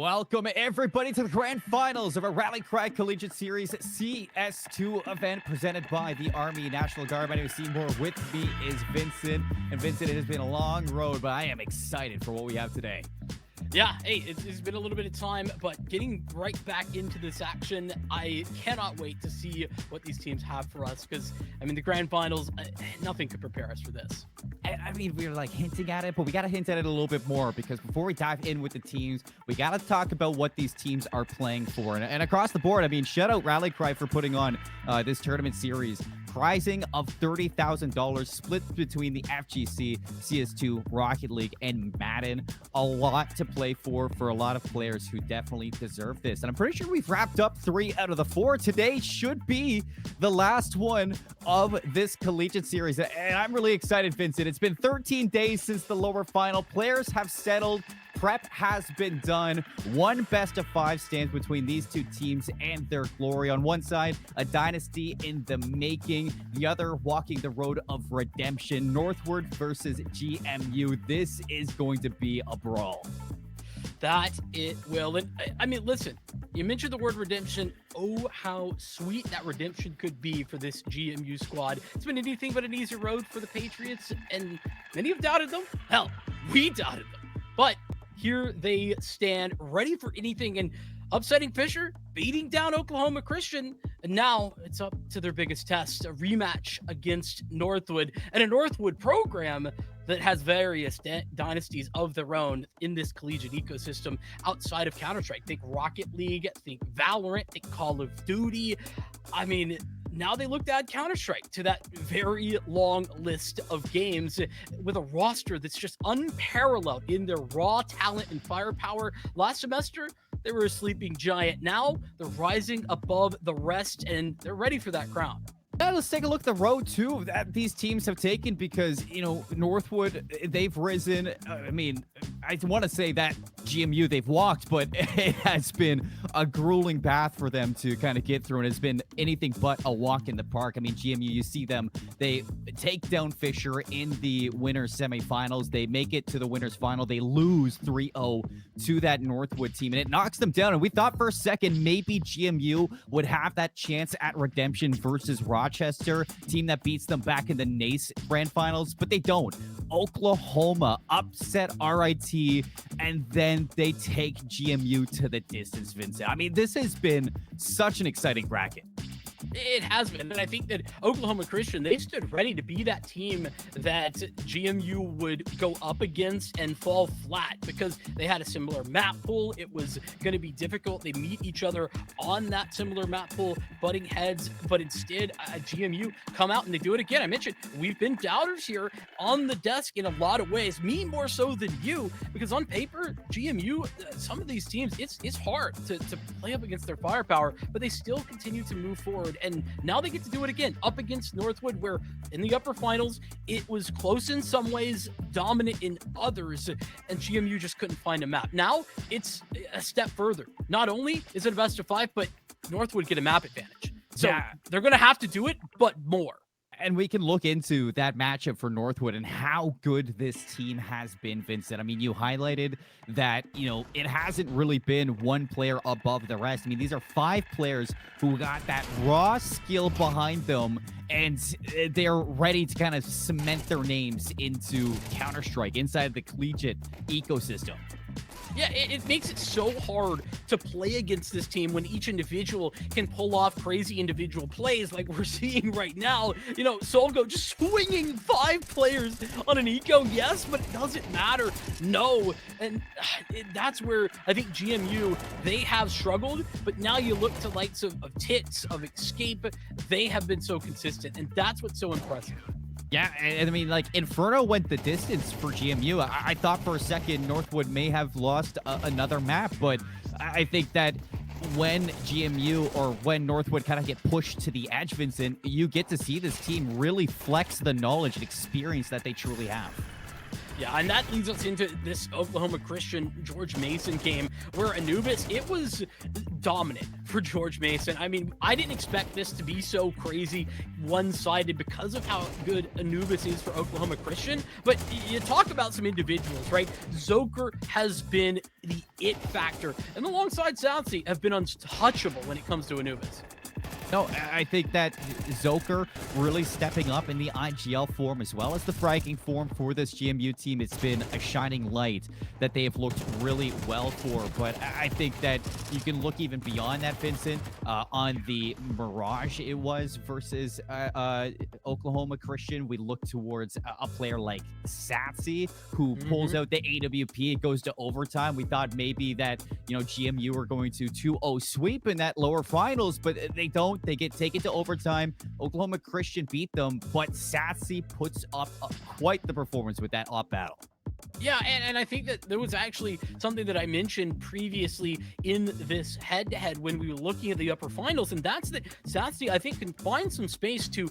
Welcome everybody to the grand finals of our Rally Cry Collegiate Series CS2 event presented by the Army National Guard. My name is Seymour. With me is Vincent. And Vincent, it has been a long road, but I am excited for what we have today. Yeah, hey, it's been a little bit of time, but getting right back into this action, I cannot wait to see what these teams have for us because, I mean, the grand finals, nothing could prepare us for this. I mean, we were like hinting at it, but we got to hint at it a little bit more because before we dive in with the teams, we got to talk about what these teams are playing for. And across the board, I mean, shout out Rally Cry for putting on this tournament series. Prizing of $30,000 split between the FGC, CS2, Rocket League, and Madden. A lot to play for a lot of players who definitely deserve this. And I'm pretty sure we've wrapped up 3 out of the 4. Today should be the last one of this collegiate series. And I'm really excited, Vincent. It's been 13 days since the lower final. Players have settled. Prep has been done. One best of 5 stands between these two teams and their glory. On one side, a dynasty in the making. The other, walking the road of redemption. Northwood versus GMU. This is going to be a brawl. That it will. And I mean, listen, you mentioned the word redemption. Oh, how sweet that redemption could be for this GMU squad. It's been anything but an easy road for the Patriots, and many have doubted them. Hell, we doubted them. But here they stand, ready for anything, and upsetting Fisher, beating down Oklahoma Christian, and now it's up to their biggest test, a rematch against Northwood, and a Northwood program that has various dynasties of their own in this collegiate ecosystem outside of Counter-Strike. Think Rocket League, think Valorant, think Call of Duty. I mean, now they look to add Counter-Strike to that very long list of games with a roster that's just unparalleled in their raw talent and firepower. Last semester, they were a sleeping giant. Now they're rising above the rest, and they're ready for that crown. Yeah, let's take a look at the road, too, that these teams have taken because, you know, Northwood, they've risen. I mean, I want to say that GMU, they've walked, but it has been a grueling path for them to kind of get through, and it's been anything but a walk in the park. I mean, GMU, you see them, they take down Fisher in the winners semifinals. They make it to the winners final. They lose 3-0 to that Northwood team, and it knocks them down. And we thought for a second maybe GMU would have that chance at redemption versus Rochester, team that beats them back in the NACE grand finals, but they don't. Oklahoma upset RIT, and then they take GMU to the distance, Vincent. I mean, this has been such an exciting bracket. It has been, and I think that Oklahoma Christian, they stood ready to be that team that GMU would go up against and fall flat because they had a similar map pool. It was going to be difficult. They meet each other on that similar map pool, butting heads, but instead GMU come out and they do it again. I mentioned we've been doubters here on the desk in a lot of ways, me more so than you, because on paper, GMU, some of these teams, it's hard to play up against their firepower, but they still continue to move forward. And now they get to do it again up against Northwood, where in the upper finals, it was close in some ways, dominant in others, and GMU just couldn't find a map. Now it's a step further. Not only is it a best of 5, but Northwood get a map advantage. So yeah, they're going to have to do it, but more. And we can look into that matchup for Northwood and how good this team has been, Vincent. I mean, you highlighted that, you know, it hasn't really been one player above the rest. I mean, these are 5 players who got that raw skill behind them, and they're ready to kind of cement their names into Counter-Strike inside the collegiate ecosystem. Yeah, it makes it so hard to play against this team when each individual can pull off crazy individual plays like we're seeing right now. You know, Solgo just swinging 5 players on an eco, yes, but it doesn't matter, no. And that's where I think GMU, they have struggled, but now you look to likes of Tits, of Escape, they have been so consistent, and that's what's so impressive. Yeah, and I mean, like, Inferno went the distance for GMU. I thought for a second Northwood may have lost another map, but I think that when GMU or when Northwood kind of get pushed to the edge, Vincent, you get to see this team really flex the knowledge and experience that they truly have. Yeah, and that leads us into this Oklahoma Christian George Mason game where Anubis, it was dominant for George Mason. I mean, I didn't expect this to be so crazy one-sided because of how good Anubis is for Oklahoma Christian. But you talk about some individuals, right? Zoker has been the it factor, and alongside Southsea have been untouchable when it comes to Anubis. No, I think that Zoker really stepping up in the IGL form as well as the fragging form for this GMU team. It's been a shining light that they have looked really well for. But I think that you can look even beyond that, Vincent, on the Mirage it was versus Oklahoma Christian. We look towards a player like Satsy, who pulls out the AWP. It goes to overtime. We thought maybe that, GMU were going to 2-0 sweep in that lower finals, but they don't. They take it to overtime. Oklahoma Christian beat them, but Satsy puts up quite the performance with that op battle. Yeah, and I think that there was actually something that I mentioned previously in this head-to-head when we were looking at the upper finals, and that's that Satsy, I think, can find some space to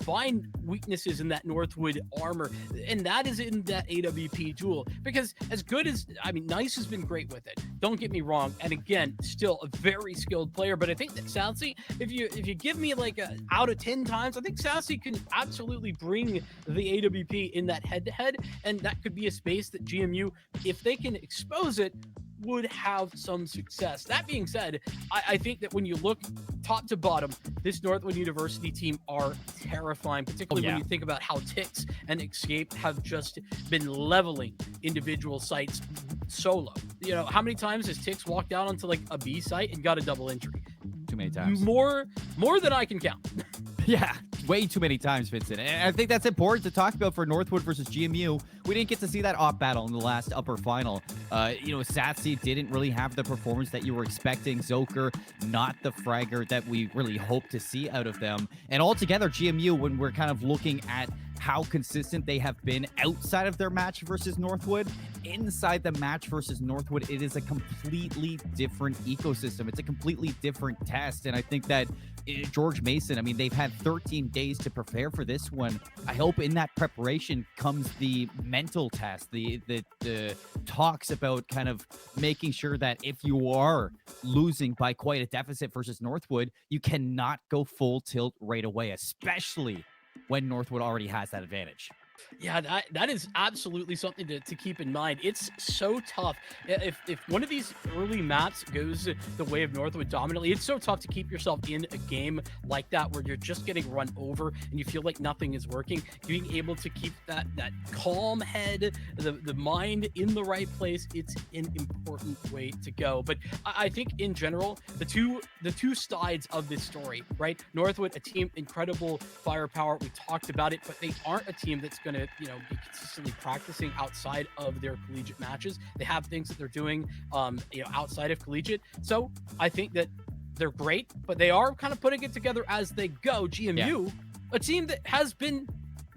find weaknesses in that Northwood armor, and that is in that AWP duel. Because as good as, Nice has been great with it. Don't get me wrong, and again, still a very skilled player, but I think that Satsy, if you give me like a out of 10 times, I think Satsy can absolutely bring the AWP in that head-to-head, and that could be a space that GMU, if they can expose it, would have some success. That being said, I think that when you look top to bottom, this Northwood University team are terrifying, particularly when you think about how Tix and Escape have just been leveling individual sites solo. How many times has Tix walked out onto like a B site and got a double injury? Too many times. More than I can count. Yeah, way too many times, Vincent. And I think that's important to talk about for Northwood versus GMU. We didn't get to see that op battle in the last upper final. Satsy didn't really have the performance that you were expecting. Zoker, not the fragger that we really hope to see out of them. And altogether, GMU, when we're kind of looking at how consistent they have been outside of their match versus Northwood, inside the match versus Northwood, it is a completely different ecosystem. It's a completely different test. And I think that George Mason, they've had 13 days to prepare for this one. I hope in that preparation comes the mental test, the talks about kind of making sure that if you are losing by quite a deficit versus Northwood, you cannot go full tilt right away, especially when Northwood already has that advantage. Yeah, that is absolutely something to keep in mind. It's so tough. If one of these early maps goes the way of Northwood dominantly, it's so tough to keep yourself in a game like that where you're just getting run over and you feel like nothing is working. Being able to keep that calm head, the mind in the right place, it's an important way to go. But I think in general, the two sides of this story, right? Northwood, a team, incredible firepower. We talked about it, but they aren't a team that's going to be consistently practicing outside of their collegiate matches. They have things that they're doing outside of collegiate. So I think that they're great, but they are kind of putting it together as they go. GMU, a team that has been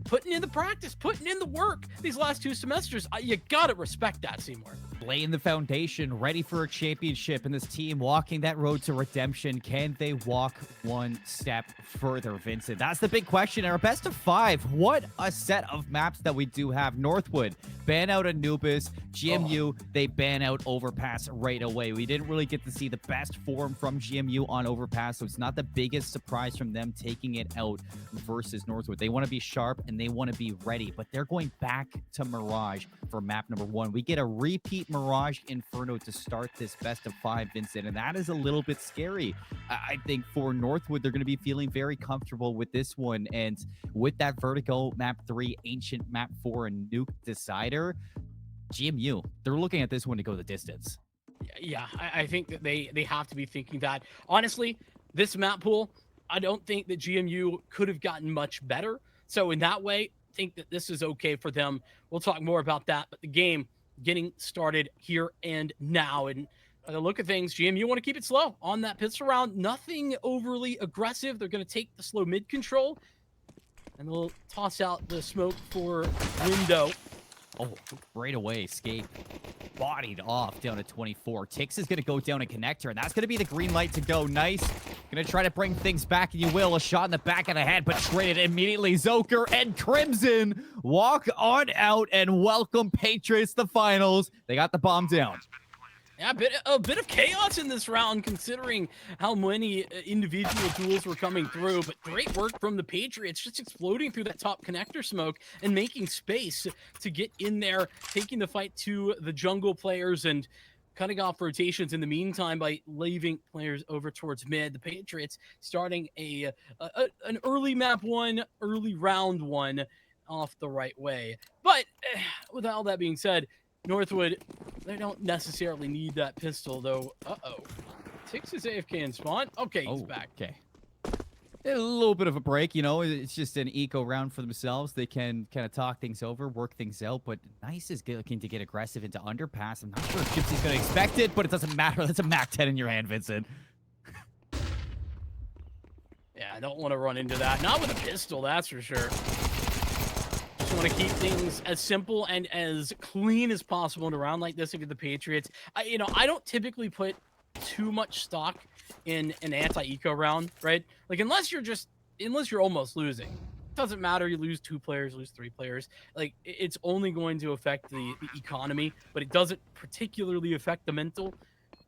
putting in the practice, putting in the work these last 2 semesters. You gotta respect that, Seymour. Laying the foundation, ready for a championship, and this team walking that road to redemption. Can they walk one step further, Vincent? That's the big question. Our best of 5. What a set of maps that we do have. Northwood ban out Anubis. GMU, they ban out Overpass right away. We didn't really get to see the best form from GMU on Overpass, so it's not the biggest surprise from them taking it out versus Northwood. They want to be sharp and they want to be ready, but they're going back to Mirage for map number 1. We get a repeat Mirage Inferno to start this best of 5, Vincent, and that is a little bit scary. I think for Northwood, they're going to be feeling very comfortable with this one, and with that Vertigo map 3, Ancient map 4, and Nuke Decider, GMU, they're looking at this one to go the distance. Yeah, I think that they have to be thinking that. Honestly, this map pool, I don't think that GMU could have gotten much better. So in that way, I think that this is okay for them. We'll talk more about that, but the game getting started here and now. And by the look of things, GMU want to keep it slow on that pistol round. Nothing overly aggressive. They're going to take the slow mid control, and they'll toss out the smoke for window. Oh, right away, escape. Bodied off down to 24. Tix is going to go down a connector, and that's going to be the green light to go. Nice. Going to try to bring things back, and you will. A shot in the back of the head, but traded immediately. Zoker and Crimson walk on out and welcome Patriots to the finals. They got the bomb down. Yeah, a bit of chaos in this round, considering how many individual tools were coming through. But great work from the Patriots, just exploding through that top connector smoke and making space to get in there, taking the fight to the jungle players and cutting off rotations in the meantime by leaving players over towards mid. The Patriots starting an early map one, early round one off the right way. But with all that being said, Northwood, they don't necessarily need that pistol, though. Uh-oh. Tix is AFK in spawn. Okay, he's back. Okay. A little bit of a break, you know. It's just an eco round for themselves. They can kind of talk things over, work things out, but Nice is looking to get aggressive into underpass. I'm not sure if Gypsy's going to expect it, but it doesn't matter. That's a Mac 10 in your hand, Vincent. Yeah, I don't want to run into that. Not with a pistol, that's for sure. Just want to keep things as simple and as clean as possible in a round like this if you're the Patriots. I don't typically put too much stock in an anti-eco round, right? Like, unless you're almost losing. It doesn't matter, you lose 2 players, lose 3 players. Like, it's only going to affect the economy, but it doesn't particularly affect the mental.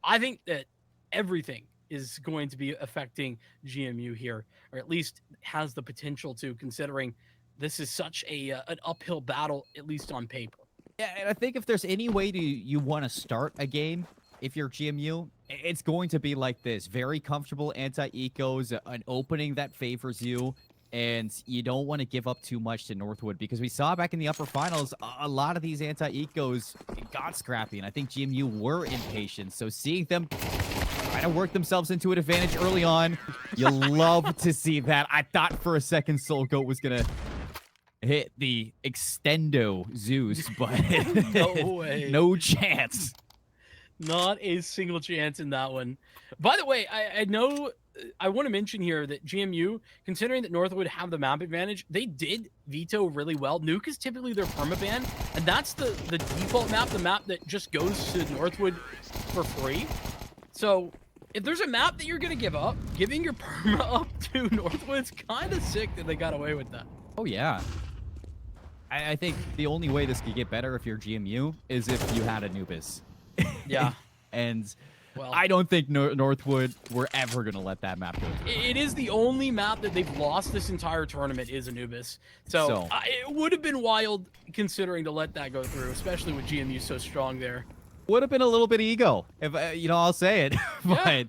I think that everything is going to be affecting GMU here, or at least has the potential to, considering this is such an uphill battle, at least on paper. Yeah, and I think if there's any way you want to start a game, if you're GMU, it's going to be like this. Very comfortable anti-ecos, an opening that favors you, and you don't want to give up too much to Northwood, because we saw back in the upper finals, a lot of these anti-ecos got scrappy, and I think GMU were impatient. So seeing them trying to work themselves into an advantage early on, you love to see that. I thought for a second Soul Goat was going to hit the extendo Zeus, but No way. No chance. Not a single chance in that one. By the way, I know I want to mention here that GMU, considering that Northwood have the map advantage, they did veto really well. Nuke is typically their permaban, and that's the default map, the map that just goes to Northwood for free. So if there's a map that you're going to give up, giving your perma up to Northwood's kind of sick that they got away with that. Oh, yeah. I think the only way this could get better if you're GMU is if you had Anubis. Yeah. And well, I don't think Northwood were ever going to let that map go through. It is the only map that they've lost this entire tournament is Anubis. So it would have been wild considering to let that go through, especially with GMU so strong there. Would have been a little bit ego, if I'll say it. But yeah.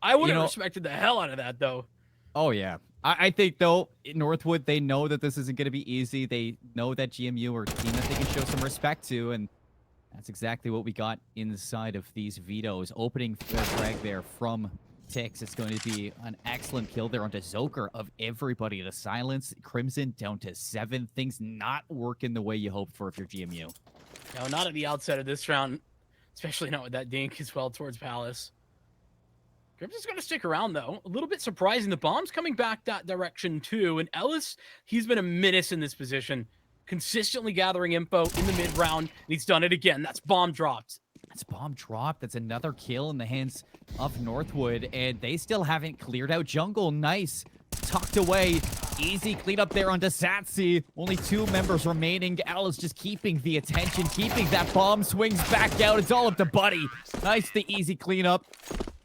I would have respected the hell out of that, though. Oh, yeah. I think, though, Northwood, they know that this isn't going to be easy. They know that GMU are a team that they can show some respect to, and that's exactly what we got inside of these vetoes. Opening frag there from Tix. It's going to be an excellent kill there onto Zoker of everybody. The silence, Crimson down to 7. Things not working the way you hoped for if you're GMU. No, not at the outset of this round, especially not with that dink as well towards Palace. Crimson's going to stick around, though. A little bit surprising. The bomb's coming back that direction, too. And Ellis, he's been a menace in this position, consistently gathering info in the mid-round, and he's done it again. That's bomb dropped. That's bomb dropped. That's another kill in the hands of Northwood, and they still haven't cleared out jungle. Nice. Tucked away. Easy cleanup there onto Satsi. Only 2 members remaining. Ellis just keeping the attention, keeping that bomb. Swings back out. It's all up to Buddy. Nice, the easy cleanup.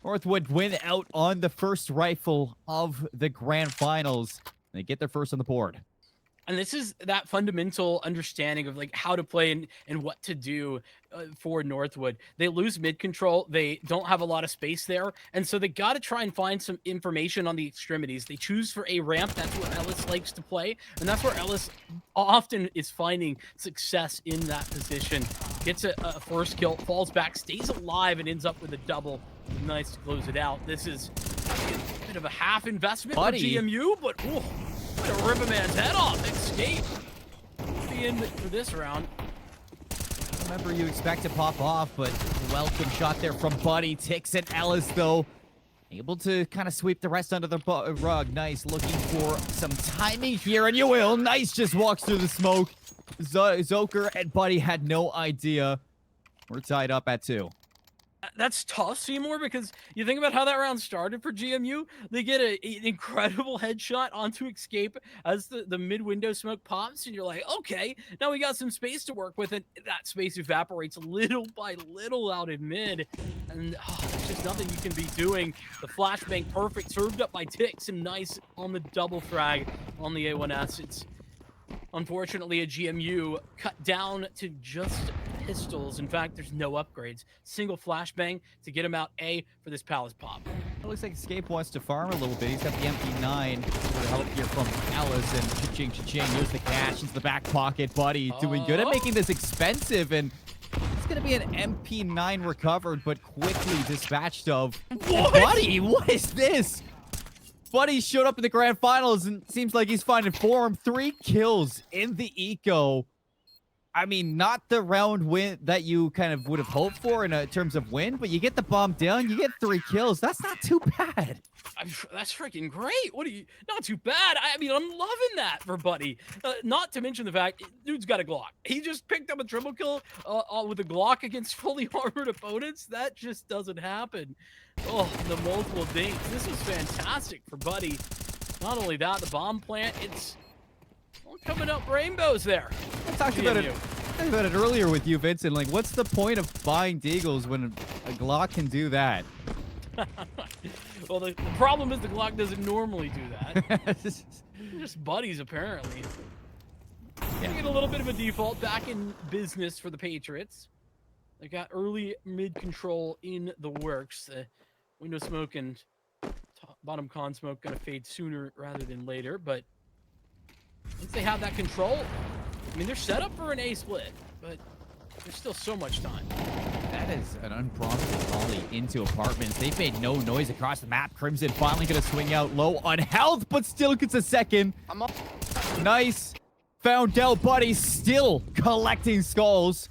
Northwood win out on the first rifle of the grand finals. They get their first on the board. And this is that fundamental understanding of like how to play and what to do for Northwood. They lose mid control. They don't have a lot of space there. And so they got to try and find some information on the extremities. They choose for a ramp. That's where Ellis likes to play. And that's where Ellis often is finding success in that position. Gets a first kill, falls back, stays alive, and ends up with a double. Nice to close it out. This is a bit of a half investment for GMU, but ooh, to rip a man's head off. Escape. Be in for this round. Remember, you expect to pop off, but welcome shot there from Buddy. Tix and Ellis, though, Able to kind of sweep the rest under the rug. Nice, looking for some timing here, and you will. Nice, just walks through the smoke. Zoker and Buddy had no idea. We're tied up at 2. That's tough, Seymour, because you think about how that round started for GMU. They get an incredible headshot onto Escape as the mid-window smoke pops, and you're like, okay, now we got some space to work with, and that space evaporates little by little out in mid, and there's just nothing you can be doing. The flashbang, perfect, served up by Tix, and nice on the double frag on the A1S. It's unfortunately a GMU cut down to just pistols. In fact, there's no upgrades. Single flashbang to get him out A for this Palace pop. It looks like Escape wants to farm a little bit. He's got the MP9 for help here from Alice, and cha-ching, cha-ching. Here's the cash into the back pocket. Buddy doing good at making this expensive, and it's going to be an MP9 recovered, but quickly dispatched of. What? Buddy, what is this? Buddy showed up in the grand finals and seems like he's finding form. 3 kills in the eco. I mean, not the round win that you kind of would have hoped for in terms of win, but you get the bomb down, you get 3 kills. That's not too bad. That's freaking great. What are you? Not too bad. I mean, I'm loving that for Buddy. Not to mention the fact, dude's got a Glock. He just picked up a triple kill with a Glock against fully armored opponents. That just doesn't happen. Oh, the multiple dings. This was fantastic for Buddy. Not only that, the bomb plant, it's coming up rainbows there. I talked about it earlier with you, Vincent. Like, what's the point of buying Deagles when a Glock can do that? Well, the problem is the Glock doesn't normally do that. Just buddies, apparently. Yeah. Get a little bit of a default back in business for the Patriots. They got early mid control in the works. Window smoke and bottom con smoke gonna fade sooner rather than later, but once they have that control, I mean, they're set up for an A split, but there's still so much time. That is an unprompted volley into apartments. They've made no noise across the map. Crimson finally going to swing out low on health, but still gets a second. I'm up. Nice. Found out, Buddy still collecting skulls.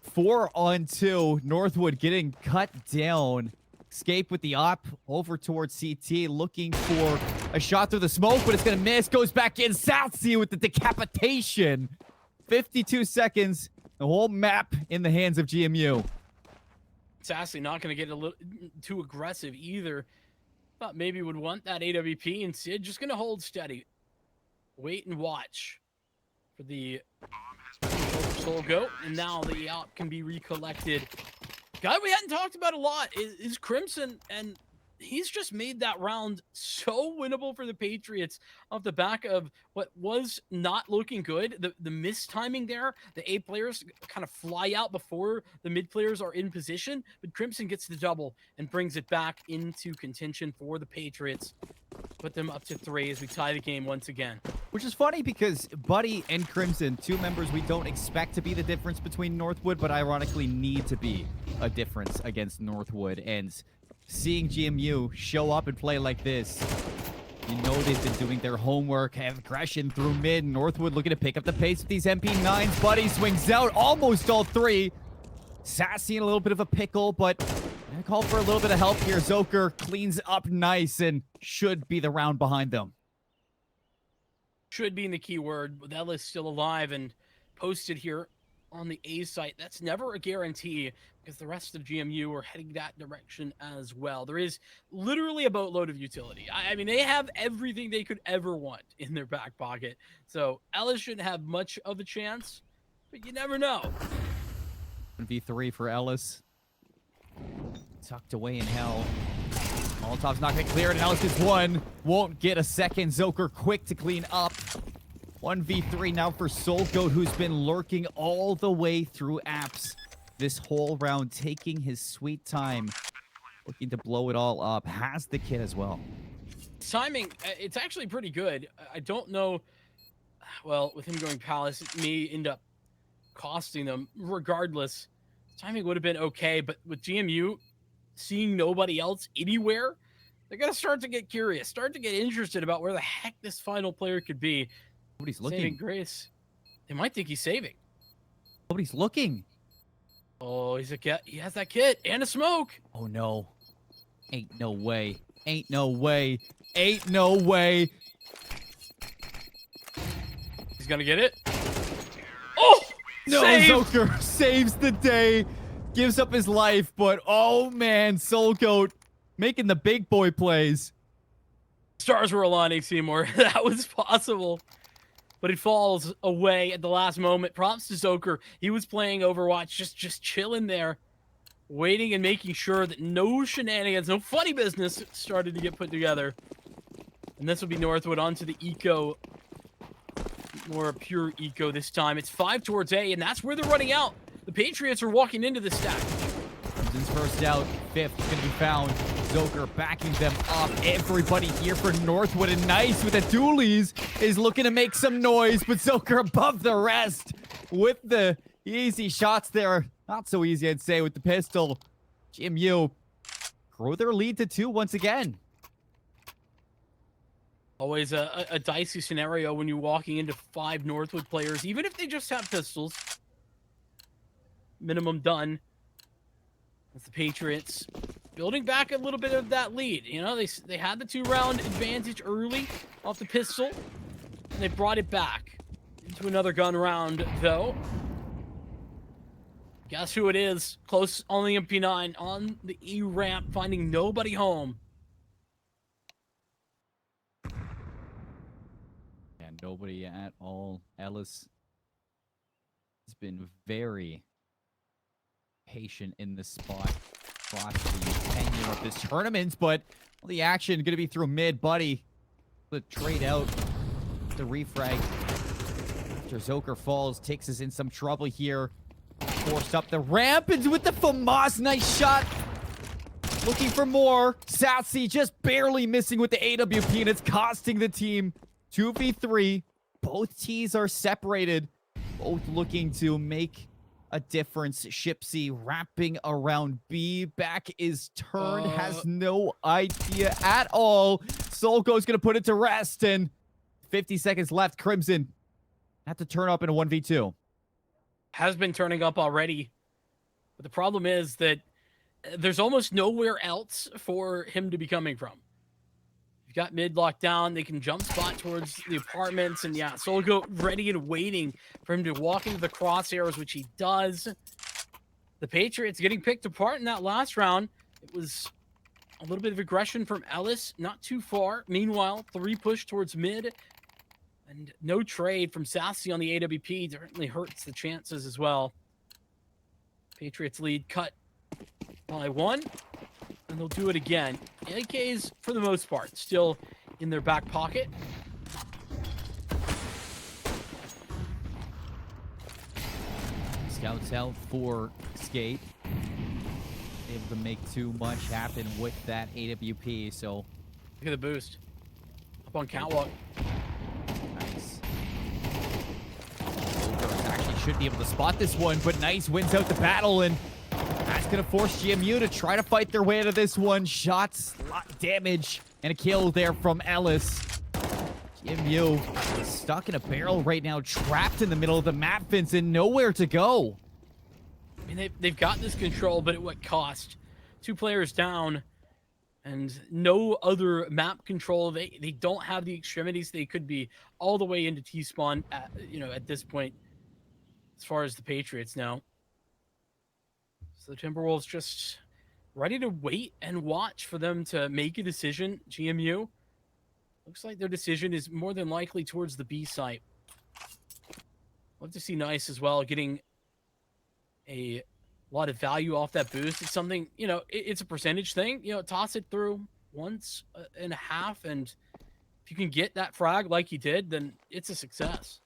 4 on 2. Northwood getting cut down. Escape with the op over towards CT, looking for a shot through the smoke, but it's going to miss. Goes back in. South Sea with the decapitation. 52 seconds. The whole map in the hands of GMU. Sassy not going to get a little too aggressive either. Thought maybe would want that AWP. Instead, just going to hold steady. Wait and watch for the Soul Goat. And now the op can be recollected. Guy we hadn't talked about a lot is Crimson, and he's just made that round so winnable for the Patriots off the back of what was not looking good. The mistiming there, the A players kind of fly out before the mid players are in position, but Crimson gets the double and brings it back into contention for the Patriots. Put them up to 3 as we tie the game once again. Which is funny because Buddy and Crimson, 2 members we don't expect to be the difference between Northwood, but ironically need to be a difference against Northwood. And seeing GMU show up and play like this, you know they've been doing their homework, have aggression through mid. Northwood looking to pick up the pace with these MP9s. Buddy swings out almost all 3. Sassy in a little bit of a pickle, but I call for a little bit of help here. Zoker cleans up nice and should be the round behind them. Should be in the key word. With Ellis still alive and posted here on the A site. That's never a guarantee because the rest of GMU are heading that direction as well. There is literally a boatload of utility. I mean, they have everything they could ever want in their back pocket. So Ellis shouldn't have much of a chance, but you never know. V3 for Ellis. Tucked away in hell. Molotov's not going to clear it, and Ellis gets 1. Won't get a second. Zoker quick to clean up. 1v3 now for Soul Goat, who's been lurking all the way through apps this whole round, taking his sweet time, looking to blow it all up. Has the kit as well. Timing, it's actually pretty good. I don't know. Well, with him going Palace, it may end up costing them. Regardless, timing would have been okay, but with GMU seeing nobody else anywhere, they're going to start to get curious, start to get interested about where the heck this final player could be. Nobody's looking. Saving grace. They might think he's saving. Nobody's looking. Oh, he has that kit and a smoke. Oh, no. Ain't no way. Ain't no way. Ain't no way. He's gonna get it. Oh! No, Save! Zoker saves the day. Gives up his life, but oh man, Soulgoat making the big boy plays. Stars were aligning, Seymour. That was possible. But it falls away at the last moment. Props to Zoker. He was playing Overwatch, just chilling there, waiting and making sure that no shenanigans, no funny business started to get put together. And this will be Northwood onto the eco. More pure eco this time. It's 5 towards A, and that's where they're running out. The Patriots are walking into the stack. Crimson's first out. 5th is going to be found. Zoker backing them up. Everybody here for Northwood, and Nice with the dualies is looking to make some noise, but Zoker above the rest with the easy shots there. Not so easy, I'd say, with the pistol. GMU grow their lead to 2 once again. Always a dicey scenario when you're walking into 5 Northwood players, even if they just have pistols. Minimum done. As the Patriots building back a little bit of that lead. You know, they had the 2-round advantage early off the pistol, and they brought it back into another gun round, though. Guess who it is? Close on the MP9, on the E ramp, finding nobody home. And nobody at all. Ellis has been very patient in this spot across the tenure of this tournament, but all the action going to be through mid. Buddy, the trade out, the refrag. After Zoker falls, takes us in some trouble here. Forced up the ramp, and with the FAMAS, nice shot. Looking for more. Sassy just barely missing with the AWP, and it's costing the team 2v3. Both teams are separated, both looking to make a difference. Shipsy wrapping around B. Back is turned. Has no idea at all. Soulgoat's going to put it to rest. And 50 seconds left. Crimson have to turn up in a 1v2. Has been turning up already. But the problem is that there's almost nowhere else for him to be coming from. You've got mid locked down. They can jump spot towards the apartments. And yeah, Soulgoat ready and waiting for him to walk into the crosshairs, which he does. The Patriots getting picked apart in that last round. It was a little bit of aggression from Ellis, not too far. Meanwhile, 3 push towards mid. And no trade from Sassy on the AWP certainly hurts the chances as well. Patriots lead cut by 1. And they'll do it again. AKs, for the most part, still in their back pocket. Scouts out for Skate. Able to make too much happen with that AWP, so... Look at the boost. Up on catwalk. Nice. Soulgoat actually should be able to spot this one, but Nice wins out the battle, and that's going to force GMU to try to fight their way out of this one. Shots, a lot of damage, and a kill there from Ellis. GMU is stuck in a barrel right now, trapped in the middle of the map, Vincent, nowhere to go. I mean, they've got this control, but at what cost? 2 players down, and no other map control. They don't have the extremities. They could be all the way into T-spawn at, at this point, as far as the Patriots now. So the Timberwolves just ready to wait and watch for them to make a decision. GMU, looks like their decision is more than likely towards the B site. Love to see Nice as well, getting a lot of value off that boost. It's something, it's a percentage thing. Toss it through once and a half, and if you can get that frag like he did, then it's a success.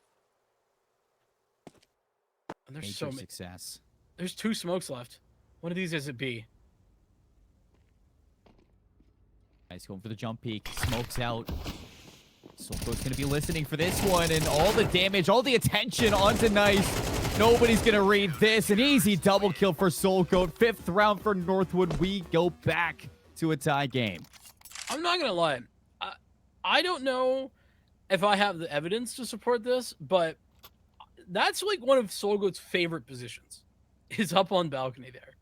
And there's so many success. There's 2 smokes left. One of these is a B. Nice, going for the jump peek. Smokes out. Soulgoat's going to be listening for this one, and all the damage, all the attention onto Nice. Nobody's going to read this. An easy double kill for Soulgoat. 5th round for Northwood. We go back to a tie game. I'm not going to lie. I don't know if I have the evidence to support this, but that's like one of Soulgoat's favorite positions, is up on balcony there.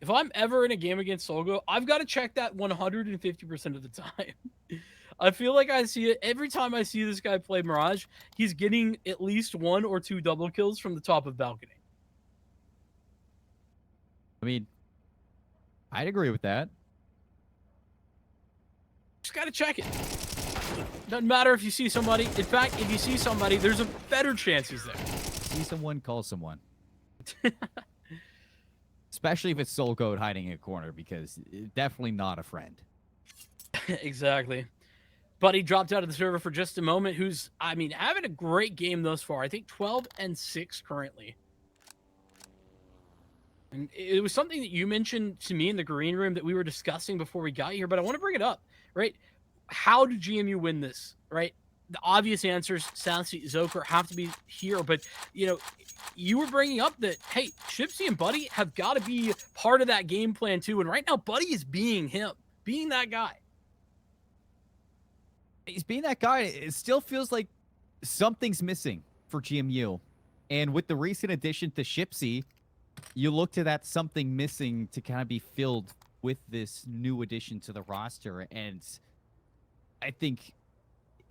If I'm ever in a game against Solgo, I've got to check that 150% of the time. I feel like I see it every time I see this guy play Mirage. He's getting at least 1 or 2 double kills from the top of balcony. I mean, I'd agree with that. Just got to check it. Doesn't matter if you see somebody. In fact, if you see somebody, there's a better chance he's there. See someone, call someone. Especially if it's Soul Goat hiding in a corner, because definitely not a friend. Exactly. Buddy dropped out of the server for just a moment, who's, I mean, having a great game thus far. I think 12-6 currently. And it was something that you mentioned to me in the green room that we were discussing before we got here, but I want to bring it up, right? How did GMU win this, right? The obvious answers, Sassy, Zoker, have to be here, but, you know, you were bringing up that, hey, Shipsy and Buddy have got to be part of that game plan too, and right now, Buddy is being him, being that guy. He's being that guy. It still feels like something's missing for GMU. And with the recent addition to Shipsy, you look to that something missing to kind of be filled with this new addition to the roster. And I think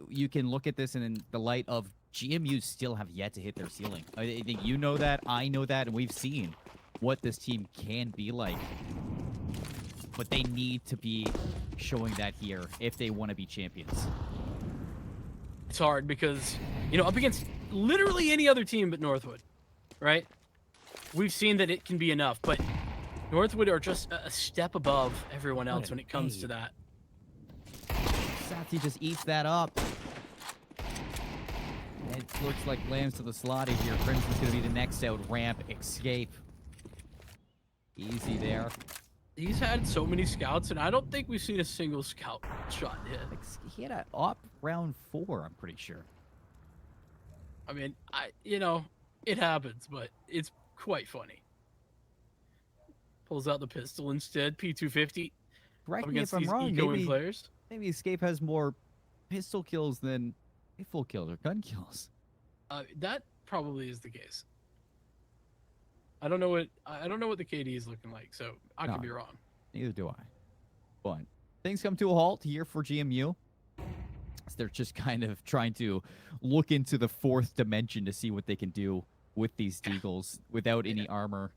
you can look at this in the light of GMU still have yet to hit their ceiling. I think you know that, I know that, and we've seen what this team can be like. But they need to be showing that here if they want to be champions. It's hard because, you know, up against literally any other team but Northwood, right? We've seen that it can be enough, but Northwood are just a step above everyone else when it comes to that. Sassy just eats that up. It looks like lands to the slotty here. Crimson's going to be the next out. Ramp, escape. Easy there. He's had so many scouts, and I don't think we've seen a single scout shot hit. He had an up round 4, I'm pretty sure. I mean, you know, it happens, but it's quite funny. Pulls out the pistol instead, P250. Correct me if I'm wrong. Maybe Escape has more pistol kills than rifle kills or gun kills. That probably is the case. I don't know what the KD is looking like, so I could be wrong. Neither do I. But things come to a halt here for GMU. So they're just kind of trying to look into the 4th dimension to see what they can do with these Deagles without any armor.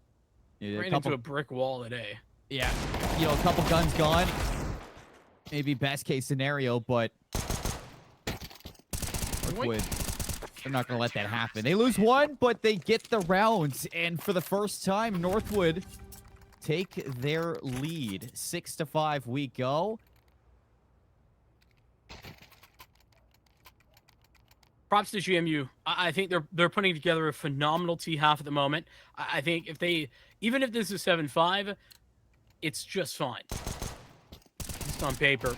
Ran into a brick wall today. Yeah, you know, a couple guns gone. Maybe best case scenario, but Northwood, they're not going to let that happen. They lose 1, but they get the rounds. And for the first time, Northwood take their lead. 6-5 we go. Props to GMU. I think they're putting together a phenomenal T half at the moment. I think even if this is 7-5, it's just fine. Just on paper.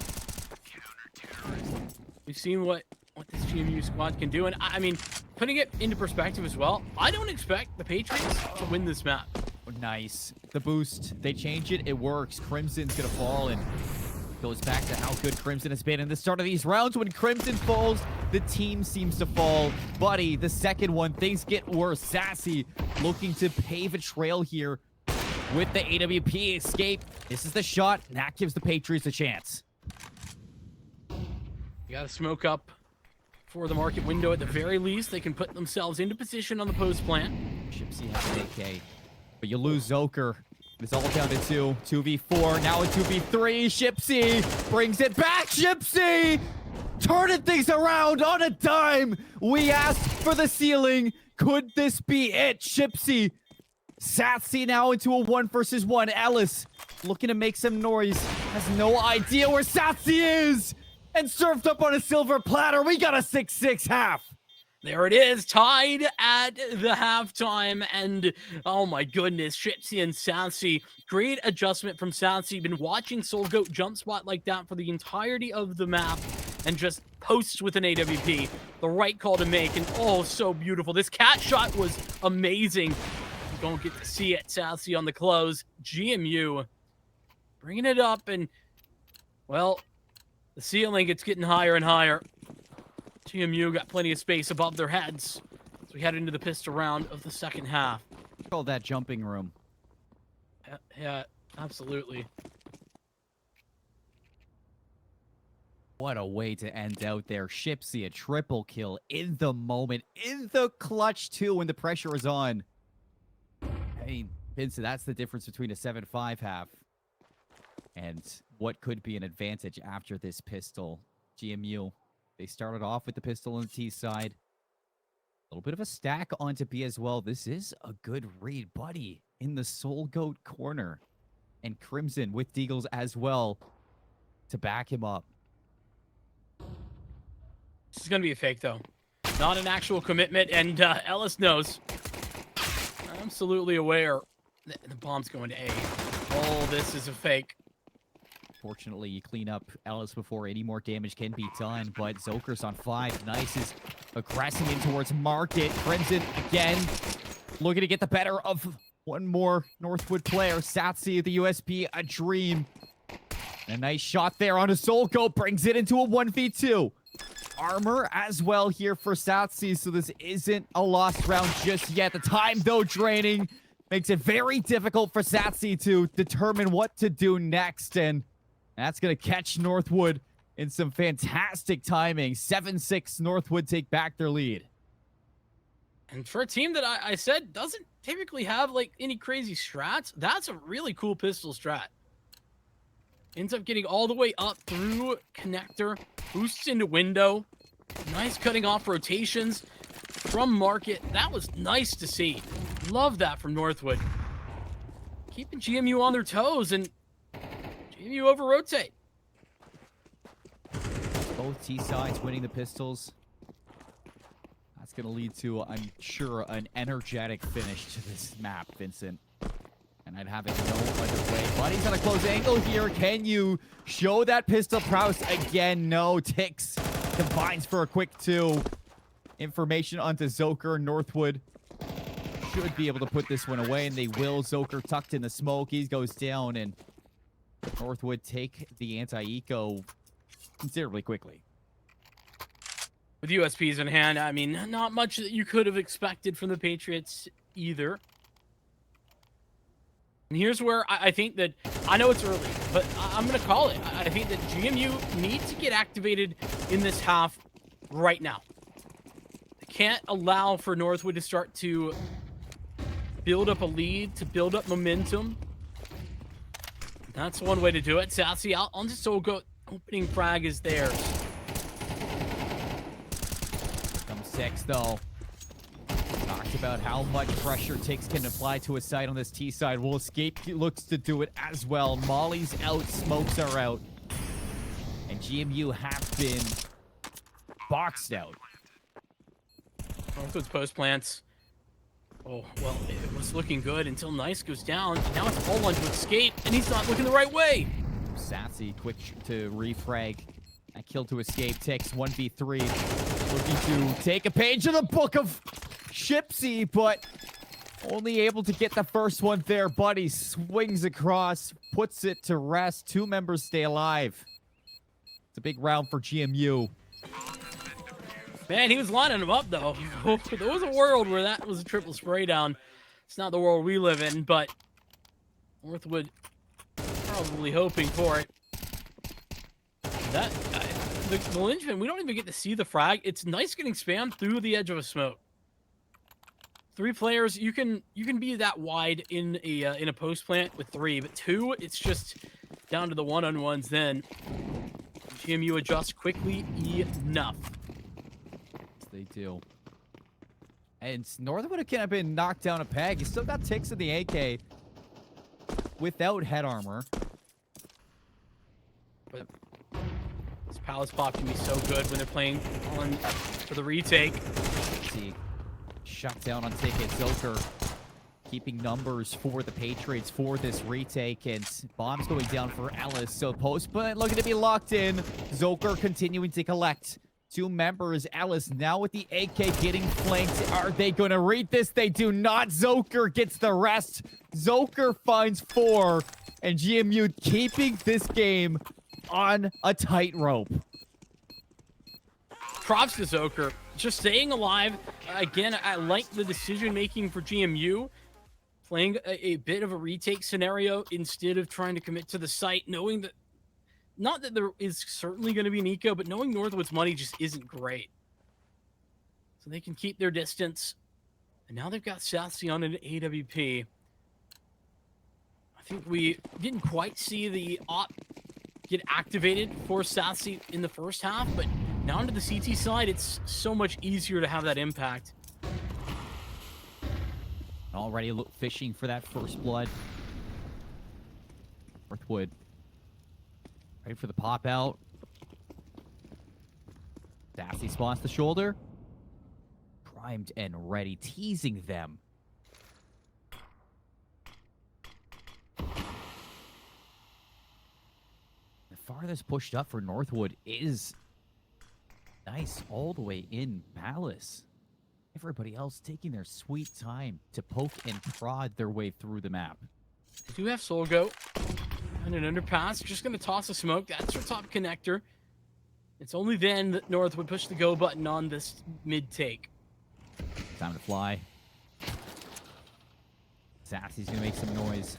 We've seen what this GMU squad can do, and I mean, putting it into perspective as well, I don't expect the Patriots to win this map. Nice. The boost, they change it, it works. Crimson's gonna fall, and goes back to how good Crimson has been in the start of these rounds. When Crimson falls, the team seems to fall. Buddy, the second one, things get worse. Sassy looking to pave a trail here with the AWP escape. This is the shot, and that gives the Patriots a chance. You gotta smoke up for the market window at the very least. They can put themselves into position on the post plant. Shipsy has an AK, but you lose Zoker. It's all down to 2v4, now a 2v3. Shipsy brings it back. Shipsy turning things around on a dime. We asked for the ceiling. Could this be it? Shipsy, Sassy now into a 1 versus 1. Ellis looking to make some noise. Has no idea where Sassy is. And served up on a silver platter. We got a 6-6 half. There it is, tied at the halftime, and oh my goodness, Shipsy and Sassy, great adjustment from Sassy. Been watching Soul Goat jump spot like that for the entirety of the map, and just posts with an AWP. The right call to make, and oh, so beautiful. This cat shot was amazing. You don't get to see it, Sassy on the close. GMU bringing it up, and well, the ceiling, it's getting higher and higher. GMU got plenty of space above their heads as we head into the pistol round of the second half. Call that jumping room. Yeah, Absolutely. What a way to end out there. Shipsy, a triple kill in the moment, in the clutch too, when the pressure is on. I mean, Vincent, that's the difference between a 7-5 half and what could be an advantage after this pistol. GMU, they started off with the pistol on the T side. A little bit of a stack onto B as well. This is a good read, buddy, in the Soul Goat corner. And Crimson with Deagles as well to back him up. This is going to be a fake, though. Not an actual commitment, and Ellis knows. Absolutely aware that the bomb's going to A. Oh, this is a fake. Fortunately, you clean up Ellis before any more damage can be done, but Zoker's on 5. Nice is aggressing in towards Market. Crimson, again, looking to get the better of one more Northwood player. Satsi, the USP, a dream. And a nice shot there on a Soul Goat, brings it into a 1v2. Armor as well here for Satsi, so this isn't a lost round just yet. The time, though, draining, makes it very difficult for Satsi to determine what to do next, and that's going to catch Northwood in some fantastic timing. 7-6, Northwood take back their lead. And for a team that I said doesn't typically have, like, any crazy strats, that's a really cool pistol strat. Ends up getting all the way up through connector, boosts into window. Nice cutting off rotations from Market. That was nice to see. Love that from Northwood. Keeping GMU on their toes, and GMU over-rotate. Both T sides winning the pistols. That's going to lead to, I'm sure, an energetic finish to this map, Vincent. And I'd have it no other way. Buddy's on a close angle here. Can you show that pistol prowess again? No. Tix combines for a quick 2. Information onto Zoker. Northwood should be able to put this one away, and they will. Zoker tucked in the smoke. He goes down, and Northwood take the anti-eco considerably quickly. With USPs in hand, I mean, not much that you could have expected from the Patriots either. And here's where I think that, I know it's early, but I'm going to call it. I think that GMU needs to get activated in this half right now. They can't allow for Northwood to start to build up a lead, to build up momentum. That's one way to do it. Sassy out on the Soul Goat. Opening frag is theirs. Come 6, though. Talked about how much pressure Tix can apply to a side on this T side. Will Escape looks to do it as well. Molly's out, smokes are out. And GMU have been boxed out. Northwood's post plants. Oh, well, it was looking good until Nice goes down. Now it's all on to Escape, and he's not looking the right way. Sassy, quick to refrag. That kill to Escape. Tix 1v3. Looking to take a page of the book of Shipsy, but only able to get the first one there. Buddy swings across, puts it to rest. 2 members stay alive. It's a big round for GMU. Man, he was lining them up, though. There was a world where that was a triple spray down. It's not the world we live in, but Northwood probably hoping for it. That the linchpin, we don't even get to see the frag. It's nice getting spammed through the edge of a smoke. 3 players, you can be that wide in a post plant with 3, but 2, it's just down to the one-on-ones. Then GMU adjusts quickly enough. They do. And Northwood could have been knocked down a peg. You still got Tix in the AK without head armor. But this Palace pop can be so good when they're playing on for the retake. See, shut down on ticket. Zoker keeping numbers for the Patriots for this retake, and bombs going down for Ellis. So post but looking to be locked in. Zoker continuing to collect 2 members. Ellis now with the AK getting flanked. Are they going to read this? They do not. Zoker gets the rest. Zoker finds 4, and GMU keeping this game on a tightrope. Props to Zoker. Just staying alive. Again, I like the decision making for GMU. playing a bit of a retake scenario instead of trying to commit to the site, knowing that, not that there is certainly going to be an eco, but knowing Northwood's money just isn't great. So they can keep their distance. And now they've got Sassy on an AWP. I think we didn't quite see the op get activated for Sassy in the first half, but now onto the CT side, it's so much easier to have that impact. Already fishing for that first blood. Northwood ready for the pop out. Sassy spawns the shoulder. Primed and ready, teasing them. The farthest pushed up for Northwood is nice all the way in Palace. Everybody else taking their sweet time to poke and prod their way through the map. They do have Solgo and an underpass. Just going to toss a smoke. That's her top connector. It's only then that North would push the go button on this mid take. Time to fly. Sassy's going to make some noise.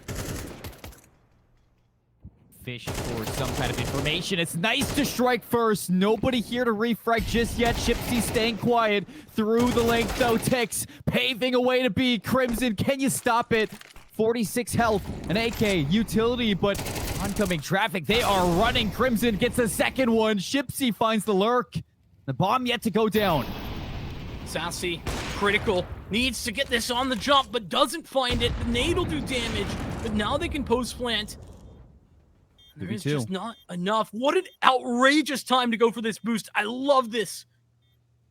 Fish for some kind of information. It's nice to strike first. Nobody here to refrag just yet. Chipsy staying quiet through the length though. Tix paving a way to be. Crimson, can you stop it? 46 health, an AK utility, but oncoming traffic. They are running. Crimson gets a second one. Chipsy finds the lurk. The bomb yet to go down. Sassy, critical, needs to get this on the jump, but doesn't find it. The nade will do damage, but now they can post plant. There is just not enough. What an outrageous time to go for this boost. I love this.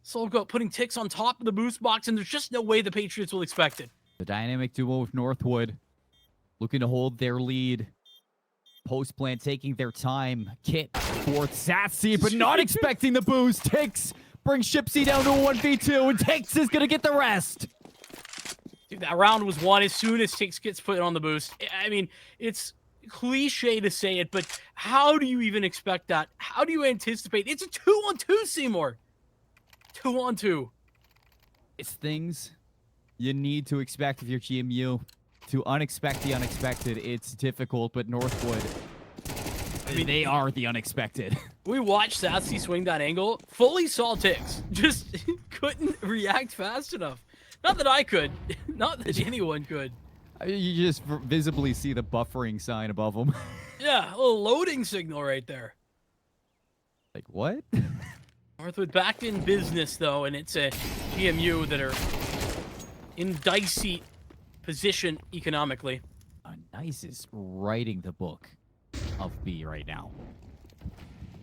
Solgo putting Tix on top of the boost box, and there's just no way the Patriots will expect it. The dynamic duo with Northwood looking to hold their lead. Post plant taking their time. Kit for Sassy, but not expecting the boost. Tix brings Chipsy down to a 1v2, and Tix is going to get the rest. Dude, that round was won as soon as Tix gets put on the boost. I mean, it's cliche to say it, but how do you even expect that? How do you anticipate? It's a 2-on-2, Seymour. 2-on-2. It's things you need to expect if you're GMU. To unexpect the unexpected, it's difficult, but Northwood, I mean, they are the unexpected. We watched Sassy swing that angle, fully saw Tix, just couldn't react fast enough. Not that I could, not that anyone could. You just visibly see the buffering sign above them. Yeah, a little loading signal right there. Like, what? Northwood back in business, though, and it's a GMU that are in dicey position economically. Nice is writing the book of B right now.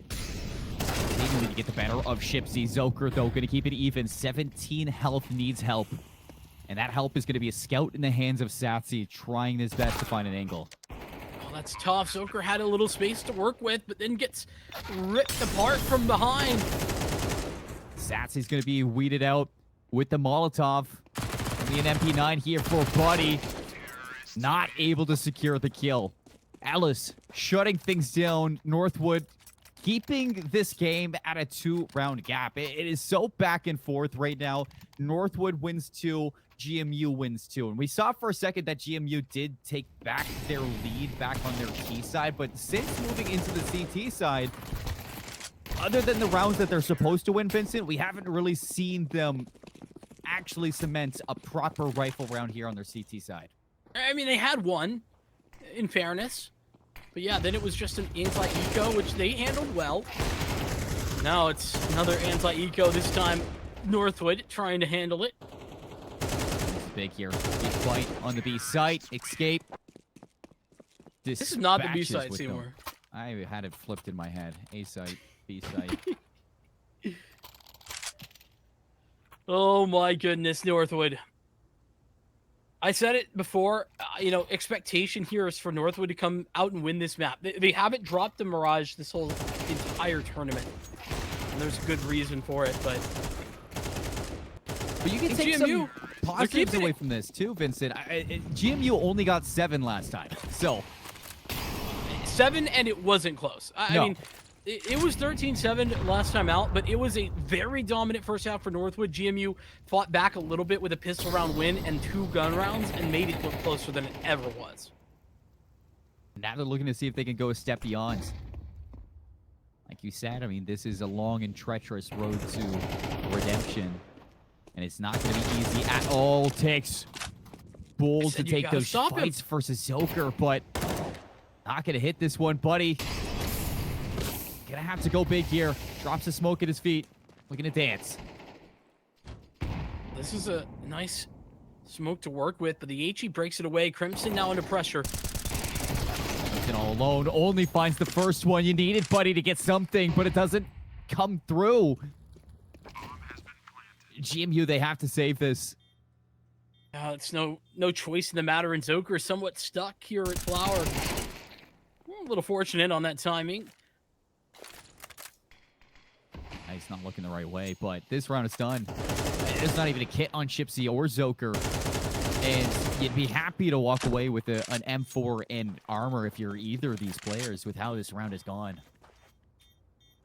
Maybe to get the better of Shipsy. Zoker, though, going to keep it even. 17 health, needs help. And that help is going to be a scout in the hands of Sassy, trying his best to find an angle. Oh, that's tough. Zoker had a little space to work with, but then gets ripped apart from behind. Sassy's going to be weeded out with the Molotov. Only an MP9 here for Buddy. Not able to secure the kill. Alice shutting things down. Northwood keeping this game at a 2-round gap. It is so back and forth right now. Northwood wins 2. GMU wins 2. And we saw for a second that GMU did take back their lead back on their T side. But since moving into the CT side, other than the rounds that they're supposed to win, Vincent, we haven't really seen them actually cement a proper rifle round here on their CT side. I mean, they had one, in fairness. But yeah, then it was just an anti-eco, which they handled well. Now it's another anti-eco, this time Northwood trying to handle it. Big here. Big fight on the B site. Escape. This is not the B site, Seymour. I had it flipped in my head. A site, B site. Oh my goodness, Northwood. I said it before, you know, expectation here is for Northwood to come out and win this map. They haven't dropped the Mirage this whole entire tournament. And there's a good reason for it, but you can take GMU, some positives away from this too, Vincent. GMU only got 7 last time, so 7 and it wasn't close. I mean, It was 13-7 last time out, but it was a very dominant first half for Northwood. GMU fought back a little bit with a pistol round win and 2 gun rounds and made it look closer than it ever was. Now they're looking to see if they can go a step beyond. Like you said, I mean, this is a long and treacherous road to redemption. And it's not going to be easy at all. Takes bold to take those fights versus Zoker, but not going to hit this one, buddy. Gonna have to go big here. Drops the smoke at his feet. Looking to dance. This is a nice smoke to work with, but the HE breaks it away. Crimson now under pressure. Crimson all alone. Only finds the first one. You need it, buddy, to get something, but it doesn't come through. GMU, they have to save this. It's no choice in the matter, and Zoker is somewhat stuck here at Flower. A little fortunate on that timing. He's not looking the right way, but this round is done. There's not even a kit on Shipsy or Zoker. And you'd be happy to walk away with an M4 and armor if you're either of these players with how this round has gone.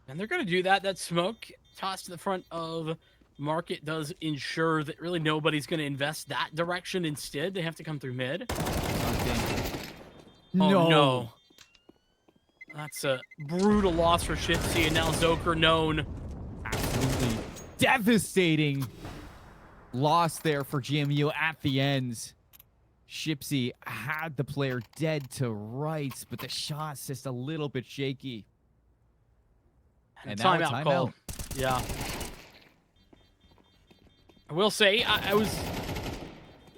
And they're going to do that. That smoke tossed to the front of Market does ensure that really nobody's going to invest that direction. Instead, they have to come through mid. No. That's a brutal loss for Shipsy, and now Zoker known. Absolutely devastating loss there for GMU at the end. Shipsy had the player dead to rights, but the shot's just a little bit shaky. And now timeout call. Yeah. I will say, I was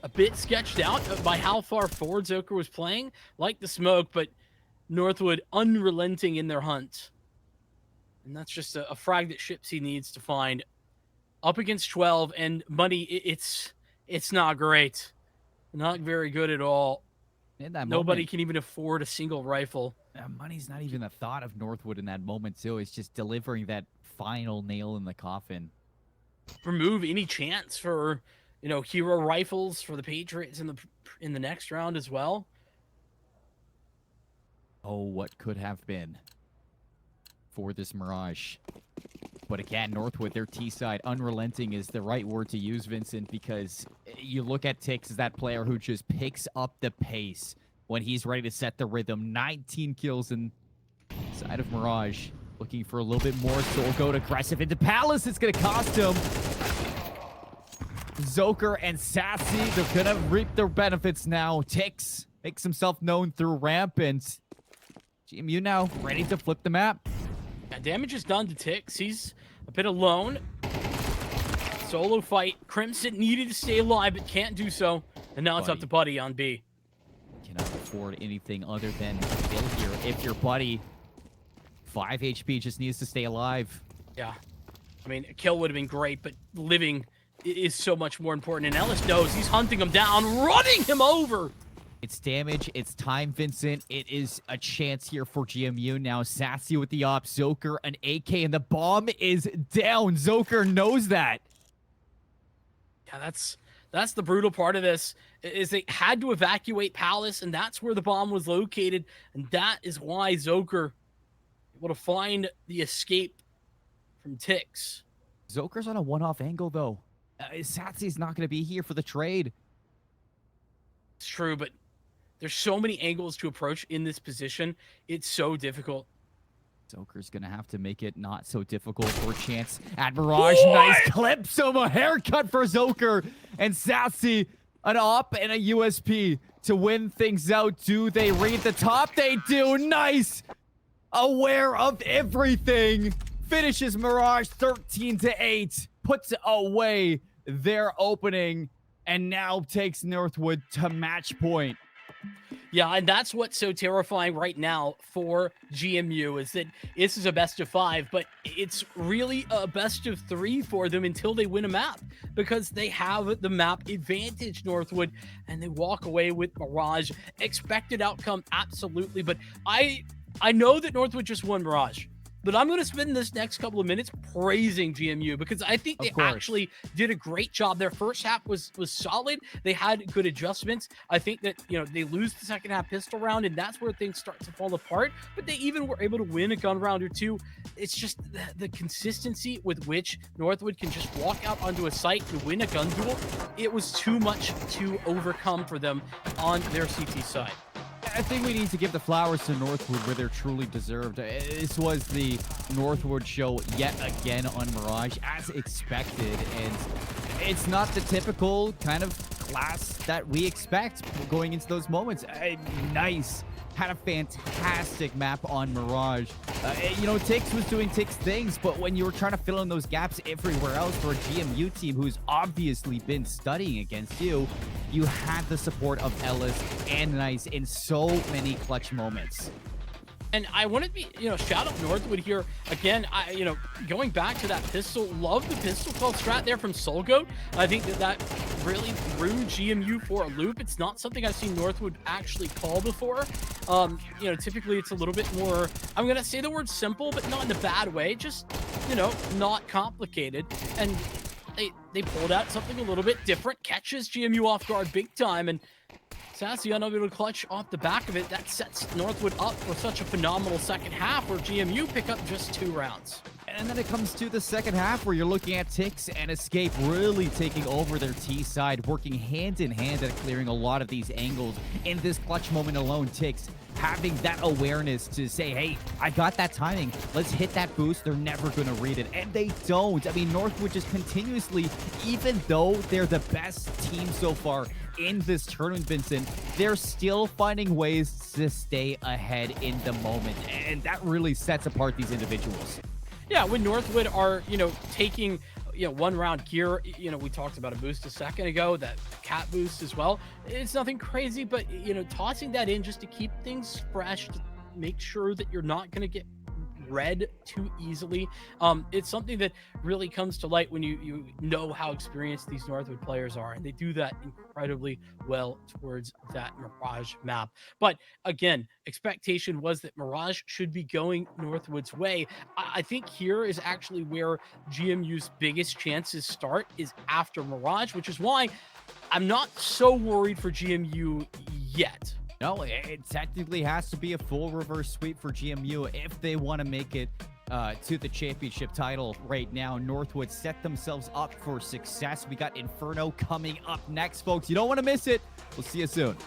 a bit sketched out by how far forward Zoker was playing. Like the smoke, but Northwood unrelenting in their hunt. And that's just a frag that Shipsy needs to find. Up against 12, and money, it's not great. Not very good at all. In that Nobody moment, can even afford a single rifle. money's not even a thought of Northwood in that moment, too. It's just delivering that final nail in the coffin. Remove any chance for, hero rifles for the Patriots in the next round as well. Oh, what could have been for this Mirage. But again, Northwood, their T-side, unrelenting is the right word to use, Vincent, because you look at Tix as that player who just picks up the pace when he's ready to set the rhythm. 19 kills inside of Mirage. Looking for a little bit more. Soul Goat aggressive into Palace. It's going to cost him. Zoker and Sassy, they're going to reap their benefits now. Tix makes himself known through ramp, and GMU now ready to flip the map. Yeah, damage is done to Tix. He's a bit alone. Solo fight. Crimson needed to stay alive, but can't do so. And now it's up to Buddy on B. Cannot afford anything other than kill here. If your Buddy, 5 HP, just needs to stay alive. Yeah. I mean, a kill would have been great, but living is so much more important. And Ellis knows he's hunting him down, running him over. It's damage, it's time, Vincent. It is a chance here for GMU now. Sassy with the op, Zoker, an AK, and the bomb is down. Zoker knows that. Yeah, that's the brutal part of this, is they had to evacuate Palace, and that's where the bomb was located, and that is why Zoker able to find the escape from Tix. Zoker's on a one-off angle, though. Satsy's not going to be here for the trade. It's true, but there's so many angles to approach in this position. It's so difficult. Zoker's going to have to make it not so difficult for a chance at Mirage. Nice clip. So a haircut for Zoker. And Sassy, an op and a USP to win things out. Do they read the top? They do. Nice. Aware of everything. Finishes Mirage 13-8. Puts away their opening. And now takes Northwood to match point. Yeah, and that's what's so terrifying right now for GMU, is that this is a best of 5, but it's really a best of 3 for them until they win a map, because they have the map advantage, Northwood, and they walk away with Mirage. Expected outcome, absolutely, but I know that Northwood just won Mirage, But I'm going to spend this next couple of minutes praising GMU because I think they actually did a great job. Their first half was solid. They had good adjustments. I think that, they lose the second half pistol round, and that's where things start to fall apart. But they even were able to win a gun round or two. It's just the consistency with which Northwood can just walk out onto a site and win a gun duel. It was too much to overcome for them on their CT side. I think we need to give the flowers to Northwood where they're truly deserved. This was the Northwood show yet again on Mirage, as expected, and it's not the typical kind of class that we expect going into those moments. Nice. Had a fantastic map on Mirage. Tix was doing Tix things, but when you were trying to fill in those gaps everywhere else for a GMU team who's obviously been studying against you, you had the support of Ellis and Nice in so many clutch moments. And I want to be, shout out Northwood here again. Going back to that pistol, love the pistol call strat there from Soulgoat. I think that really threw GMU for a loop. It's not something I've seen Northwood actually call before. Typically it's a little bit more, I'm going to say the word simple, but not in a bad way. Just, not complicated. And they pulled out something a little bit different, catches GMU off guard big time, and Sassy unable to clutch off the back of it. That sets Northwood up for such a phenomenal second half where GMU pick up just 2 rounds. And then it comes to the second half where you're looking at Tix and Escape really taking over their T side, working hand in hand at clearing a lot of these angles. In this clutch moment alone, Tix having that awareness to say, hey, I got that timing. Let's hit that boost. They're never going to read it. And they don't. I mean, Northwood just continuously, even though they're the best team so far in this tournament, Vincent, they're still finding ways to stay ahead in the moment. And that really sets apart these individuals. Yeah, when Northwood are, taking, 1 round gear, we talked about a boost a second ago, that cat boost as well. It's nothing crazy, but, tossing that in just to keep things fresh, to make sure that you're not going to get read too easily. It's something that really comes to light when you know how experienced these Northwood players are, and they do that incredibly well towards that Mirage map. But again, expectation was that Mirage should be going Northwood's way. I think here is actually where GMU's biggest chances start, is after Mirage, which is why I'm not so worried for GMU yet. No, it technically has to be a full reverse sweep for GMU if they want to make it to the championship title right now. Northwood set themselves up for success. We got Inferno coming up next, folks. You don't want to miss it. We'll see you soon.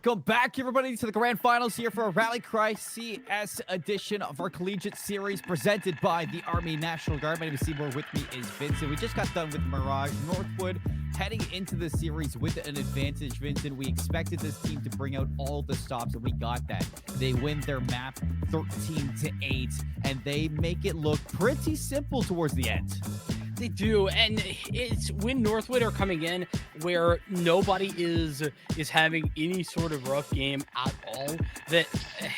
Welcome back, everybody, to the grand finals here for a Rally Cry CS edition of our Collegiate series presented by the Army National Guard. My name is Seymour. With me is Vincent. We just got done with Mirage. Northwood heading into the series with an advantage, Vincent. We expected this team to bring out all the stops, and we got that. They win their map 13-8, and they make it look pretty simple towards the end. They do, and it's when Northwood are coming in where nobody is having any sort of rough game at all, that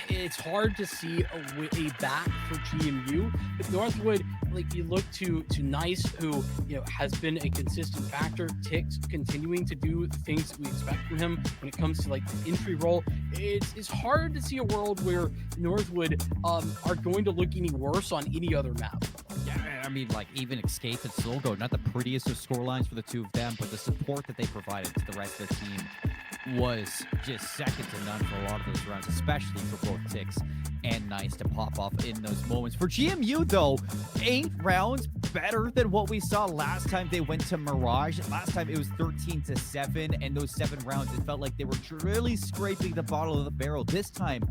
it's hard to see a back for GMU. But Northwood, like, you look to Nice, who has been a consistent factor. Tix continuing to do the things that we expect from him when it comes to like the entry role. It's hard to see a world where Northwood are going to look any worse on any other map. Yeah, I mean, like, even Escape and Solgo, not the prettiest of scorelines for the two of them, but the support that they provided to the rest of the team was just second to none for a lot of those rounds, especially for both Tix and Nice to pop off in those moments. For GMU, though, 8 rounds better than what we saw last time they went to Mirage. Last time it was 13-7, and those 7 rounds, it felt like they were really scraping the bottom of the barrel. This time,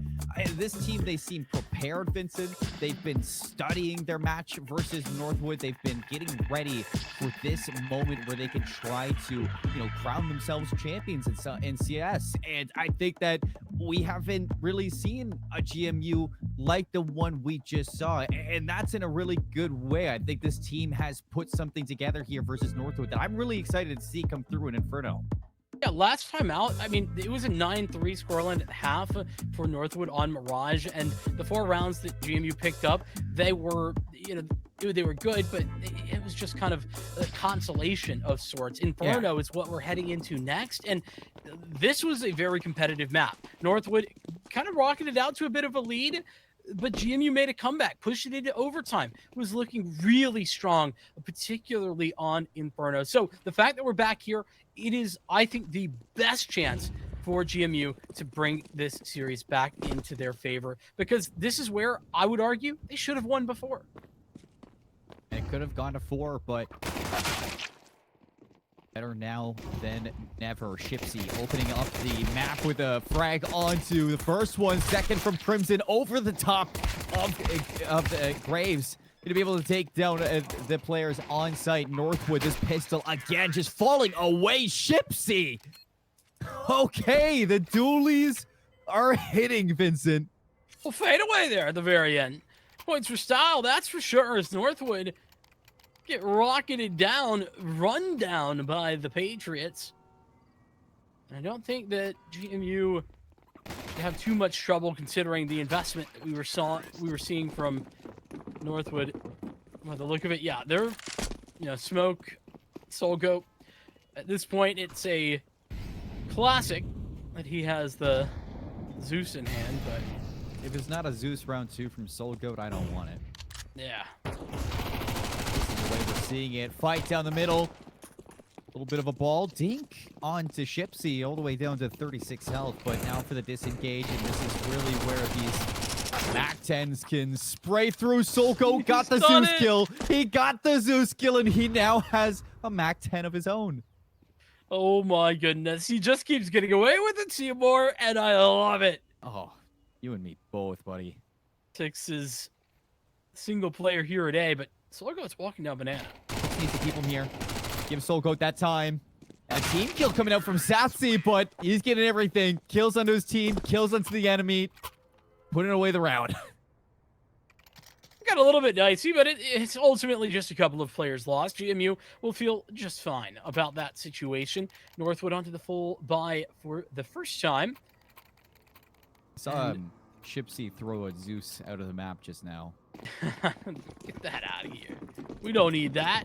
this team, they seem prepared, Vincent. They've been studying their match versus Northwood. They've been getting ready for this moment where they can try to, crown themselves champions in CS. And I think that we haven't really seen a GMU like the one we just saw, and that's in a really good way. I think this team has put something together here versus Northwood that I'm really excited to see come through in Inferno. Yeah, last time out, I mean, it was a 9-3 scoreline at half for Northwood on Mirage, and the 4 rounds that GMU picked up, they were, they were good, but it was just kind of a consolation of sorts. Inferno is what we're heading into next, and this was a very competitive map. Northwood kind of rocketed out to a bit of a lead, but GMU made a comeback, pushed it into overtime. It was looking really strong, particularly on Inferno. So the fact that we're back here, it is, I think, the best chance for GMU to bring this series back into their favor, because this is where I would argue they should have won before. It could have gone to 4, but better now than never. Shipsy opening up the map with a frag onto the first one. Second from Crimson over the top of Graves. Going to be able to take down the players on site. Northwood, this pistol again just falling away. Shipsy. Okay, the dualies are hitting, Vincent. Well, fade away there at the very end. Points for style, that's for sure, as Northwood get rocketed down, run down by the Patriots. And I don't think that GMU have too much trouble considering the investment that we were seeing from Northwood. By the look of it, yeah, they're Smoke, Solgo. At this point, it's a classic that he has the Zeus in hand, but if it's not a Zeus round 2 from Solgoat, I don't want it. Yeah. This is the way we're seeing it. Fight down the middle. A little bit of a ball. Dink onto Shipsy all the way down to 36 health. But now for the disengage, and this is really where these MAC-10s can spray through. Solgo got the Zeus kill. He got the Zeus kill, and he now has a MAC-10 of his own. Oh my goodness. He just keeps getting away with it, Seymour, and I love it. Oh, you and me both, buddy. Tix is single player hero today, but Solgoat's walking down banana. Just needs to keep him here. Give Solgoat that time. A team kill coming out from Sapsy, but he's getting everything. Kills onto his team, kills onto the enemy, putting away the round. Got a little bit dicey, but it's ultimately just a couple of players lost. GMU will feel just fine about that situation. Northwood onto the full buy for the first time. Saw Shipsy throw a Zeus out of the map just now. Get that out of here. We don't need that.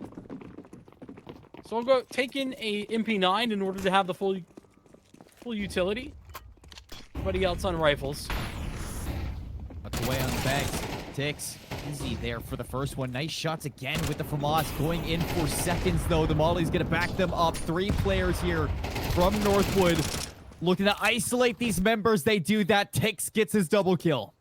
So I'll go taking a MP9 in order to have the full utility. Everybody else on rifles. Tucked away on the bags. Tix easy there for the first one. Nice shots again with the FAMAS going in for seconds, though. The Molly's going to back them up. 3 players here from Northwood looking to isolate these members. They do that. Tix gets his double kill.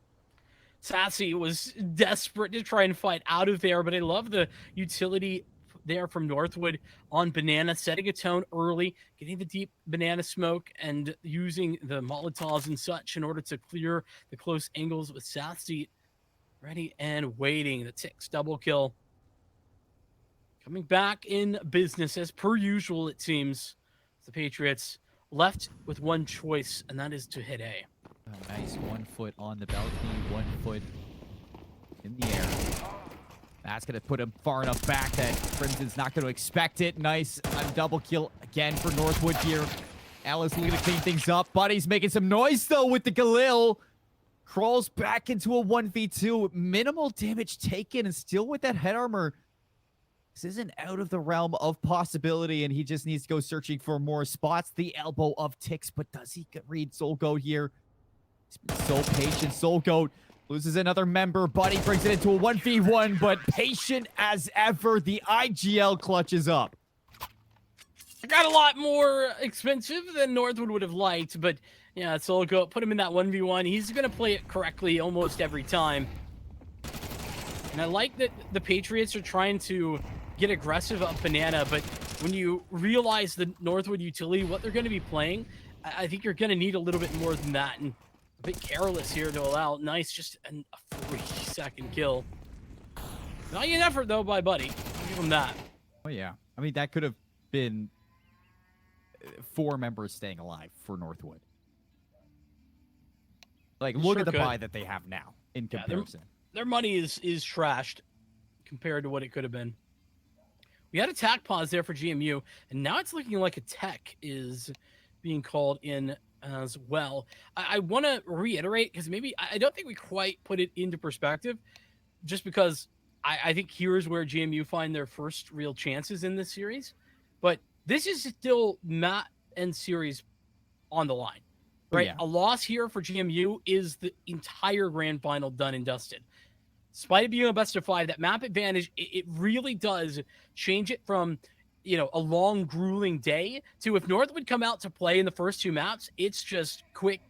Sassy was desperate to try and fight out of there, but I love the utility there from Northwood on Banana, setting a tone early, getting the deep banana smoke and using the Molotovs and such in order to clear the close angles with Southseat ready and waiting. The Ticks double kill. Coming back in business as per usual, it seems. The Patriots left with one choice, and that is to hit A. A nice 1 foot on the balcony, 1 foot in the air. That's going to put him far enough back that Crimson's not going to expect it. Nice double kill again for Northwood here. Ellis looking to clean things up. Buddy's making some noise, though, with the Galil. Crawls back into a 1v2. Minimal damage taken, and still with that head armor. This isn't out of the realm of possibility, and he just needs to go searching for more spots. The elbow of Ticks, but does he read Soul Goat here? He's been so patient. Soul Goat loses another member. Buddy brings it into a 1v1, but patient as ever. The IGL clutches up. It got a lot more expensive than Northwood would have liked, but yeah, Soul Goat put him in that 1v1. He's going to play it correctly almost every time. And I like that the Patriots are trying to get aggressive up Banana, but when you realize the Northwood utility, what they're going to be playing, I think you're going to need a little bit more than that. And a bit careless here to allow. Nice, just a 3-second kill. Valiant effort, though, by Buddy. I'll give him that. Oh, yeah. I mean, that could have been 4 members staying alive for Northwood. Like, look at the buy that they have now in comparison. Their money is trashed compared to what it could have been. We had a tack pause there for GMU, and now it's looking like a tech is being called in as well. I want to reiterate, because maybe I don't think we quite put it into perspective, just because I think here's where GMU find their first real chances in this series. But this is still map and series on the line, right? Yeah. A loss here for GMU is the entire grand final done and dusted. Despite it being a best of 5, that map advantage, it really does change it from, you know, a long, grueling day to if North would come out to play in the first 2 maps, it's just quick,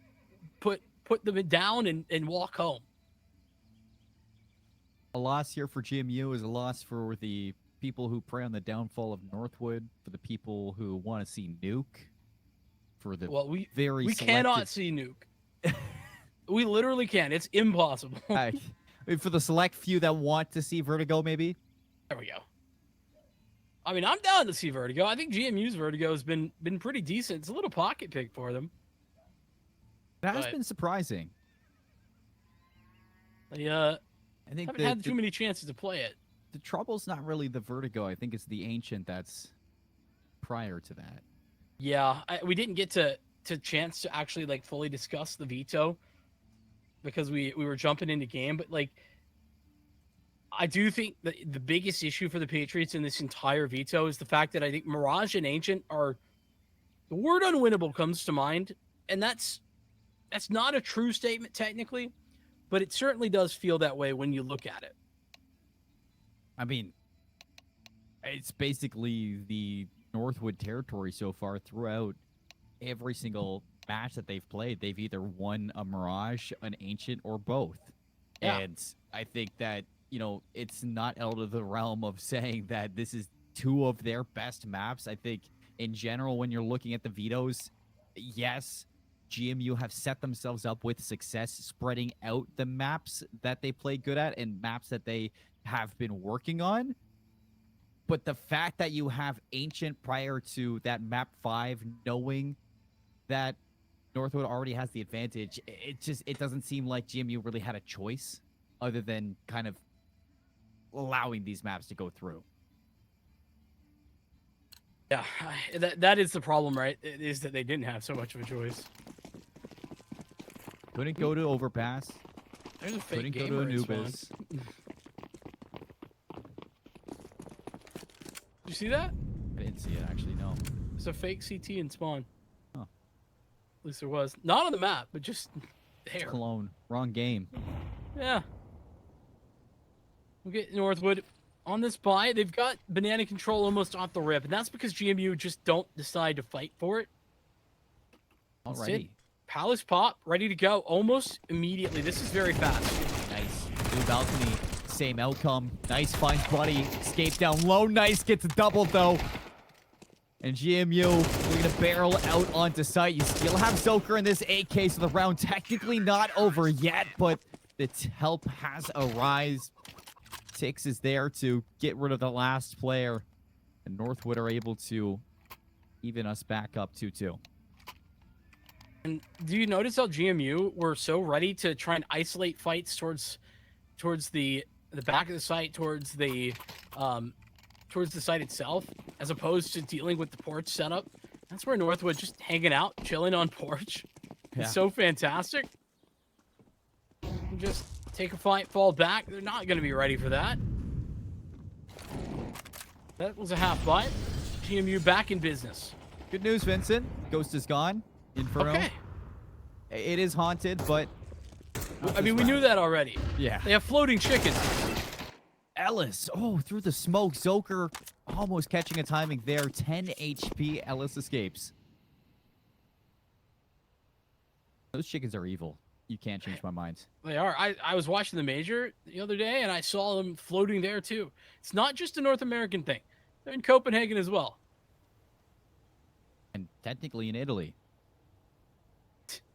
put them down and walk home. A loss here for GMU is a loss for the people who prey on the downfall of Northwood, for the people who want to see Nuke, for the we cannot see Nuke. We literally can't. It's impossible. For the select few that want to see Vertigo, maybe. There we go. I mean, I'm down to see Vertigo. I think GMU's Vertigo has been pretty decent. It's a little pocket pick for them. That has been surprising. They haven't had too many chances to play it. The trouble's not really the Vertigo. I think it's the Ancient that's prior to that. Yeah, we didn't get to chance to actually like fully discuss the veto because we were jumping into game, but like I do think that the biggest issue for the Patriots in this entire veto is the fact that I think Mirage and Ancient are, the word unwinnable comes to mind, and that's not a true statement technically, but it certainly does feel that way when you look at it. I mean, it's basically the Northwood territory so far throughout every single match that they've played. They've either won a Mirage, an Ancient, or both. Yeah. And I think that, you know, it's not out of the realm of saying that this is 2 of their best maps. I think in general, when you're looking at the vetoes, yes, GMU have set themselves up with success spreading out the maps that they play good at and maps that they have been working on. But the fact that you have Ancient prior to that map 5, knowing that Northwood already has the advantage, it doesn't seem like GMU really had a choice other than kind of allowing these maps to go through. Yeah, that is the problem, right? It is that they didn't have so much of a choice. Couldn't go to Overpass. There's a fake Couldn't go to Anubis. Did you see that? I didn't see it, actually, no. It's a fake CT in spawn. Huh. At least there was. Not on the map, but just there. Cologne. Wrong game. Yeah. We'll get Northwood on this buy. They've got banana control almost off the rip, and that's because GMU just don't decide to fight for it. Alrighty. Palace pop, ready to go almost immediately. This is very fast. Nice. Blue balcony same outcome. Nice finds Buddy. Escape down low. Nice gets a double, though. And GMU, we're going to barrel out onto site. You still have Zoker in this 8K, so the round technically not over yet, but the help has arrived. Tix is there to get rid of the last player. And Northwood are able to even us back up 2-2. And do you notice how GMU were so ready to try and isolate fights towards the back of the site, towards the site itself, as opposed to dealing with the porch setup? That's where Northwood just hanging out, chilling on porch. Yeah. It's so fantastic. Just take a fight, fall back. They're not going to be ready for that. That was a half bite. GMU back in business. Good news, Vincent. Ghost is gone. Inferno. Okay. It is haunted, but... I mean, we knew that already. Yeah. They have floating chickens. Ellis. Oh, through the smoke. Zoker almost catching a timing there. 10 HP. Ellis escapes. Those chickens are evil. You can't change my mind. They are. I was watching the major the other day, and I saw them floating there, too. It's not just a North American thing. They're in Copenhagen as well. And technically in Italy.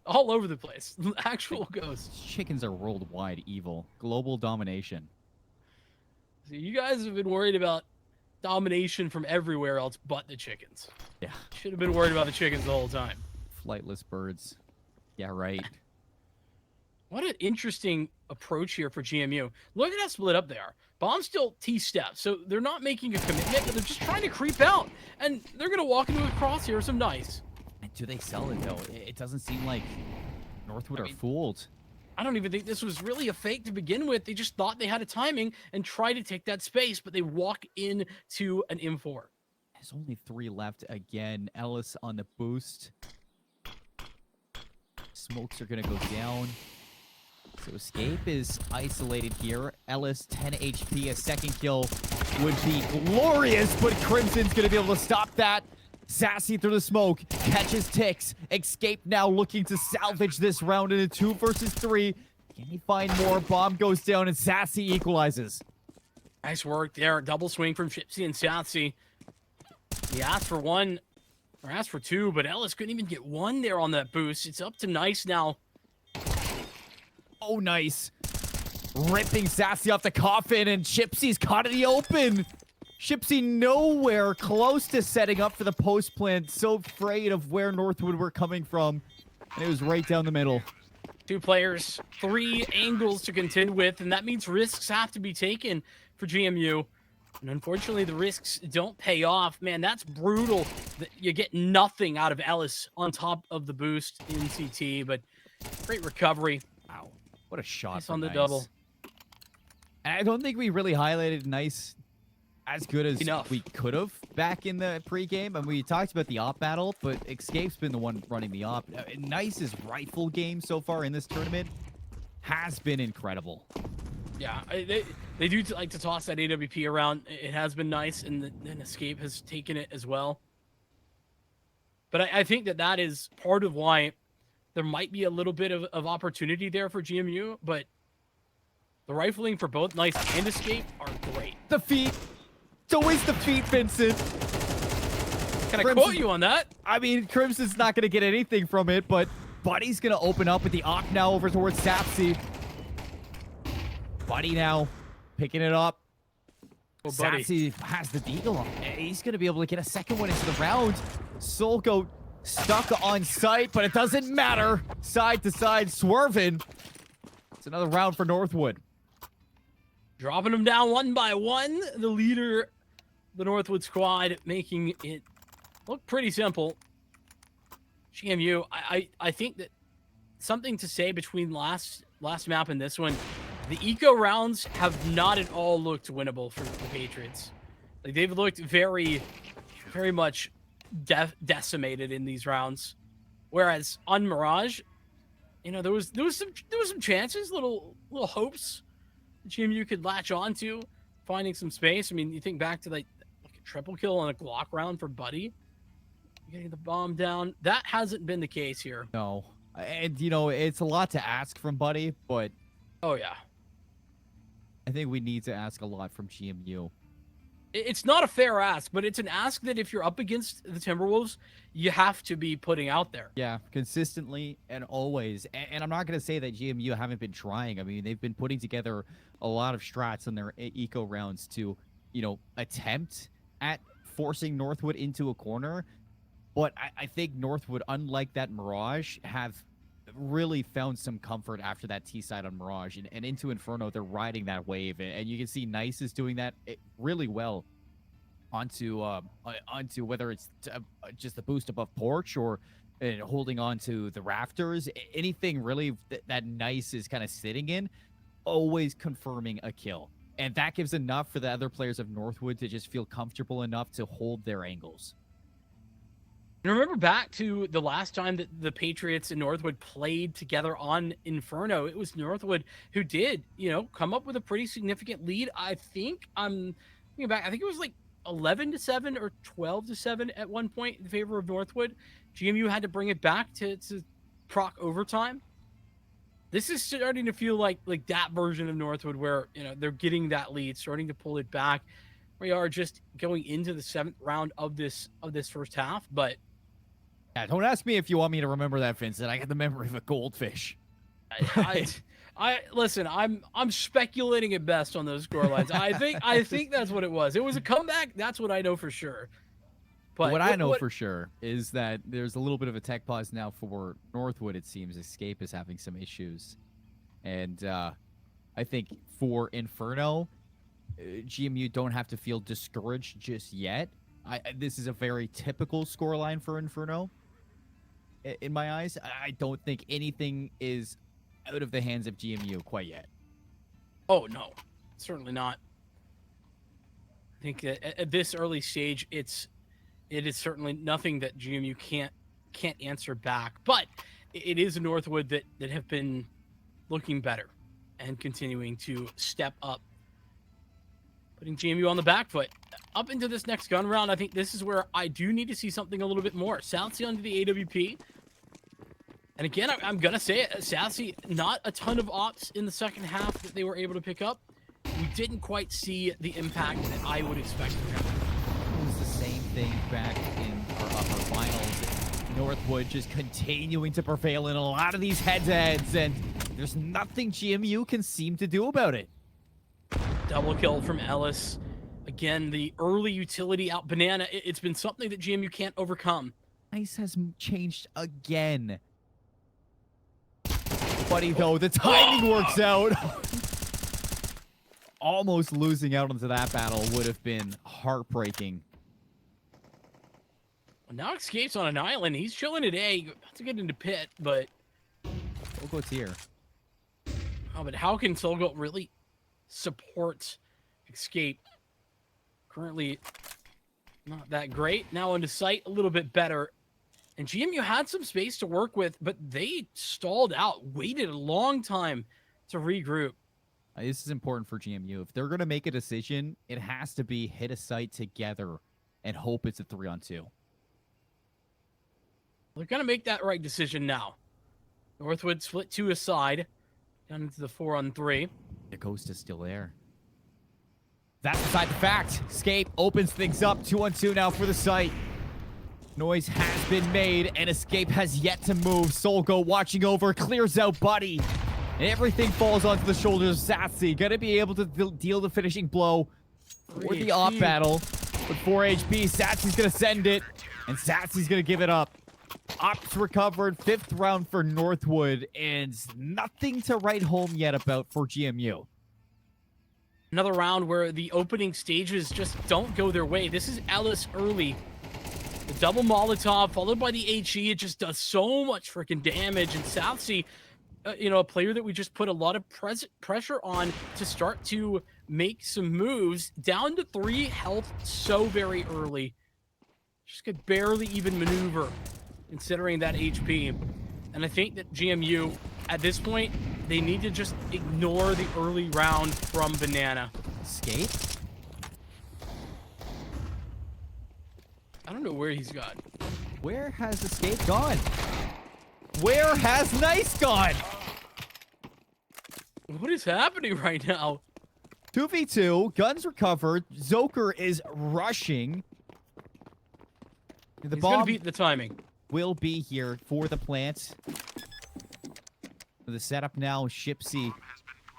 All over the place. Actual ghosts. Chickens are worldwide evil. Global domination. So you guys have been worried about domination from everywhere else but the chickens. Yeah. Should have been worried about the chickens the whole time. Flightless birds. Yeah, right. What an interesting approach here for GMU. Look at how split up they are. Bomb's still T-step, so they're not making a commitment, but they're just trying to creep out. And they're going to walk into a crosshair some nice. And do they sell it, though? It doesn't seem like Northwood are fooled. I don't even think this was really a fake to begin with. They just thought they had a timing and tried to take that space, but they walk into an M4. There's only 3 left again. Ellis on the boost. Smokes are going to go down. So Escape is isolated here. Ellis, 10 HP. A second kill would be glorious, but Crimson's going to be able to stop that. Sassy through the smoke. Catches Tix. Escape now looking to salvage this round in a 2 versus 3. Can he find more? Bomb goes down and Sassy equalizes. Nice work there. Double swing from Chipsy and Sassy. He asked for 1, or asked for 2, but Ellis couldn't even get 1 there on that boost. It's up to Nice now. Oh, nice. Ripping Sassy off the coffin, and Chipsy's caught in the open. Chipsy nowhere close to setting up for the post plant. So afraid of where Northwood were coming from. And it was right down the middle. 2 players, 3 angles to contend with, and that means risks have to be taken for GMU. And unfortunately, the risks don't pay off. Man, that's brutal. You get nothing out of Ellis on top of the boost in CT, but great recovery. Wow. What a shot Nice from on the Nice. double. And I don't think we really highlighted Nice as good as we could have back in the pregame. And we talked about the op battle, but Escape's been the one running the op. Nice's rifle game so far in this tournament has been incredible. Yeah, they do like to toss that AWP around. It has been nice, and then Escape has taken it as well. But I think that is part of why there might be a little bit of opportunity there for GMU, but the rifling for both Nice and Escape are great. The feet. It's always the feet, Vincent. Can I quote you on that? I mean, Crimson's not going to get anything from it, but Buddy's going to open up with the op now over towards Sapsy. Buddy now picking it up. Oh, Buddy. Sapsy has the deagle on. He's going to be able to get a second one into the round. Solgo stuck on site, but it doesn't matter. Side to side, swerving. It's another round for Northwood. Dropping them down 1 by 1. The leader, the Northwood squad, making it look pretty simple. GMU, I think that something to say between last map and this one, the eco rounds have not at all looked winnable for the Patriots. Like, they've looked very, very much decimated in these rounds. Whereas on Mirage, you know, there was some chances, little hopes GMU could latch onto, finding some space. I mean, you think back to like a triple kill on a Glock round for Buddy, getting the bomb down. That hasn't been the case here. No. And, you know, it's a lot to ask from Buddy, but... Oh, yeah. I think we need to ask a lot from GMU. It's not a fair ask, but it's an ask that if you're up against the Timberwolves, you have to be putting out there. Yeah, consistently and always. And I'm not going to say that GMU haven't been trying. I mean, they've been putting together a lot of strats in their eco rounds to, attempt at forcing Northwood into a corner. But I think Northwood, unlike that Mirage, have really found some comfort after that T side on Mirage. And into Inferno, they're riding that wave. And you can see Nice is doing that really well onto whether it's just the boost above porch or holding on to the rafters. Anything really that Nice is kind of sitting in, always confirming a kill. And that gives enough for the other players of Northwood to just feel comfortable enough to hold their angles. And remember back to the last time that the Patriots and Northwood played together on Inferno, it was Northwood who did, come up with a pretty significant lead. I think I'm thinking back, I think it was like 11-7 or 12-7 at one point in favor of Northwood. GMU had to bring it back to proc overtime. This is starting to feel like that version of Northwood where, they're getting that lead, starting to pull it back. We are just going into the 7th round of this first half, but yeah, don't ask me if you want me to remember that, Vincent. I got the memory of a goldfish. I listen. I'm speculating at best on those score lines. I think that's what it was. It was a comeback. That's what I know for sure. But what I know for sure is that there's a little bit of a tech pause now for Northwood. It seems Escape is having some issues, and I think for Inferno, GMU don't have to feel discouraged just yet. This is a very typical scoreline for Inferno. In my eyes, I don't think anything is out of the hands of GMU quite yet. Oh no, certainly not. I think at this early stage, it is certainly nothing that GMU can't answer back. But it is a Northwood that have been looking better and continuing to step up, putting GMU on the back foot. Up into this next gun round, I think this is where I do need to see something a little bit more. Southsea onto the AWP. And again, I'm going to say it, Southsea, not a ton of ops in the second half that they were able to pick up. We didn't quite see the impact that I would expect from them. It was the same thing back in our upper finals. Northwood just continuing to prevail in a lot of these head-to-heads, and there's nothing GMU can seem to do about it. Double kill from Ellis. Again, the early utility out Banana. It's been something that GMU can't overcome. Ice has changed again. Buddy, though, the timing works out. Almost losing out into that battle would have been heartbreaking. Well, now Escape's on an island. He's chilling today. About to get into pit, but Solgo's here. Oh, but how can Solgo really support Escape? Currently not that great. Now into sight, a little bit better. And GMU had some space to work with, but they stalled out, waited a long time to regroup. This is important for GMU. If they're going to make a decision, it has to be hit a site together and hope it's a 3-on-2. They're going to make that right decision now. Northwood split 2 aside, down into the 4-on-3. The ghost is still there. That's beside the fact. Escape opens things up. 2-on-2 now for the site. Noise has been made, and Escape has yet to move. Solgo watching over, clears out Buddy. And everything falls onto the shoulders of Satsy. Gonna be able to deal the finishing blow for the op battle. With 4 HP, Satsy's gonna send it, and Satsy's gonna give it up. Ops recovered, 5th round for Northwood, and nothing to write home yet about for GMU. Another round where the opening stages just don't go their way. This is Ellis early. The double Molotov followed by the HE. It just does so much freaking damage. And Southsea, a player that we just put a lot of pressure on to start to make some moves. Down to 3 health so very early. Just could barely even maneuver considering that HP. And I think that GMU, at this point, they need to just ignore the early round from Banana. Escape? I don't know where he's gone. Where has Escape gone? Where has Nice gone? What is happening right now? 2v2, guns recovered. Zoker is rushing. The He's gonna bomb beat the timing. will be here for the plant. The setup now, Shipsy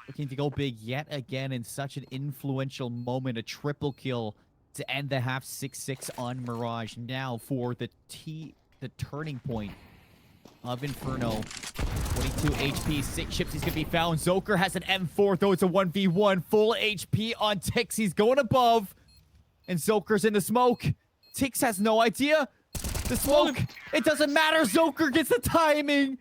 looking to go big yet again in such an influential moment. A triple kill to end the half. 6-6 on Mirage. Now for the turning point of Inferno. 22 HP. Shipsy's gonna be found. Zoker has an M4, though it's a 1v1. Full HP on Tix. He's going above. And Zoker's in the smoke. Tix has no idea. The smoke. It doesn't matter. Zoker gets the timing.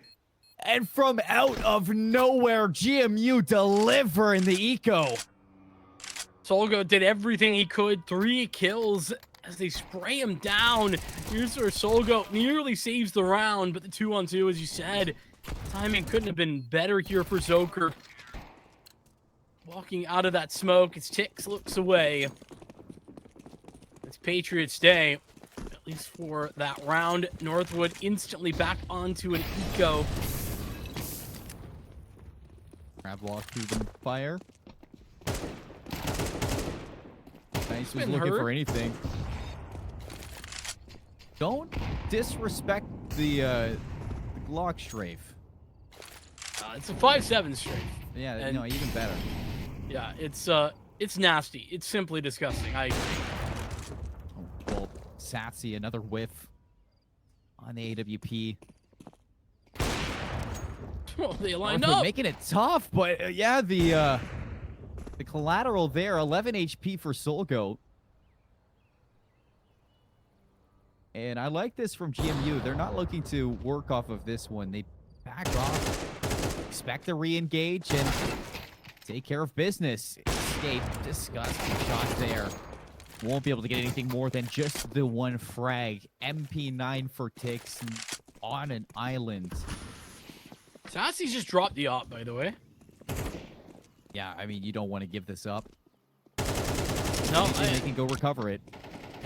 And from out of nowhere, GMU delivering the eco. Solgo did everything he could. 3 kills as they spray him down. Here's where Solgo nearly saves the round, but the 2-on-2, as you said, timing couldn't have been better here for Zoker. Walking out of that smoke as Tix looks away. It's Patriots Day, at least for that round. Northwood instantly back onto an eco. Crab walk through the fire. Nice was looking for anything. Don't disrespect the Glock strafe. It's a 5.7 strafe. Yeah, And- no, even better. Yeah, it's nasty. It's simply disgusting. I agree. Oh, well, Satsy, another whiff on the AWP. Well, they lined Northwood up. making it tough, but yeah, the collateral there, 11 HP for Solgo. And I like this from GMU. They're not looking to work off of this one. They back off, expect to re-engage, and take care of business. Escape, disgusting shot there. Won't be able to get anything more than just the one frag. MP9 for Tix on an island. Sassy's just dropped the op, by the way. Yeah, I mean, you don't want to give this up. No, They can go recover it.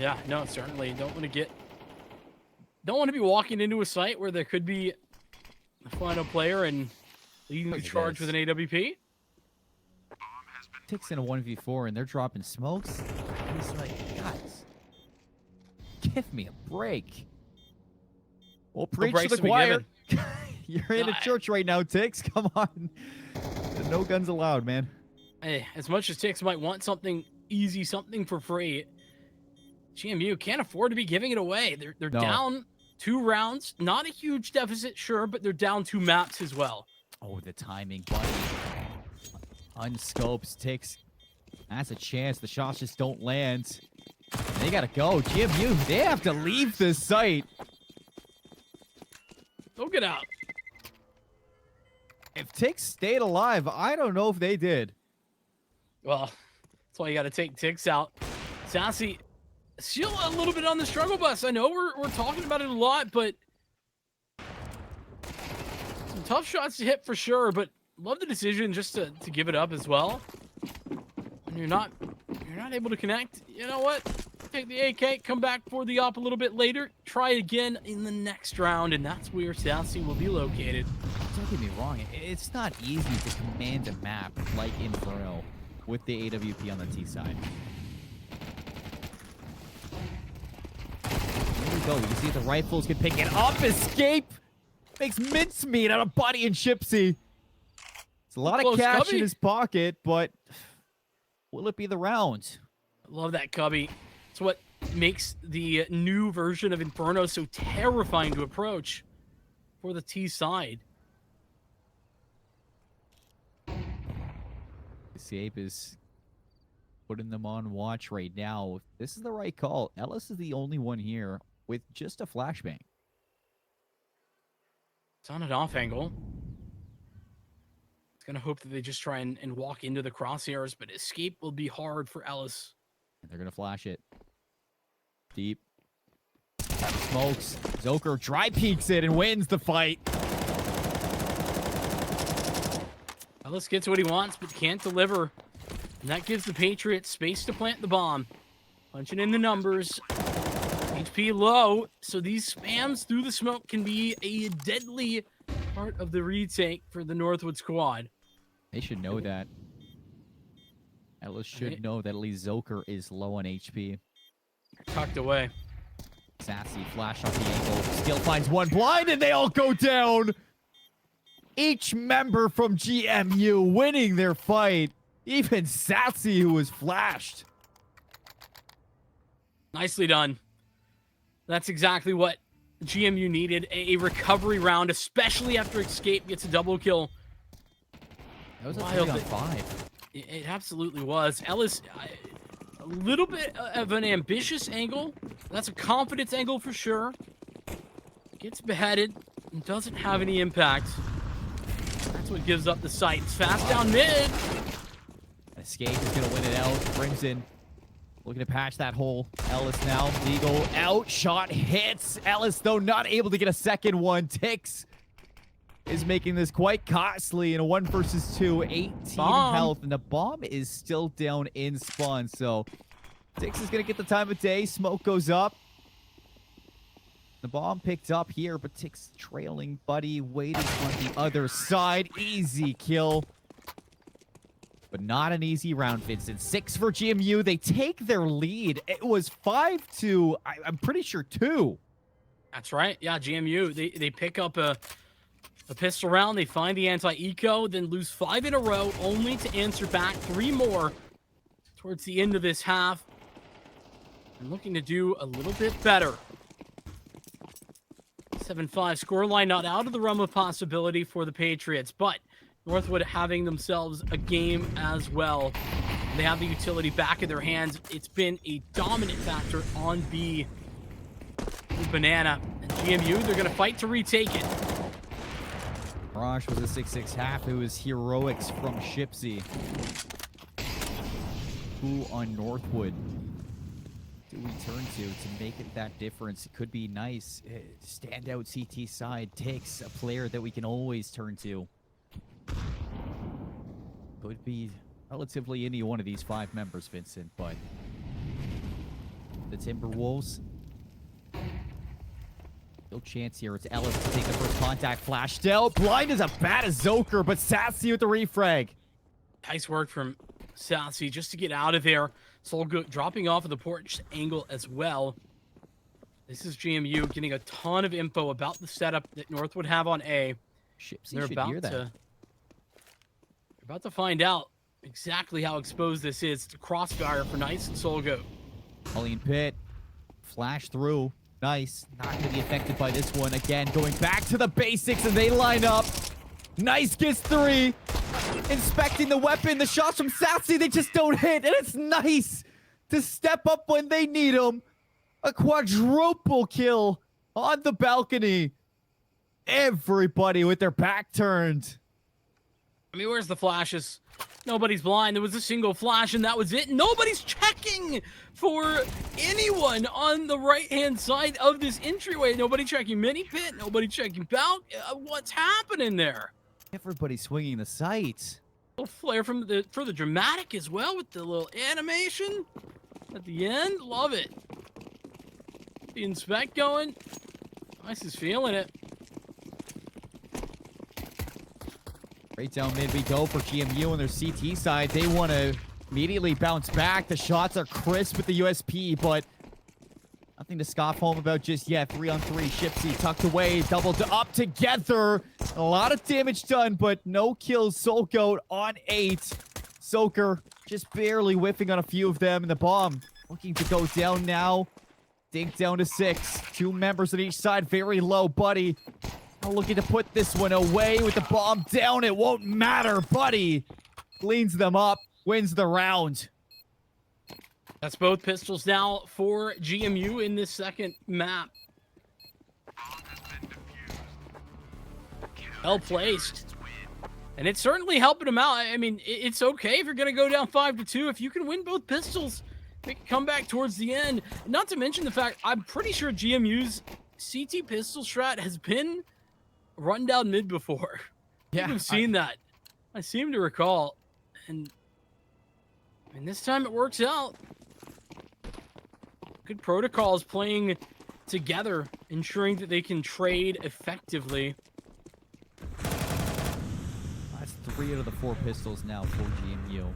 yeah, no, certainly don't want to be walking into a site where there could be the final player and leading the Look at charge this. with an AWP. Tix in a 1v4 and they're dropping smokes. He's like, guys, give me a break. Well, preach to breaks the to be choir. You're in No, a church right now, Tix. Come on. No guns allowed, man. Hey, as much as Tix might want something easy, something for free, GMU can't afford to be giving it away. They're No. down 2 rounds. Not a huge deficit, sure, but they're down 2 maps as well. Oh, the timing, buddy. Unscopes, Tix. That's a chance. The shots just don't land. They gotta go. GMU, they have to leave this site. Don't get out. If Tix stayed alive, I don't know if they did. Well, that's why you got to take Tix out. Sassy, still a little bit on the struggle bus. I know we're talking about it a lot, but some tough shots to hit for sure. But love the decision just to give it up as well. When you're not able to connect, you know what? Take the AK, come back for the op a little bit later, try again in the next round, and that's where Sassy will be located. Don't get me wrong, it's not easy to command a map like Inferno with the AWP on the T side. There we go. You see the rifles can pick it up. Escape makes mincemeat out of Buddy and Shipsy. It's a lot of Close cash cubby. in his pocket, but will it be the round? Love that cubby. It's what makes the new version of Inferno so terrifying to approach for the T side. Escape is putting them on watch right now. This is the right call. Ellis is the only one here with just a flashbang. It's on an off angle. It's going to hope that they just try and walk into the crosshairs, but escape will be hard for Ellis. They're going to flash it. Deep. Smokes. Zoker dry peeks it and wins the fight. Ellis gets what he wants, but can't deliver. And that gives the Patriots space to plant the bomb. Punching in the numbers. HP low, so these spams through the smoke can be a deadly part of the retake for the Northwood squad. They should know that. Ellis should know that at least Zoker is low on HP. Tucked away. Sassy flash off the angle. Skill finds one blind, and they all go down. Each member from GMU winning their fight. Even Sassy, who was flashed. Nicely done. That's exactly what GMU needed. A recovery round, especially after Escape gets a double kill. That was a 3-on-5. It absolutely was. Ellis, a little bit of an ambitious angle. That's a confidence angle for sure. Gets beheaded and doesn't have any impact. That's what gives up the sight. It's fast down mid. Escape is going to win it out. Crimson looking to patch that hole. Ellis now. Eagle out. Shot hits. Ellis, though, not able to get a second one. Tix is making this quite costly in a 1 versus 2. 18 health. And the bomb is still down in spawn. So Tix is going to get the time of day. Smoke goes up. The bomb picked up here, but Tix trailing Buddy, waiting on the other side. Easy kill. But not an easy round, Vincent. 6 for GMU. They take their lead. It was 5-2, I'm pretty sure 2. That's right. Yeah, GMU, they pick up a pistol round. They find the anti-eco, then lose 5 in a row, only to answer back 3 more towards the end of this half. And looking to do a little bit better. 7-5 scoreline, not out of the realm of possibility for the Patriots, but Northwood having themselves a game as well. They have the utility back in their hands. It's been a dominant factor on B with Banana. And GMU, they're going to fight to retake it. Mirage was a 6-6 half. It was heroics from Shipsy. Who on Northwood do we turn to make it that difference? It could be nice. Standout CT side takes a player that we can always turn to. Could be relatively any one of these 5 members, Vincent, but the Timberwolves, no chance here. It's Ellis to take the first contact. Flashed out. Blind is a bad as Zoker, but Sassy with the refrag. Nice work from Sassy just to get out of there. Solgood dropping off of the porch angle as well. This is GMU getting a ton of info about the setup that Northwood have on A. Shipsy should hear that. They're about to find out exactly how exposed this is to crossfire for Nice and Solgo. Colleen Pitt, flash through. Nice. Not going to be affected by this one. Again, going back to the basics, and they line up. Nice gets 3. Inspecting the weapon. The shots from Sassy, they just don't hit. And it's Nice to step up when they need him. A quadruple kill on the balcony. Everybody with their back turned. I mean, where's the flashes? Nobody's blind. There was a single flash, and that was it. Nobody's checking for anyone on the right-hand side of this entryway. Nobody checking mini pit. Nobody checking bout. What's happening there? Everybody swinging the sight. A little flare from for the dramatic as well with the little animation at the end. Love it. The inspect going. Nice is feeling it. Right down mid we go for GMU on their CT side. They want to immediately bounce back. The shots are crisp with the USP, but nothing to scoff home about just yet. 3-on-3. Shipsy tucked away, doubled up together. A lot of damage done, but no kills. Soul Goat on 8. Soaker just barely whiffing on a few of them. And the bomb looking to go down now. Dink down to 6. 2 members on each side, very low. Buddy looking to put this one away with the bomb down. It won't matter. Buddy cleans them up, wins the round. That's both pistols now for GMU in this second map. Well placed. And it's certainly helping them out. I mean, it's okay if you're going to go down 5-2. If you can win both pistols, they can come back towards the end. Not to mention the fact, I'm pretty sure GMU's CT pistol strat has been run down mid before. Yeah, I've seen that. I seem to recall. And this time it works out. Good protocols playing together, ensuring that they can trade effectively. That's 3 out of the 4 pistols now for GMU.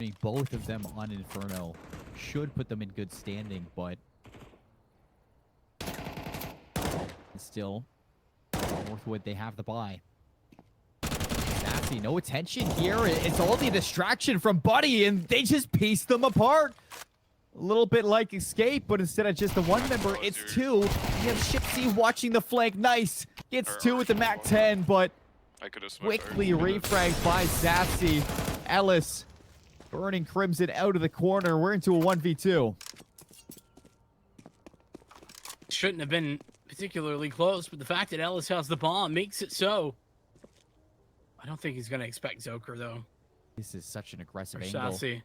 I mean, both of them on Inferno should put them in good standing, but still, Northwood, they have the bye. Sassy, no attention here. It's all the distraction from Buddy, and they just piece them apart. A little bit like Escape, but instead of just the one member, it's two. You have Shipsy watching the flank. Nice. Gets two with the MAC-10, but quickly refragged by Sassy. Ellis burning Crimson out of the corner. We're into a 1v2. Shouldn't have been particularly close, but the fact that Ellis has the bomb makes it so. I don't think he's going to expect Zoker, though. This is such an aggressive Or angle. Sassy.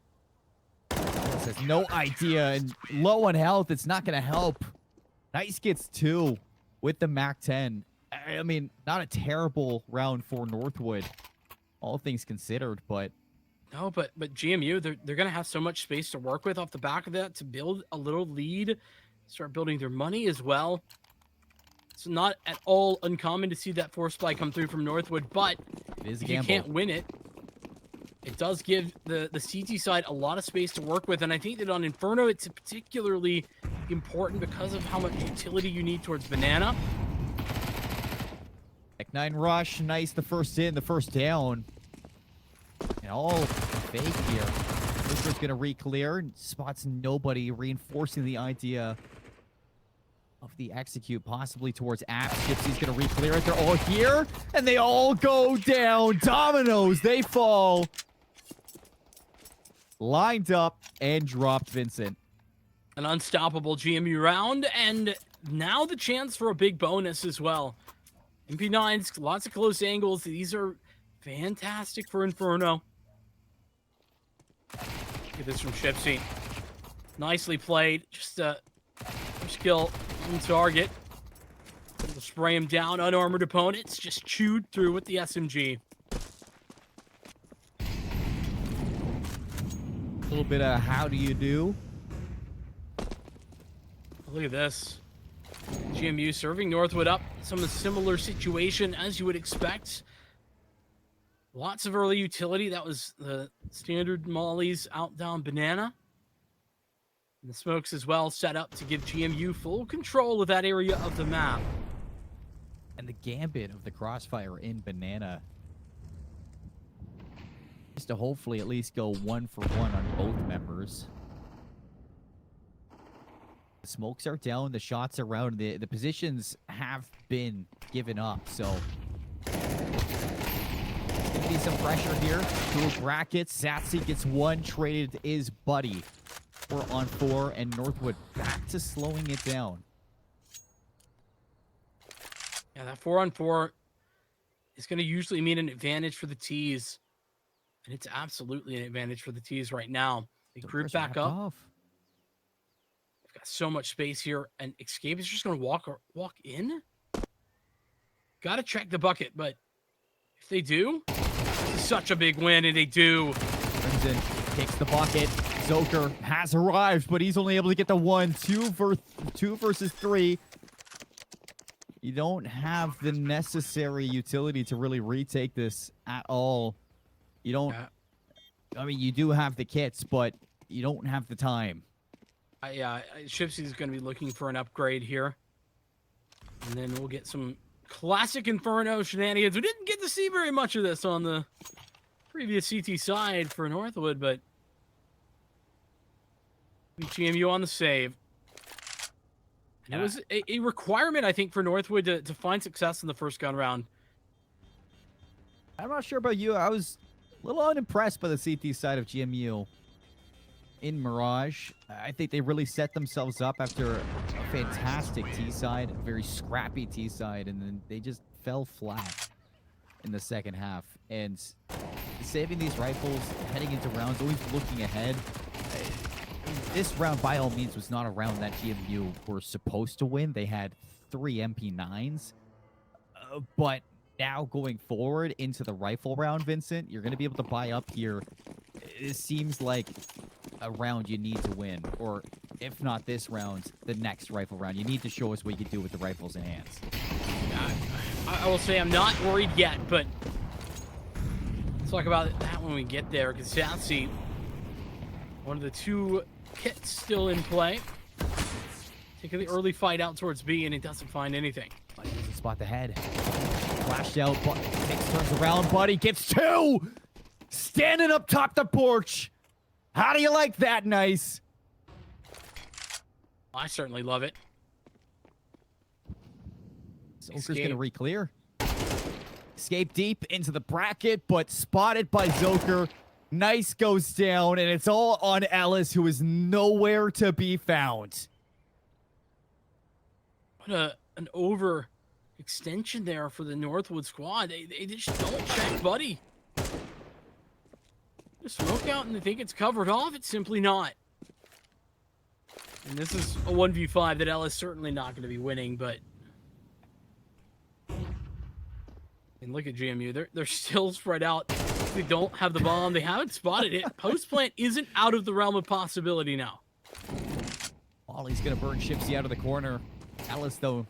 Ellis has no idea, and low on health. It's not going to help. Nice gets two with the MAC-10. I mean, not a terrible round for Northwood, all things considered, but... No, but GMU, they're going to have so much space to work with off the back of that to build a little lead, start building their money as well. It's not at all uncommon to see that force supply come through from Northwood, but if you can't win it, it does give the CT side a lot of space to work with. And I think that on Inferno, it's particularly important because of how much utility you need towards Banana. Tech-9 rush, nice, the first in, the first down. And all fake here. Lister's gonna re-clear, spots nobody, reinforcing the idea of the execute, possibly towards Apps. Gypsy's gonna re-clear it. They're all here, and they all go down. Dominoes, they fall. Lined up and dropped Vincent. An unstoppable GMU round, and now the chance for a big bonus as well. MP9s, lots of close angles. These are fantastic for Inferno. Look at this from Shipsy. Nicely played. Just a skill on target. We'll spray him down. Unarmored opponents just chewed through with the SMG. A little bit of how do you do? Look at this. GMU serving Northwood up. Some similar situation as you would expect. Lots of early utility. That was the standard mollies out down Banana. And the smokes as well set up to give GMU full control of that area of the map. And the gambit of the crossfire in Banana. Just to hopefully at least go 1-for-1 on both members. The smokes are down, the shots are around, the positions have been given up, so there's gonna be some pressure here. Dual brackets, Sassy gets one, traded is Buddy. 4-on-4, and Northwood back to slowing it down. Yeah, that 4-on-4 is going to usually mean an advantage for the T's. And it's absolutely an advantage for the T's right now. They group back up. They've got so much space here, and Escape is just going to walk in. Got to check the bucket, but if they do, it's such a big win, and they do. Crimson takes the bucket. Zoker has arrived, but he's only able to get the one. Two versus three. You don't have the necessary utility to really retake this at all. You don't... I mean, you do have the kits, but you don't have the time. Shipsy is going to be looking for an upgrade here. And then we'll get some classic Inferno shenanigans. We didn't get to see very much of this on the previous CT side for Northwood, but GMU on the save. And it was a requirement, I think, for Northwood to find success in the first gun round. I'm not sure about you. I was a little unimpressed by the CT side of GMU in Mirage. I think they really set themselves up after a fantastic T side, a very scrappy T side, and then they just fell flat in the second half. And saving these rifles, heading into rounds, always looking ahead. This round, by all means, was not a round that GMU were supposed to win. They had 3 MP9s. But now going forward into the rifle round, Vincent, you're going to be able to buy up here. It seems like a round you need to win. Or if not this round, the next rifle round. You need to show us what you can do with the rifles in hands. I will say I'm not worried yet, but let's talk about that when we get there. Because Sassy One of the two kits still in play. Taking the early fight out towards B, and it doesn't find anything. Buddy doesn't spot the head. Flashed out, but Mix turns around. Buddy gets two! Standing up top the porch. How do you like that, Nice? I certainly love it. Zoker's gonna re-clear. Escape deep into the bracket, but spotted by Zoker. Nice goes down, and it's all on Ellis, who is nowhere to be found. What an overextension there for the Northwood squad. They just don't check Buddy. The smoke out and they think it's covered off. It's simply not. And this is a 1v5 that Ellis certainly not going to be winning, but... And look at GMU. They're still spread out. They don't have the bomb. They haven't spotted it. Post plant isn't out of the realm of possibility now. Ollie's going to burn Shipsy out of the corner. Ellis, though,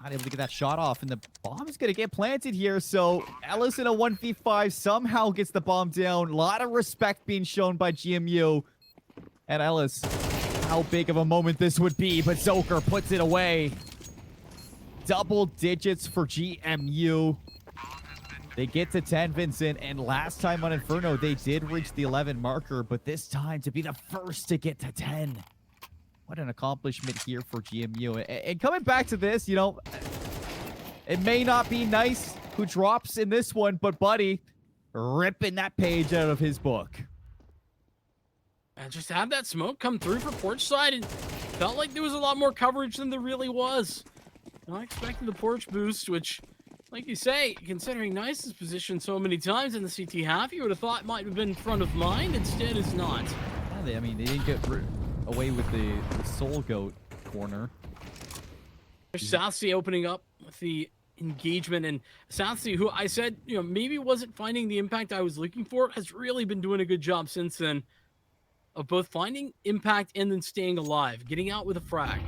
not able to get that shot off, and the bomb is going to get planted here. So Ellis in a 1v5 somehow gets the bomb down. A lot of respect being shown by GMU. And Ellis, how big of a moment this would be, but Zoker puts it away. Double digits for GMU. They get to 10, Vincent, and last time on Inferno, they did reach the 11 marker, but this time to be the first to get to 10. What an accomplishment here for GMU. And coming back to this, you know, it may not be Nice who drops in this one, but Buddy ripping that page out of his book. And just have that smoke come through for porch side, and felt like there was a lot more coverage than there really was. Not expecting the porch boost, which, like you say, considering Nice's position so many times in the CT half, you would have thought might have been in front of mine. Instead, it's not. Yeah, they didn't get away with the Soul Goat corner. There's Southsea opening up with the engagement, and Southsea, who I said, you know, maybe wasn't finding the impact I was looking for, has really been doing a good job since then of both finding impact and then staying alive, getting out with a frag.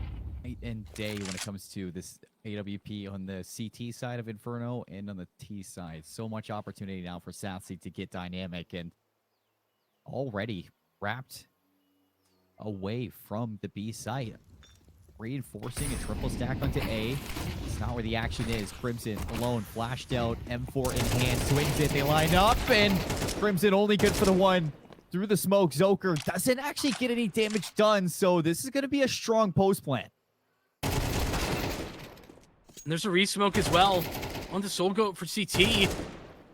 Night and day when it comes to this AWP on the CT side of Inferno and on the T side. So much opportunity now for Southsea to get dynamic, and already wrapped away from the B site. Reinforcing a triple stack onto A. It's not where the action is. Crimson alone, flashed out, M4 in hand, swings it, they line up, and Crimson only good for the one. Through the smoke, Zoker doesn't actually get any damage done, so this is going to be a strong post plant. And there's a re-smoke as well on the Soul Goat for CT,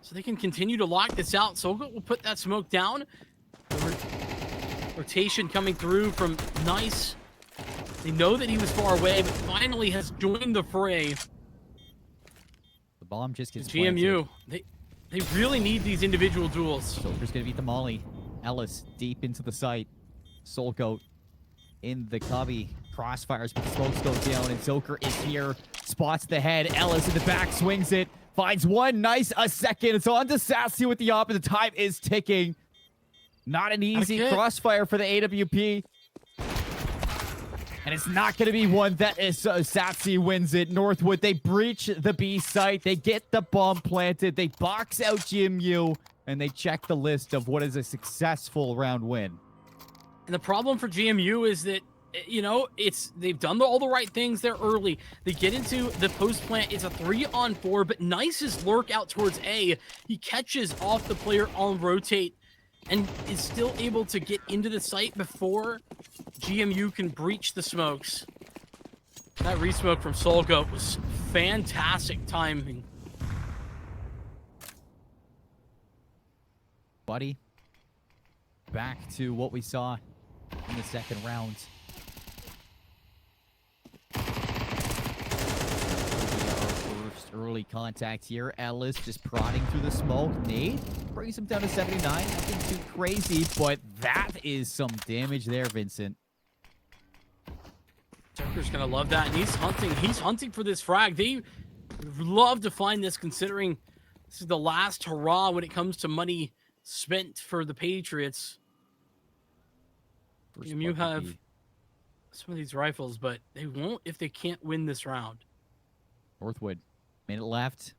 so they can continue to lock this out. Soul Goat will put that smoke down. The rotation coming through from Nice. They know that he was far away, but finally has joined the fray. The bomb just gets GMU, they really need these individual duels. Zoker's going to beat the molly. Ellis deep into the site. Soul Goat in the cubby. Crossfires, but the smokes go down, and Zoker is here. Spots the head. Ellis in the back, swings it. Finds one. Nice. A second. It's on to Sassy with the op, and the time is ticking. Not an easy crossfire for the AWP. And it's not going to be one that is Sassy wins it. Northwood, they breach the B site. They get the bomb planted. They box out GMU. And they check the list of what is a successful round win. And the problem for GMU is that, you know, they've done all the right things there early. They get into the post plant. It's a 3-on-4, but Nice's lurk out towards A. He catches off the player on rotate and is still able to get into the site before GMU can breach the smokes. That re-smoke from Soul Goat was fantastic timing. Buddy, back to what we saw in the second round. Our first early contact here. Ellis just prodding through the smoke. Nate brings him down to 79. Nothing too crazy, but that is some damage there, Vincent. Tucker's gonna love that, and he's hunting. He's hunting for this frag. They love to find this, considering this is the last hurrah when it comes to money spent for the Patriots. You have some of these rifles, but they won't if they can't win this round. Northwood, minute left.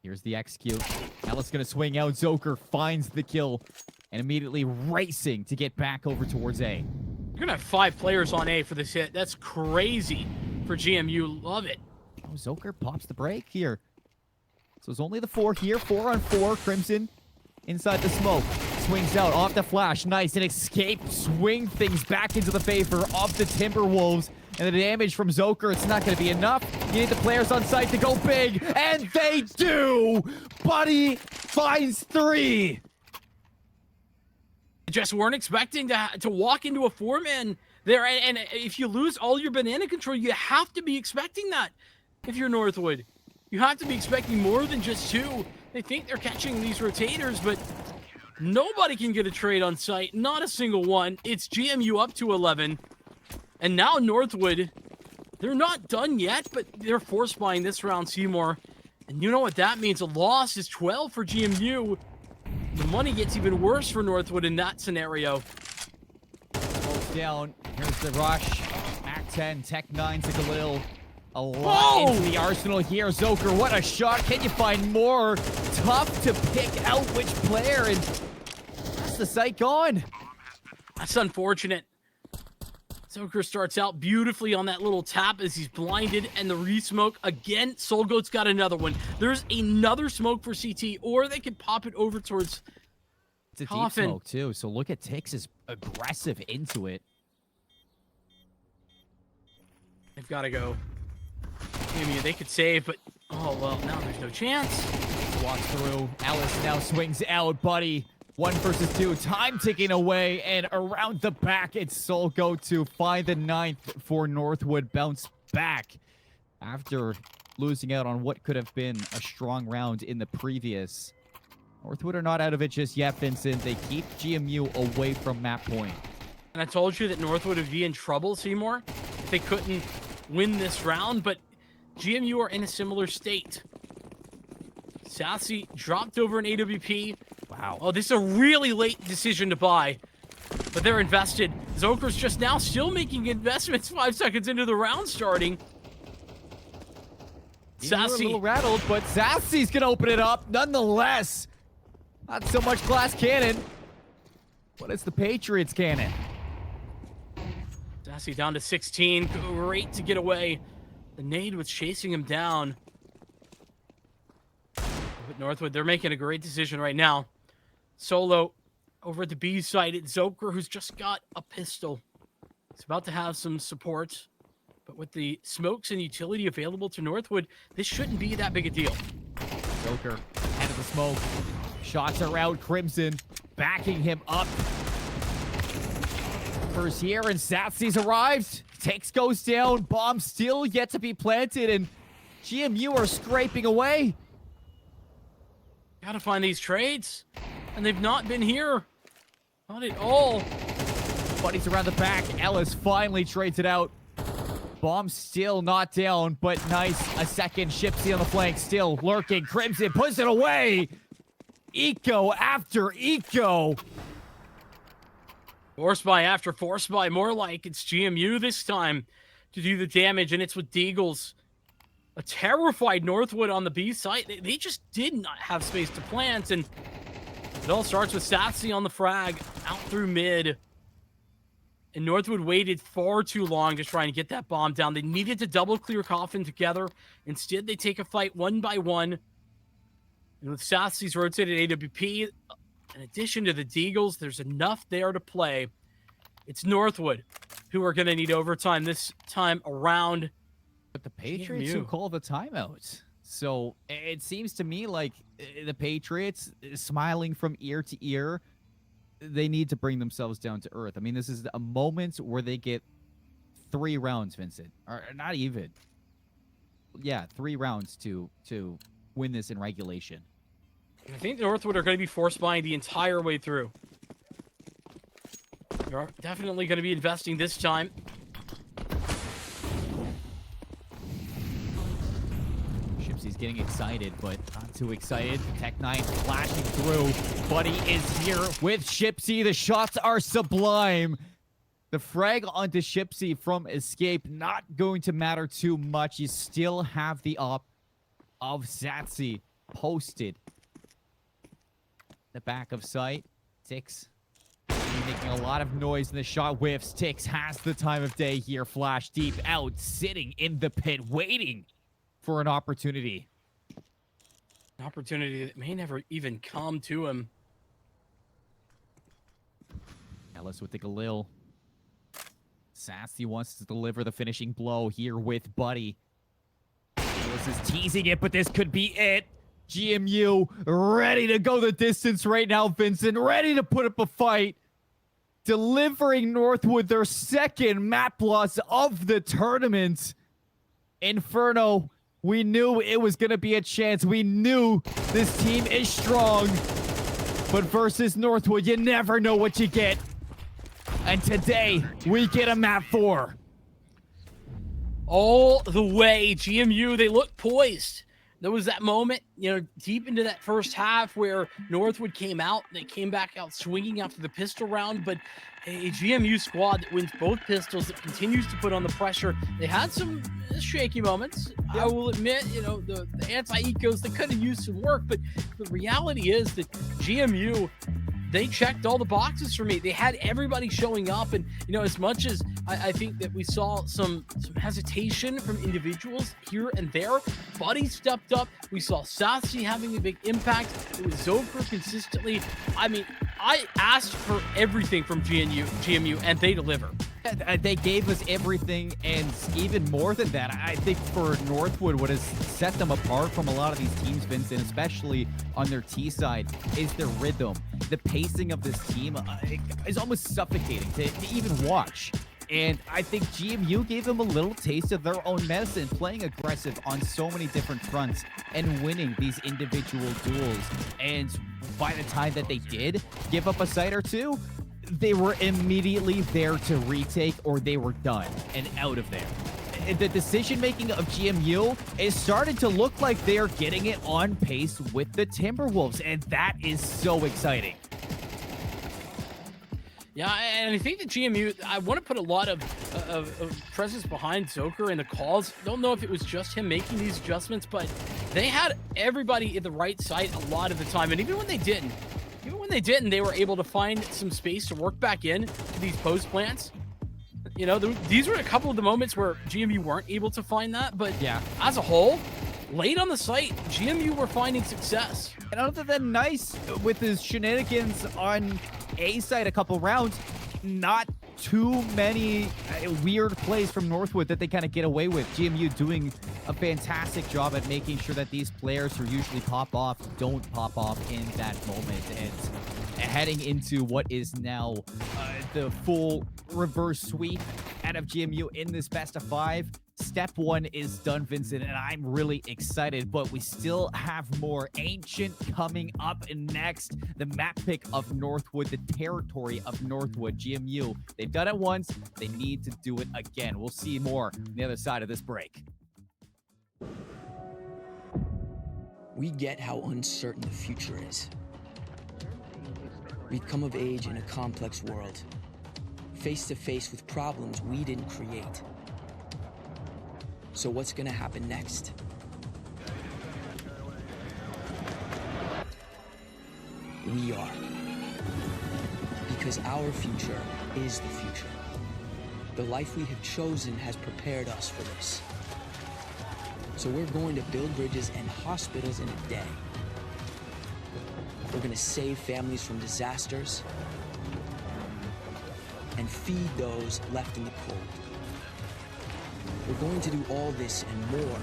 Here's the execute. Ellis going to swing out. Zoker finds the kill and immediately racing to get back over towards A. You're going to have 5 players on A for this hit. That's crazy for GMU. Love it. Oh, Zoker pops the break here. So it's only the 4 here. 4 on 4. Crimson inside the smoke. Swings out off the flash. Nice. An escape. Swing things back into the favor of the Timberwolves. And the damage from Zoker, it's not going to be enough. You need the players on site to go big. And they do! Buddy finds 3. Just weren't expecting to walk into a 4-man there. And if you lose all your banana control, you have to be expecting that. If you're Northwood, you have to be expecting more than just 2. They think they're catching these rotators, but nobody can get a trade on site. Not a single one. It's GMU up to 11. And now Northwood, they're not done yet, but they're force buying this round, Seymour. And you know what that means? A loss is 12 for GMU. The money gets even worse for Northwood in that scenario. Goes down. Here's the rush. Act 10, Tech 9 to Galil. A lot into the arsenal here. Zoker, what a shot. Can you find more? Tough to pick out which player, and that's the site gone. That's unfortunate. Zoker starts out beautifully on that little tap as he's blinded, and the re-smoke again. Soulgoat's got another one. There's another smoke for CT, or they could pop it over towards It's a Coffin. deep smoke too, so look at Tix is aggressive into it. They've got to go. I mean, they could save, but oh well, now there's no chance. Walks through. Ellis now swings out, buddy. 1 versus 2. Time ticking away, and around the back, it's Soulgoat to find the 9th for Northwood. Bounce back after losing out on what could have been a strong round in the previous. Northwood are not out of it just yet, Vincent. They keep GMU away from map point. And I told you that Northwood would be in trouble, Seymour, if they couldn't win this round, but GMU are in a similar state. Sassy dropped over an AWP. Wow. Oh, this is a really late decision to buy, but they're invested. Zoker's just now still making investments 5 seconds into the round starting. Sassy a little rattled, but Sassy's gonna open it up nonetheless. Not so much glass cannon, but it's the Patriots cannon. Sassy down to 16. Great to get away. The nade was chasing him down. But Northwood, they're making a great decision right now. Solo over at the B side. It's Zoker, who's just got a pistol. He's about to have some support. But with the smokes and utility available to Northwood, this shouldn't be that big a deal. Joker, head of the smoke. Shots around Crimson, backing him up. First here, and Satsy's arrived. Tex goes down. Bomb still yet to be planted, and GMU are scraping away. Gotta find these trades. And they've not been here. Not at all. Buddies around the back. Ellis finally trades it out. Bomb still not down, but nice. A second. Shipsy on the flank, still lurking. Crimson puts it away. Eco after Eco. Force buy after force buy. More like it's GMU this time to do the damage, and it's with Deagles. A terrified Northwood on the B site. They just did not have space to plant, and it all starts with Satsy on the frag, out through mid. And Northwood waited far too long to try and get that bomb down. They needed to double clear Coffin together. Instead, they take a fight 1 by 1. And with Satsy's rotated AWP, in addition to the Deagles, there's enough there to play. It's Northwood who are going to need overtime this time around. But the Patriots who call the timeout. So it seems to me like the Patriots, smiling from ear to ear, they need to bring themselves down to earth. I mean, this is a moment where they get 3 rounds, Vincent. Or not even. Yeah, 3 rounds to win this in regulation. I think Northwood are going to be force buying the entire way through. They're definitely going to be investing this time. Shipsy's getting excited, but not too excited. Tech 9 flashing through. Buddy is here with Shipsy. The shots are sublime. The frag onto Shipsy from escape, not going to matter too much. You still have the op of Satsy. posted. The back of sight. Tix making a lot of noise in the shot whiffs. Tix has the time of day here. Flash deep out, sitting in the pit, waiting for an opportunity. An opportunity that may never even come to him. Ellis with the Galil. Sassy wants to deliver the finishing blow here with Buddy. Ellis is teasing it, but this could be it. GMU ready to go the distance right now, Vincent. Ready to put up a fight. Delivering Northwood their second map loss of the tournament. Inferno, we knew it was going to be a chance. We knew this team is strong. But versus Northwood, you never know what you get. And today, we get a map 4. All the way, GMU, they look poised. There was that moment, deep into that first half where Northwood came out. They came back out swinging after the pistol round, but a GMU squad that wins both pistols, that continues to put on the pressure. They had some shaky moments. I will admit, the anti-ecos, they could have used some work, but the reality is that GMU, they checked all the boxes for me. They had everybody showing up, and as much as I think that we saw some hesitation from individuals here and there, Buddy stepped up. We saw Sassy having a big impact. It was Zoker consistently. I mean, I asked for everything from GMU, and they deliver. They gave us everything, and even more than that. I think for Northwood, what has set them apart from a lot of these teams, Vincent, especially on their T side, is their rhythm. The pacing of this team is almost suffocating to even watch. And I think GMU gave them a little taste of their own medicine, playing aggressive on so many different fronts and winning these individual duels. And by the time that they did give up a site or two, they were immediately there to retake, or they were done and out of there. The decision-making of GMU is starting to look like they are getting it on pace with the Timberwolves, and that is so exciting. Yeah, and I think that GMU, I want to put a lot of presence behind Zoker and the calls. Don't know if it was just him making these adjustments, but they had everybody at the right site a lot of the time, and even when they didn't, they were able to find some space to work back in to these post plants. These were a couple of the moments where GMU weren't able to find that, but yeah, as a whole, late on the site, GMU were finding success. And other than Nice with his shenanigans on A side a couple rounds, not too many weird plays from Northwood that they kind of get away with. GMU doing a fantastic job at making sure that these players who usually pop off don't pop off in that moment. And heading into what is now the full reverse sweep out of GMU in this best of 5. Step 1 is done, Vincent, and I'm really excited, but we still have more. Ancient coming up next. The map pick of Northwood, the territory of Northwood. GMU, they've done it once. They need to do it again. We'll see more on the other side of this break. We get how uncertain the future is. We've come of age in a complex world, face to face with problems we didn't create. So what's gonna happen next? We are. Because our future is the future. The life we have chosen has prepared us for this. So we're going to build bridges and hospitals in a day. We're gonna save families from disasters and feed those left in the cold. We're going to do all this and more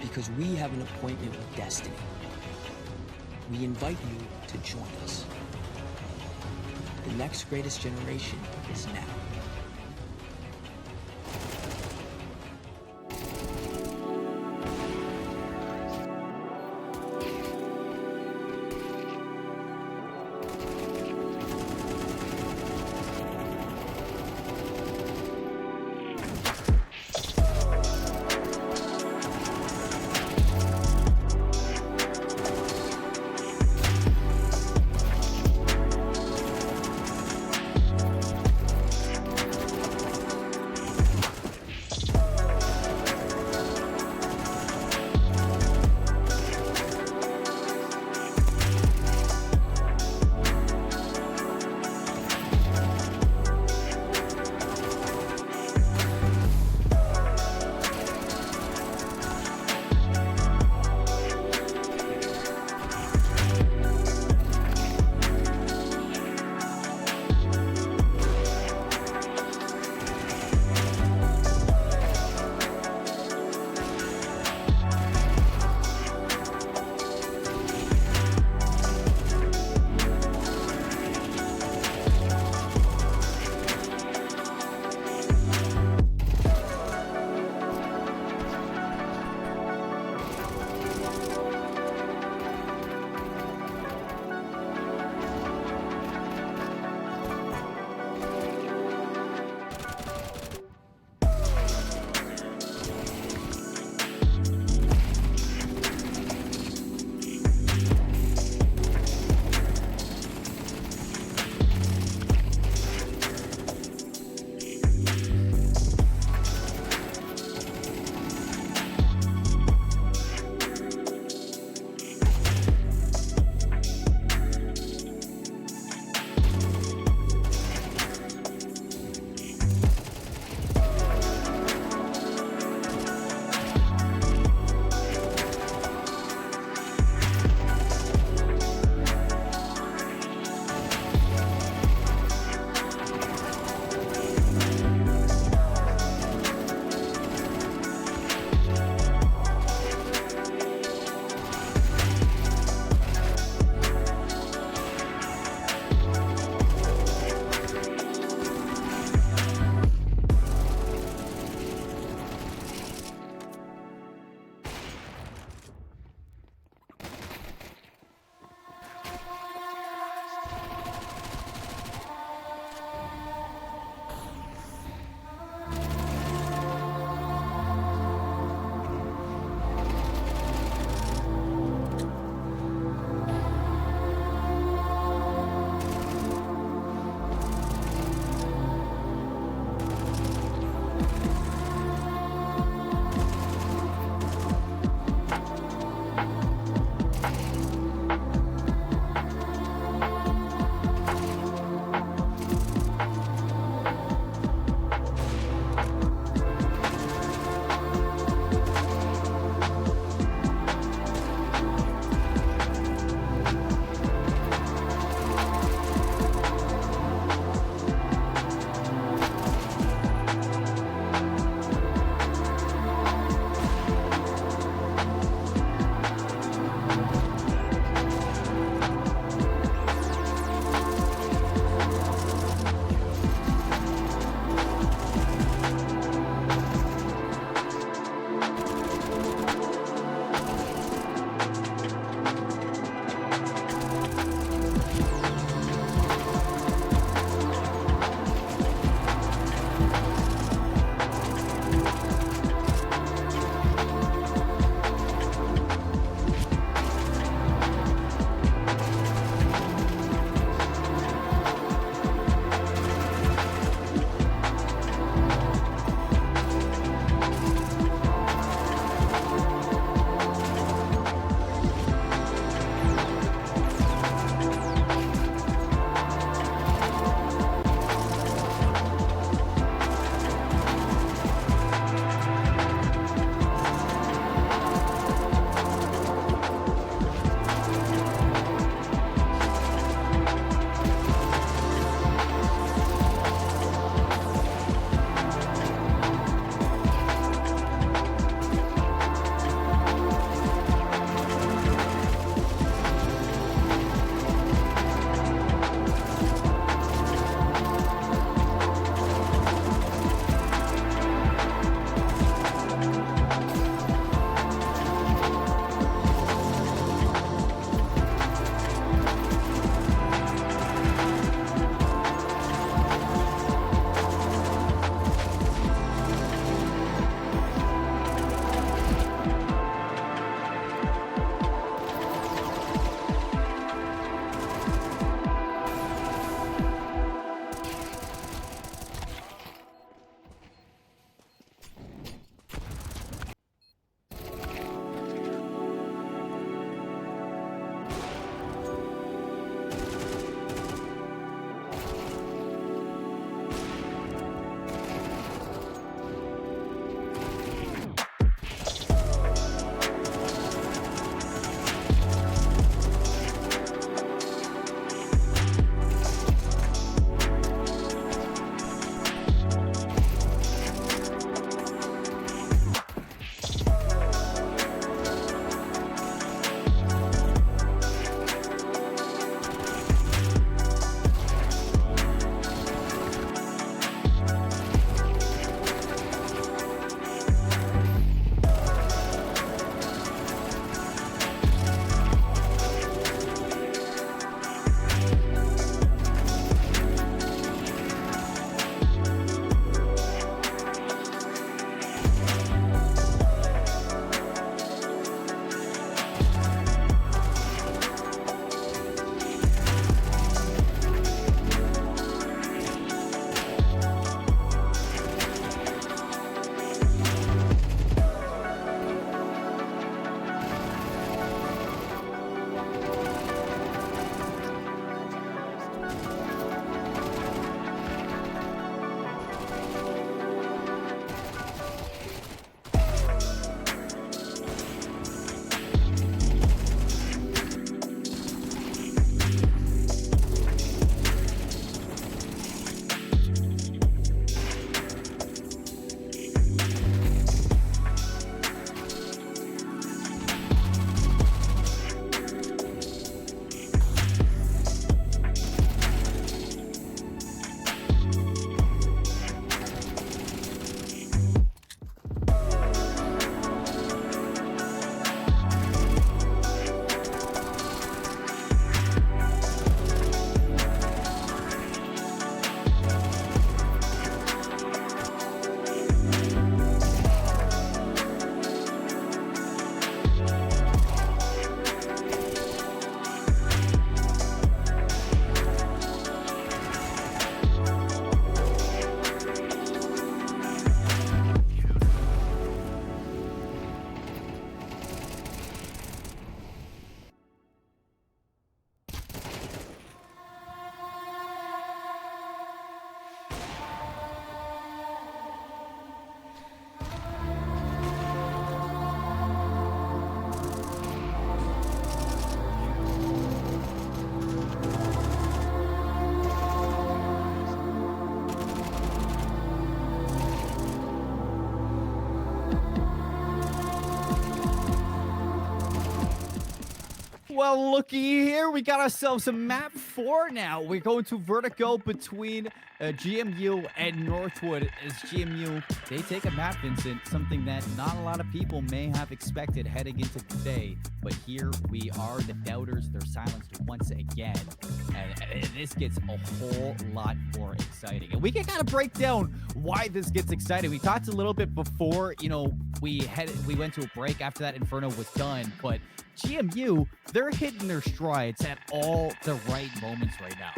because we have an appointment with destiny. We invite you to join us. The next greatest generation is now. Well, looky here. We got ourselves a map 4 now. We're going to vertigo between GMU and Northwood. As GMU, they take a map, Vincent, something that not a lot of people may have expected heading into today. But here we are, the doubters. They're silenced once again. And this gets a whole lot more exciting. And we can kind of break down why this gets exciting. We talked a little bit before, you know, we went to a break after that Inferno was done, but GMU, they're hitting their strides at all the right moments right now.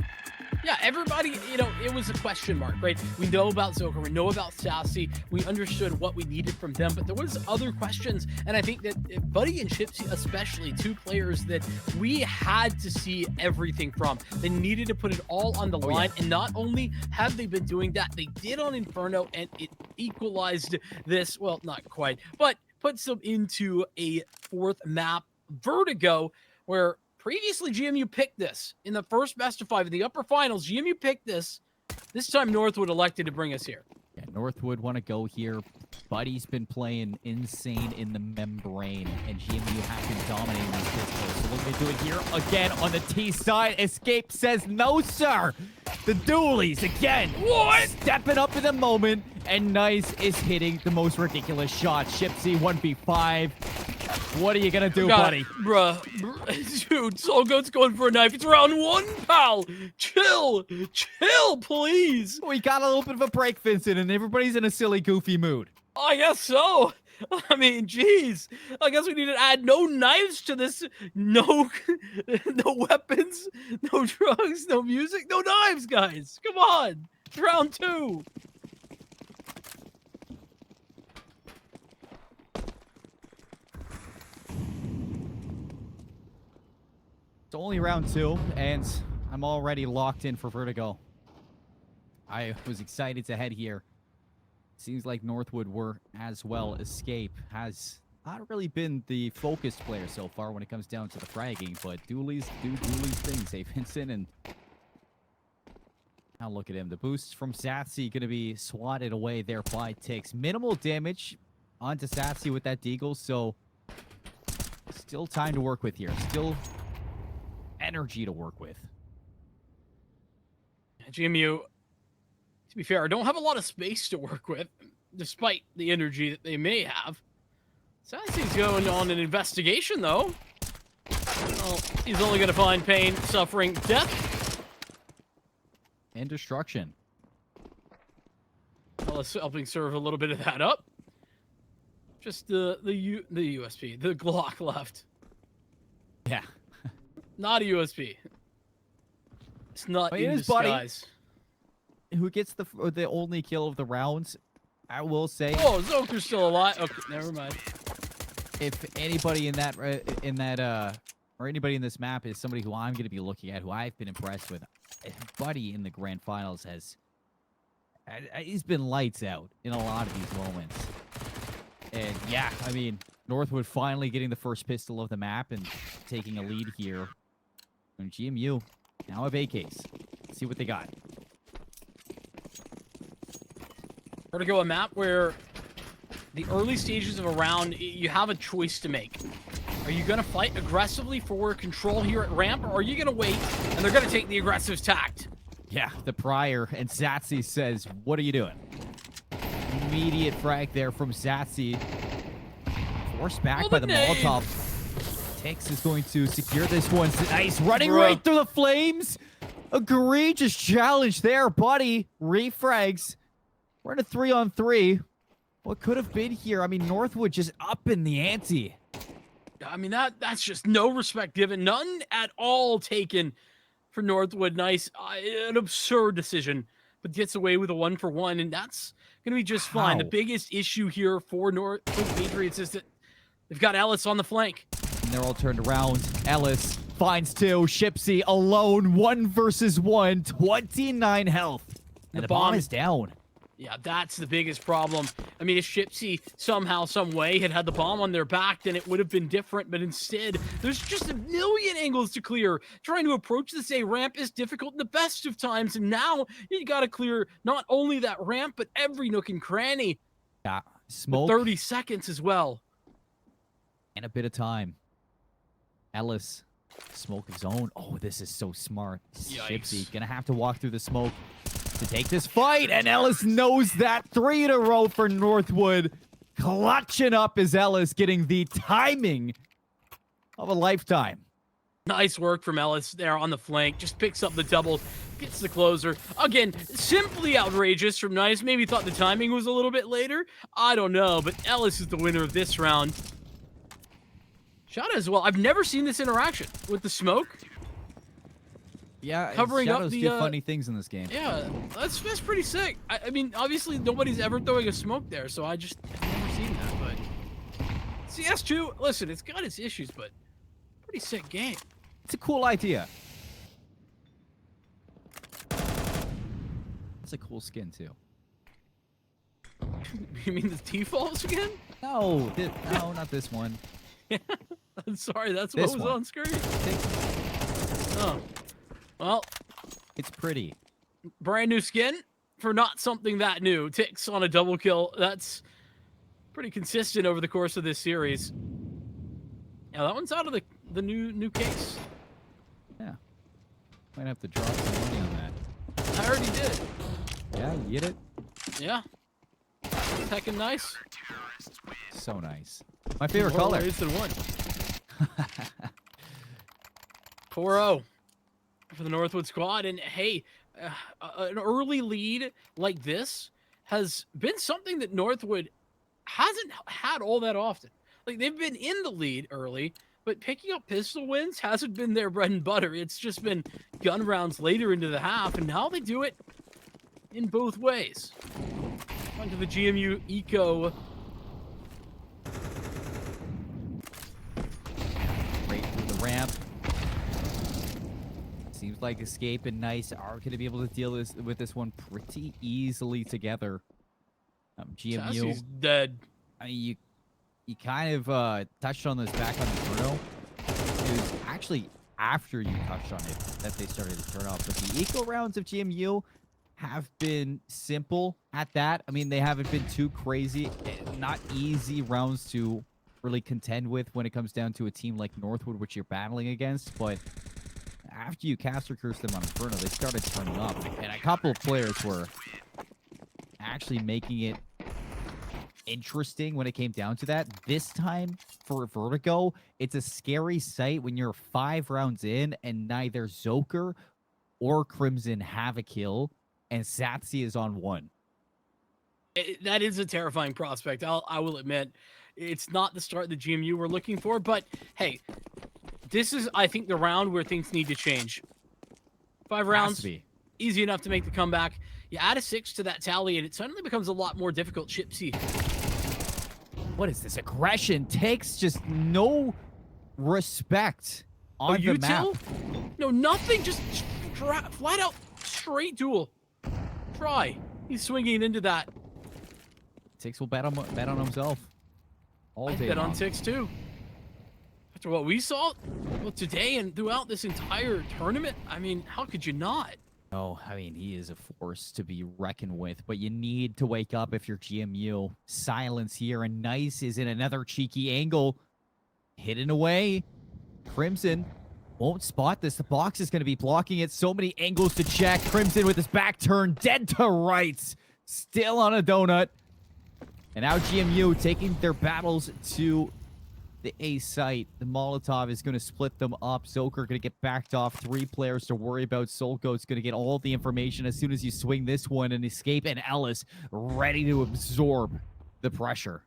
Yeah, everybody, you know, it was a question mark, right? We know about Zoka, we know about Sassy, we understood what we needed from them, but there was other questions, and I think that Buddy and Chipsy, especially, two players that we had to see everything from. They needed to put it all on the line, and not only have they been doing that, they did on Inferno, and it equalized this, well, not quite, but puts them into a fourth map, Vertigo, where previously, GMU picked this in the first best of 5 in the upper finals. GMU picked this. This time, Northwood elected to bring us here. Yeah, Northwood want to go here. Buddy's been playing insane in the membrane, and GMU have been dominating these pistols. So what they do it here again on the T side. Escape says no, sir. The dualies again. What? Stepping up in the moment, and Nice is hitting the most ridiculous shot. Shipsy 1v5. What are you gonna do, buddy? Bruh, dude, Soul Goat's going for a knife. It's round 1, pal. Chill, please. We got a little bit of a break, Vincent, and everybody's in a silly, goofy mood. I guess so. I mean, geez. I guess we need to add no knives to this. No weapons, no drugs, no music, no knives, guys. Come on. It's round 2. It's only round 2, and I'm already locked in for Vertigo. I was excited to head here. Seems like Northwood were as well. Escape has not really been the focused player so far when it comes down to the fragging, but dualies do dualies things. Hey, Vincent, and now look at him. The boost from Satsy going to be swatted away there by Tix. Minimal damage onto Satsy with that deagle, so still time to work with here. Still energy to work with. GMU, to be fair, don't have a lot of space to work with, despite the energy that they may have. Sassy's going on an investigation, though. Well, he's only going to find pain, suffering, death. And destruction. Well, let's helping serve a little bit of that up. Just the USP, the Glock left. Yeah. Not a USB. It's not in his disguise. Buddy, who gets the only kill of the rounds, I will say. Oh, Zoker's still alive. Okay, never mind. If anybody in that or anybody in this map is somebody who I'm going to be looking at, who I've been impressed with, Buddy in the grand finals he's been lights out in a lot of these moments. And yeah, I mean, Northwood finally getting the first pistol of the map and taking a lead here. And GMU now have AKs. Let's see what they got. Vertigo, a map where the early stages of a round, you have a choice to make. Are you going to fight aggressively for control here at ramp, or are you going to wait and they're going to take the aggressive tact? Yeah, the Prior, and Satsy says, what are you doing? Immediate frag there from Satsy. Forced back by the Molotov. Tix is going to secure this one. Nice, running right through the flames. Egregious challenge there, Buddy. Refrags. We're in a 3-on-3. What could have been here? I mean, Northwood just up in the ante. I mean, that's just no respect given. None at all taken for Northwood. Nice. An absurd decision, but gets away with a 1-for-1, and that's going to be just fine. The biggest issue here for Northwood Patriots is that they've got Ellis on the flank. And they're all turned around. Ellis finds 2. Shipsy alone. 1 versus 1. 29 health. And the bomb is down. Yeah, that's the biggest problem. I mean, if Shipsy somehow, some way had the bomb on their back, then it would have been different. But instead, there's just a million angles to clear. Trying to approach this A ramp is difficult in the best of times. And now you got to clear not only that ramp, but every nook and cranny. Yeah, smoke. 30 seconds as well. And a bit of time. Ellis Smoke zone. Oh, this is so smart. Yikes. Shipsy gonna have to walk through the smoke to take this fight, and Ellis knows that. 3 in a row for Northwood. Clutching up as Ellis getting the timing of a lifetime. Nice work from Ellis there on the flank. Just picks up the double, gets the closer. Again, simply outrageous from Nice. Maybe thought the timing was a little bit later. I don't know, but Ellis is the winner of this round. Shot as well. I've never seen this interaction with the smoke. Yeah, Covering up Shadows the, do funny things in this game. Yeah, that's pretty sick. I mean, obviously nobody's ever throwing a smoke there, so I've never seen that. But CS2, listen, it's got its issues, but pretty sick game. It's a cool idea. It's a cool skin too. You mean the T-Falls again? No, no, not this one. I'm sorry, that's This what was one. on screen. Oh, well, It's pretty. brand new skin for not something that new. Ticks on a double kill. That's pretty consistent over the course of this series. Yeah, that one's out of the new case. Yeah. Might have to drop some money on that. I already did. Yeah, you get it? Yeah. Heckin' nice. So nice. My favorite More color. ways than one. 4-0 for the Northwood squad. And hey, an early lead like this has been something that Northwood hasn't had all that often. Like, they've been in the lead early, but picking up pistol wins hasn't been their bread and butter. It's just been gun rounds later into the half, and now they do it in both ways. Onto the GMU Eco. Right through the ramp. Seems like Escape and Nice are going to be able to deal with this one pretty easily together. GMU. Sassy's dead. I mean, you kind of touched on this back on Bruno. It was actually after you touched on it that they started to turn off. But the eco rounds of GMU have been simple at that. I mean, they haven't been too crazy. Not easy rounds to really contend with when it comes down to a team like Northwood, which you're battling against. But after you caster curse them on Inferno, they started turning up. And a couple of players were actually making it interesting when it came down to that. This time for Vertigo, it's a scary sight when you're 5 rounds in and neither Zoker or Crimson have a kill and Satsy is on 1. That is a terrifying prospect. I will admit, it's not the start the GMU were looking for, but hey, this is, I think, the round where things need to change. 5 rounds, easy enough to make the comeback. You add a 6 to that tally, and it suddenly becomes a lot more difficult. Chipsy. What is this aggression? Takes just no respect on the map. No, nothing. Just flat out straight duel. Try. He's swinging into that. Tix will bet on himself all day I bet long. on Tix too. After what we saw, well, today and throughout this entire tournament, I mean, how could you not? Oh, I mean, he is a force to be reckoned with, but you need to wake up if you're GMU. Silence here, and Nice is in another cheeky angle. Hidden away. Crimson won't spot this. The box is going to be blocking it. So many angles to check. Crimson with his back turned, dead to rights. Still on a donut. And now GMU taking their battles to the A site. The Molotov is going to split them up. Zoker going to get backed off. 3 players to worry about. Solgoat's going to get all the information as soon as you swing this one and Escape. And Ellis ready to absorb the pressure.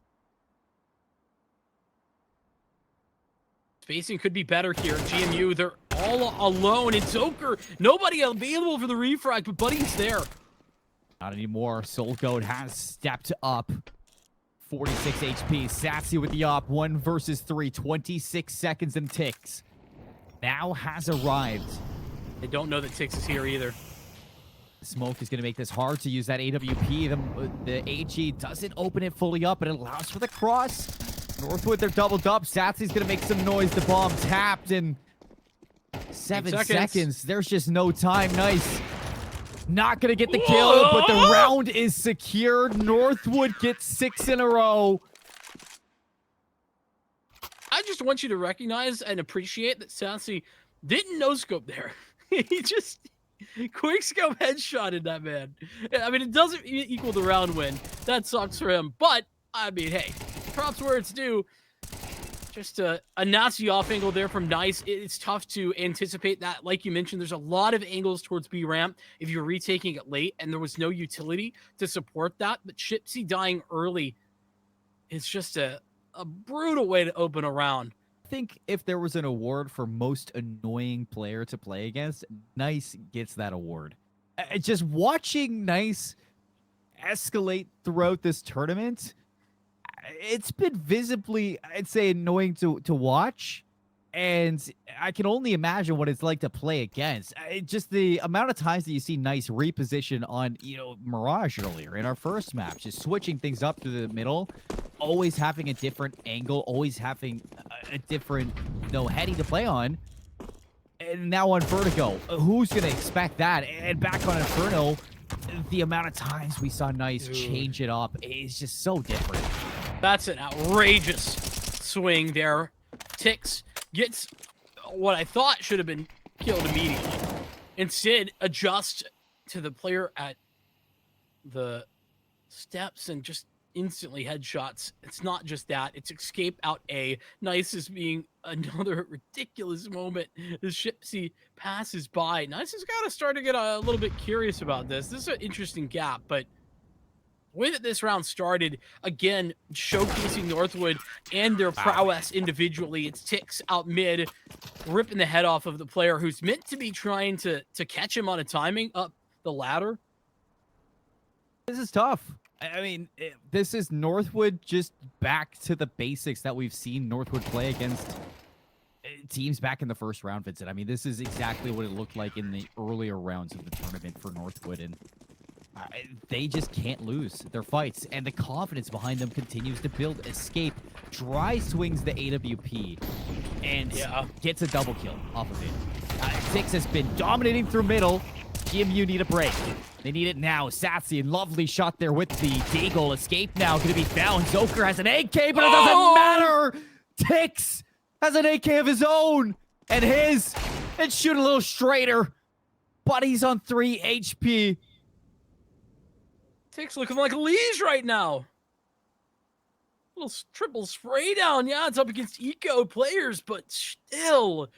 Spacing could be better here. GMU, they're all alone. And Zoker, nobody available for the refrag, but Buddy's there. Not anymore. Solgoat has stepped up. 46 HP. Sassy with the op. 1 versus 3. 26 seconds and Tix now has arrived. They don't know that Tix is here either. Smoke is going to make this hard to use that AWP. The AG doesn't open it fully up, but it allows for the cross. Northwood, they're doubled up. Satsy's going to make some noise. The bomb tapped in 7 seconds. There's just no time. Nice. Not going to get the kill, but the round is secured. Northwood gets 6 in a row. I just want you to recognize and appreciate that Sassy didn't no-scope there. He just quick-scope headshotted that man. I mean, it doesn't equal the round win. That sucks for him. But, I mean, hey, props where it's due. Just a nasty off angle there from Nice. It's tough to anticipate that. Like you mentioned, there's a lot of angles towards B ramp if you're retaking it late, and there was no utility to support that. But Chipsy dying early is just a brutal way to open a round. I think if there was an award for most annoying player to play against, Nice gets that award. Just watching Nice escalate throughout this tournament, it's been visibly, I'd say, annoying to watch, and I can only imagine what it's like to play against. Just the amount of times that you see Nice reposition on, Mirage earlier in our first map, just switching things up through the middle, always having a different angle, always having a different, heading to play on. And now on Vertigo, who's going to expect that? And back on Inferno, the amount of times we saw Nice change it up is just so different. That's an outrageous swing there. Tix gets what I thought should have been killed immediately. Instead, adjust to the player at the steps and just instantly headshots. It's not just that. It's escape out A. Nice is being another ridiculous moment. The Shipsy passes by. Nice has got to start to get a little bit curious about this. This is an interesting gap, but the way that this round started, again, showcasing Northwood and their prowess individually. It's Tix out mid, ripping the head off of the player who's meant to be trying to catch him on a timing up the ladder. This is tough. I mean, this is Northwood just back to the basics that we've seen Northwood play against teams back in the first round, Vincent. I mean, this is exactly what it looked like in the earlier rounds of the tournament for Northwood, and they just can't lose their fights, and the confidence behind them continues to build. Escape dry swings the AWP and gets a double kill off of it. Tix has been dominating through middle. GMU need a break. They need it now. Sassy and lovely shot there with the Deagle. Escape now going to be found. Zoker has an AK, but it doesn't matter. Tix has an AK of his own, and shoot a little straighter, but he's on 3 HP. Tix looking like a Liege right now. Little triple spray down. Yeah, it's up against eco players, but still,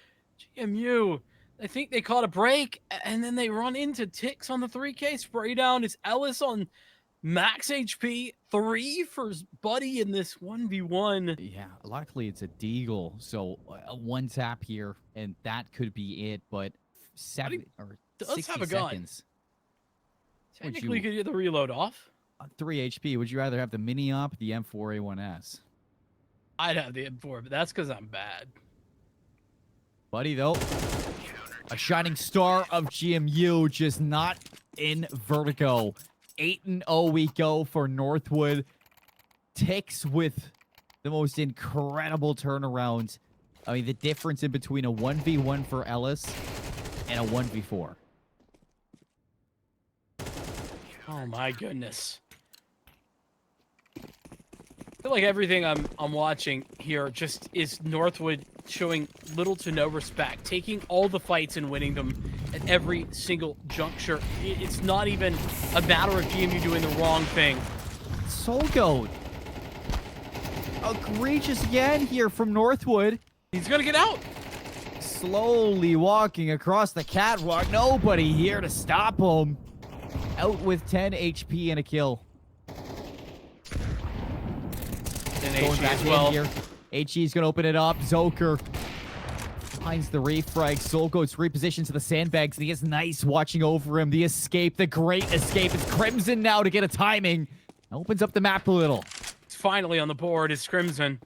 GMU, I think they caught a break, and then they run into Tix on the 3K. Spray down is Ellis on max HP. 3 for his buddy in this 1v1. Yeah, luckily it's a Deagle, so a one tap here, and that could be it, but 7 or 60 seconds. Technically, you could get the reload off. 3 HP. Would you rather have the mini-op, the M4A1S? I'd have the M4, but that's because I'm bad. Buddy, though, a shining star of GMU, just not in Vertigo. 8-0 we go for Northwood. Tix with the most incredible turnaround. I mean, the difference in between a 1v1 for Ellis and a 1v4. Oh my goodness. I feel like everything I'm watching here just is Northwood showing little to no respect, taking all the fights and winning them at every single juncture. It's not even a matter of GMU doing the wrong thing. Soul Goat. Egregious again here from Northwood. He's gonna get out. Slowly walking across the catwalk. Nobody here to stop him. Out with 10 HP and a kill. And Going back as well. in here. HE's going to open it up. Zoker finds the refrag. Soul Goats repositions to the sandbags. And he is Nice watching over him. The escape, the great escape. It's Crimson now to get a timing. Opens up the map a little. It's finally on the board is Crimson.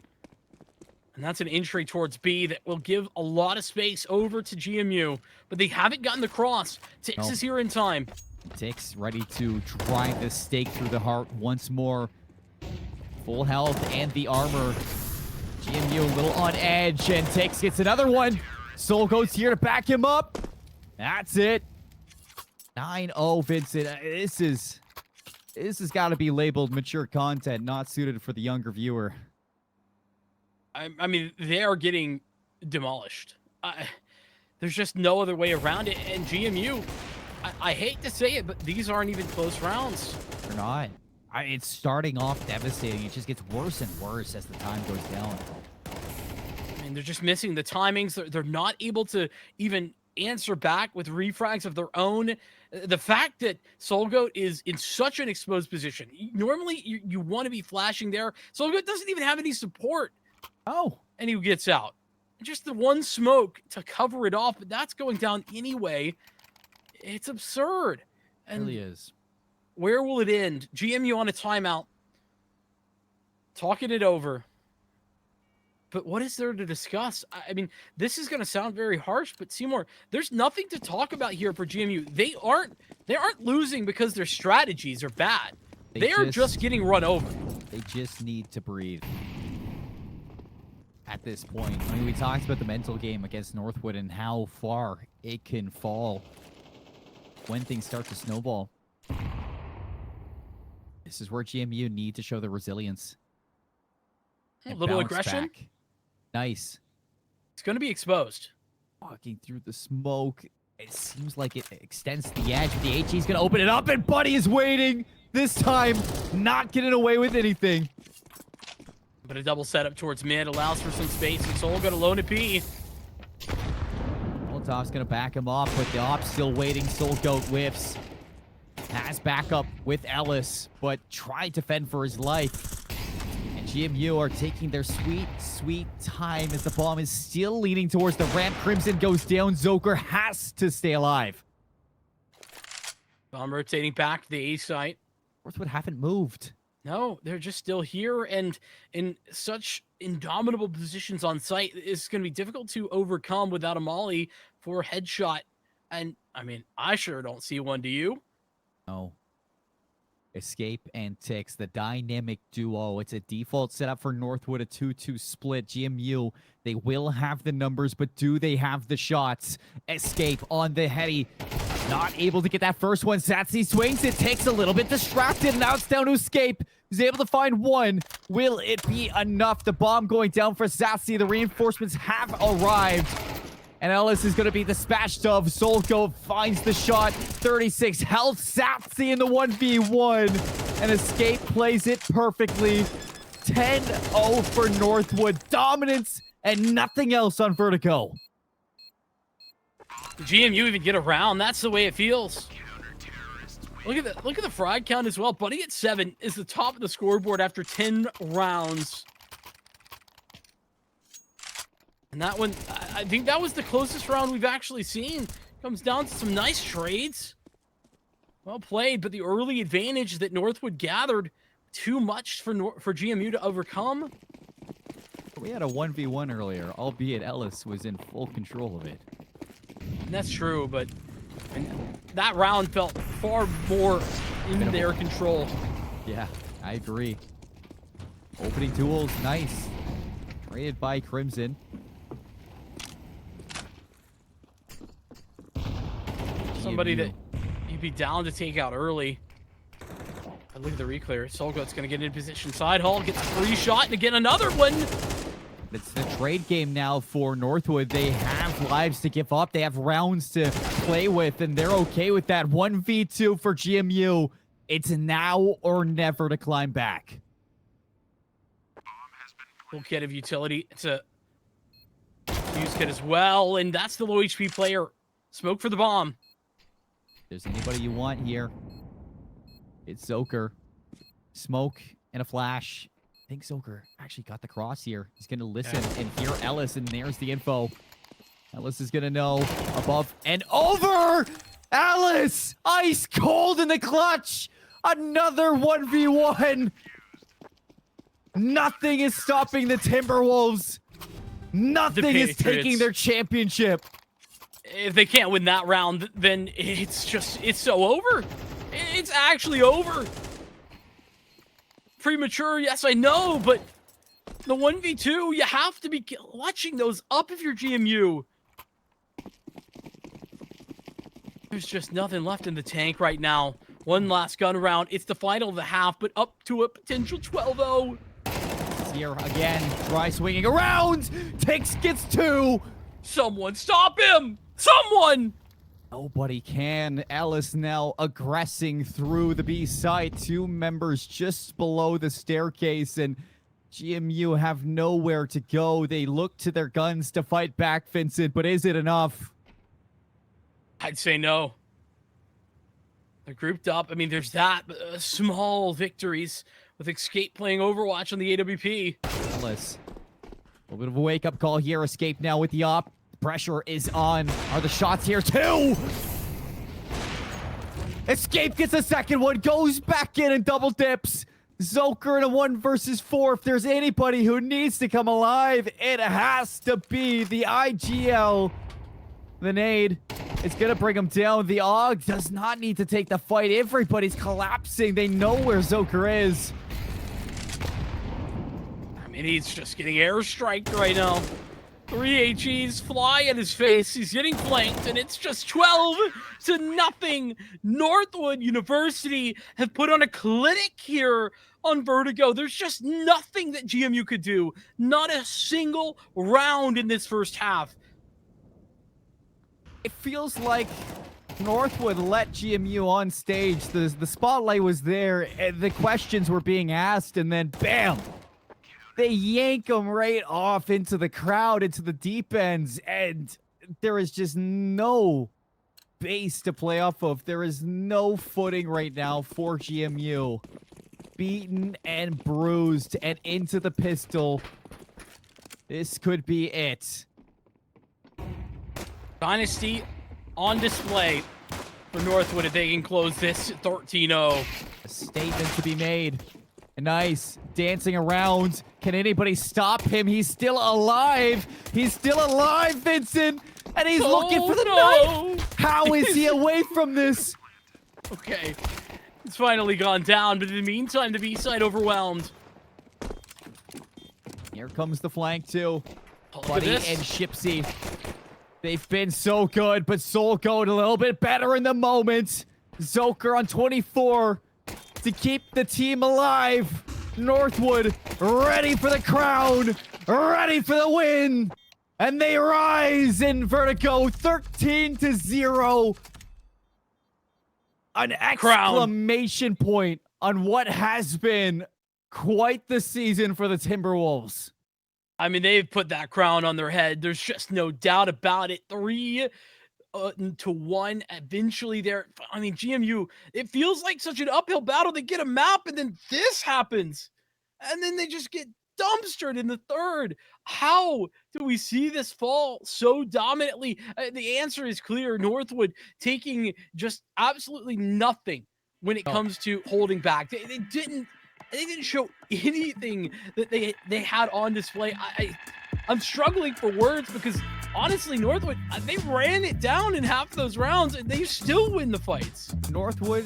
And that's an entry towards B that will give a lot of space over to GMU. But they haven't gotten the cross. Tix is here in time. Tix ready to drive this stake through the heart once more. Full health and the armor. GMU a little on edge, and Tix gets another one. Soul Goat's here to back him up. That's it. 9-0, Vincent. This has got to be labeled mature content, not suited for the younger viewer. I mean, they are getting demolished. There's just no other way around it. And GMU, I hate to say it, but these aren't even close rounds. They're not. It's starting off devastating. It just gets worse and worse as the time goes down. I mean, they're just missing the timings. They're not able to even answer back with refrags of their own. The fact that Soulgoat is in such an exposed position. Normally, you want to be flashing there. Soulgoat doesn't even have any support. Oh. And he gets out. Just the one smoke to cover it off, but that's going down anyway. It's absurd. It really is. Where will it end? GMU on a timeout. Talking it over. But what is there to discuss? I mean, this is going to sound very harsh, but Seymour, there's nothing to talk about here for GMU. They aren't losing because their strategies are bad. They are just getting run over. They just need to breathe. At this point, I mean, we talked about the mental game against Northwood and how far it can fall when things start to snowball. This is where GMU need to show the resilience. A little aggression. Back. Nice. It's going to be exposed. Walking through the smoke. It seems like it extends to the edge. The HE's going to open it up, and Buddy is waiting. This time, not getting away with anything. But a double setup towards mid allows for some space, and Soul got alone at B. Molotov's going to back him up, but the op's still waiting. Soulgoat whiffs. Has backup with Ellis, but tried to fend for his life. And GMU are taking their sweet, sweet time as the bomb is still leaning towards the ramp. Crimson goes down. Zoker has to stay alive. Bomb rotating back to the A site. Northwood haven't moved. No, they're just still here and in such indomitable positions on site. It's going to be difficult to overcome without a molly for headshot. And, I mean, I sure don't see one, do you? No. Escape and Tix, the dynamic duo. It's a default setup for Northwood, a 2-2 split. GMU, they will have the numbers, but do they have the shots? Escape on the heady. Not able to get that first one. Satsi swings. It takes a little bit distracted. Now it's down to Escape. He's able to find one. Will it be enough? The bomb going down for Satsi. The reinforcements have arrived. And Ellis is going to be dispatched of. Soulgoat finds the shot. 36 health. Satsi in the 1v1. And Escape plays it perfectly. 10-0 for Northwood. Dominance and nothing else on Vertigo. GMU even get around. That's the way it feels. Look at the frag count as well. Buddy at 7 is the top of the scoreboard after 10 rounds. And that one, I think that was the closest round we've actually seen. Comes down to some nice trades. Well played, but the early advantage that Northwood gathered, too much for GMU to overcome. We had a 1v1 earlier, albeit Ellis was in full control of it. And that's true, but that round felt far more in their control. Yeah, I agree. Opening tools, nice. Traded by Crimson. Somebody that you'd be down to take out early. But look at the reclear. Soulgoat's going to get in position. Side haul, gets a free shot, and again another one. It's the trade game now for Northwood. They have lives to give up. They have rounds to play with, and they're okay with that. 1v2 for GMU. It's now or never to climb back. Full kit of utility. It's a use kit as well, and that's the low HP player. Smoke for the bomb. If there's anybody you want here, it's Zoker. Smoke and a flash. I think Zoker actually got the cross here. He's going to listen and hear Ellis, and there's the info. Ellis is going to know above and over. Ellis, ice cold in the clutch. Another 1v1. Nothing is stopping the Timberwolves. Nothing is taking their championship. If they can't win that round, then it's so over. It's actually over. Premature, yes, I know, but the 1v2, you have to be clutching those up if you're GMU. There's just nothing left in the tank right now. One last gun round. It's the final of the half, but up to a potential 12-0. here again. Try swinging around. Gets 2. Someone stop him! Someone! Nobody can. Ellis now aggressing through the B site. 2 members just below the staircase, and GMU have nowhere to go. They look to their guns to fight back, Vincent, but is it enough? I'd say no. They're grouped up. I mean, there's that, but, small victories with Escape playing Overwatch on the AWP. Ellis, a little bit of a wake-up call here. Escape now with the op. Pressure is on. Are the shots here too? Escape gets a second one, goes back in and double dips. Zoker in a 1 versus 4. If there's anybody who needs to come alive, it has to be the IGL. The nade is going to bring him down. The AUG does not need to take the fight. Everybody's collapsing. They know where Zoker is. I mean, he's just getting airstriked right now. 3 HEs fly at his face. He's getting flanked, and it's just 12-0. Northwood University have put on a clinic here on Vertigo. There's just nothing that GMU could do. Not a single round in this first half. It feels like Northwood let GMU on stage. The spotlight was there, and the questions were being asked, and then bam! They yank them right off into the crowd, into the deep ends, and there is just no base to play off of. There is no footing right now for GMU. Beaten and bruised and into the pistol. This could be it. Dynasty on display for Northwood if they can close this 13-0. A statement to be made. Nice. Dancing around. Can anybody stop him? He's still alive. He's still alive, Vincent. And he's looking for the knife. How is he away from this? Okay. It's finally gone down, but in the meantime, the B-side overwhelmed. Here comes the flank, too. Look Buddy at this. and Shipsy. They've been so good, but Soul going a little bit better in the moment. Zoker on 24 to keep the team alive. Northwood ready for the crown, ready for the win. And they rise in Vertigo 13-0. An exclamation point on what has been quite the season for the Timberwolves. I mean, they've put that crown on their head. There's just no doubt about it. 3-1. Eventually, I mean, GMU, it feels like such an uphill battle. They get a map, and then this happens. And then they just get dumpstered in the third. How do we see this fall so dominantly? The answer is clear. Northwood taking just absolutely nothing when it comes to holding back. They didn't show anything that they had on display. I'm struggling for words because honestly, Northwood, they ran it down in half of those rounds and they still win the fights. Northwood,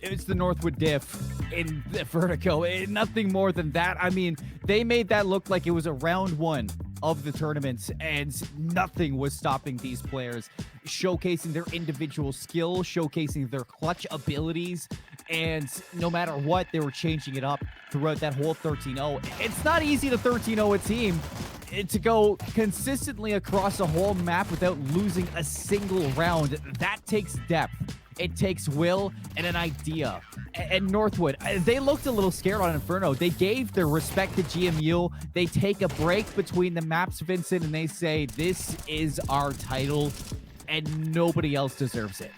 it's the Northwood diff in the Vertigo. Nothing more than that. I mean, they made that look like it was a round 1 of the tournament, and nothing was stopping these players, showcasing their individual skill, showcasing their clutch abilities, and no matter what, they were changing it up throughout that whole 13-0. It's not easy to 13-0 a team to go consistently across a whole map without losing a single round. That takes depth. It takes will and an idea. And Northwood, they looked a little scared on Inferno. They gave their respect to GMU. They take a break between the maps, Vincent, and they say, this is our title, and nobody else deserves it.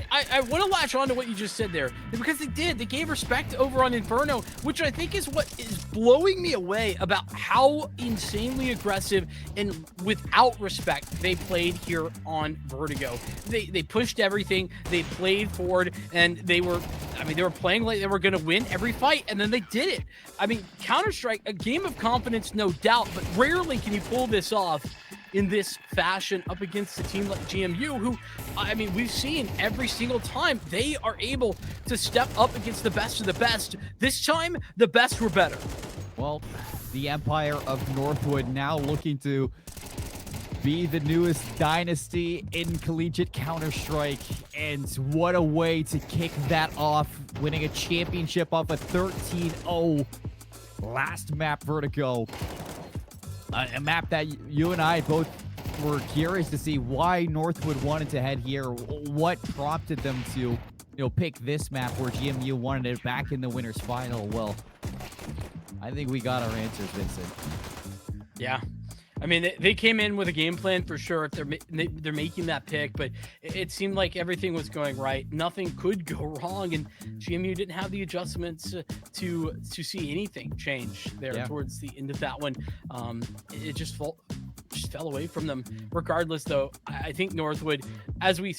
I want to latch on to what you just said there, because they did. They gave respect over on Inferno, which I think is what is blowing me away about how insanely aggressive and without respect they played here on Vertigo. They pushed everything, they played forward, and they were playing like they were going to win every fight, and then they did it. I mean, Counter-Strike, a game of confidence, no doubt, but rarely can you pull this off in this fashion up against a team like GMU, who, I mean, we've seen every single time they are able to step up against the best of the best. This time, the best were better. Well, the Empire of Northwood now looking to be the newest dynasty in Collegiate Counter-Strike, and what a way to kick that off, winning a championship off a 13-0 last map, Vertigo. A map that you and I both were curious to see why Northwood wanted to head here. What prompted them to, pick this map where GMU wanted it back in the winner's final? Well, I think we got our answers, Vincent. Yeah. I mean, they came in with a game plan for sure if they're making that pick, but it seemed like everything was going right. Nothing could go wrong, and GMU didn't have the adjustments to see anything change there towards the end of that one. It just fell away from them. Regardless, though, I think Northwood, as we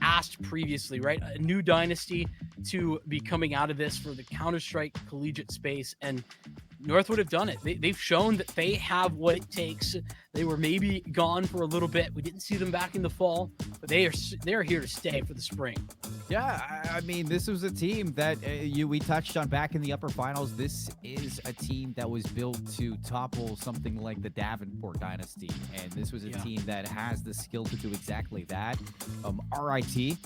asked previously, right, a new dynasty to be coming out of this for the Counter-Strike collegiate space, and Northwood have done it. They've shown that they have what it takes. They were maybe gone for a little bit. We didn't see them back in the fall, but they are here to stay for the spring. Yeah, I mean, this was a team that we touched on back in the upper finals. This is a team that was built to topple something like the Davenport dynasty, and this was a team that has the skill to do exactly that. RIT,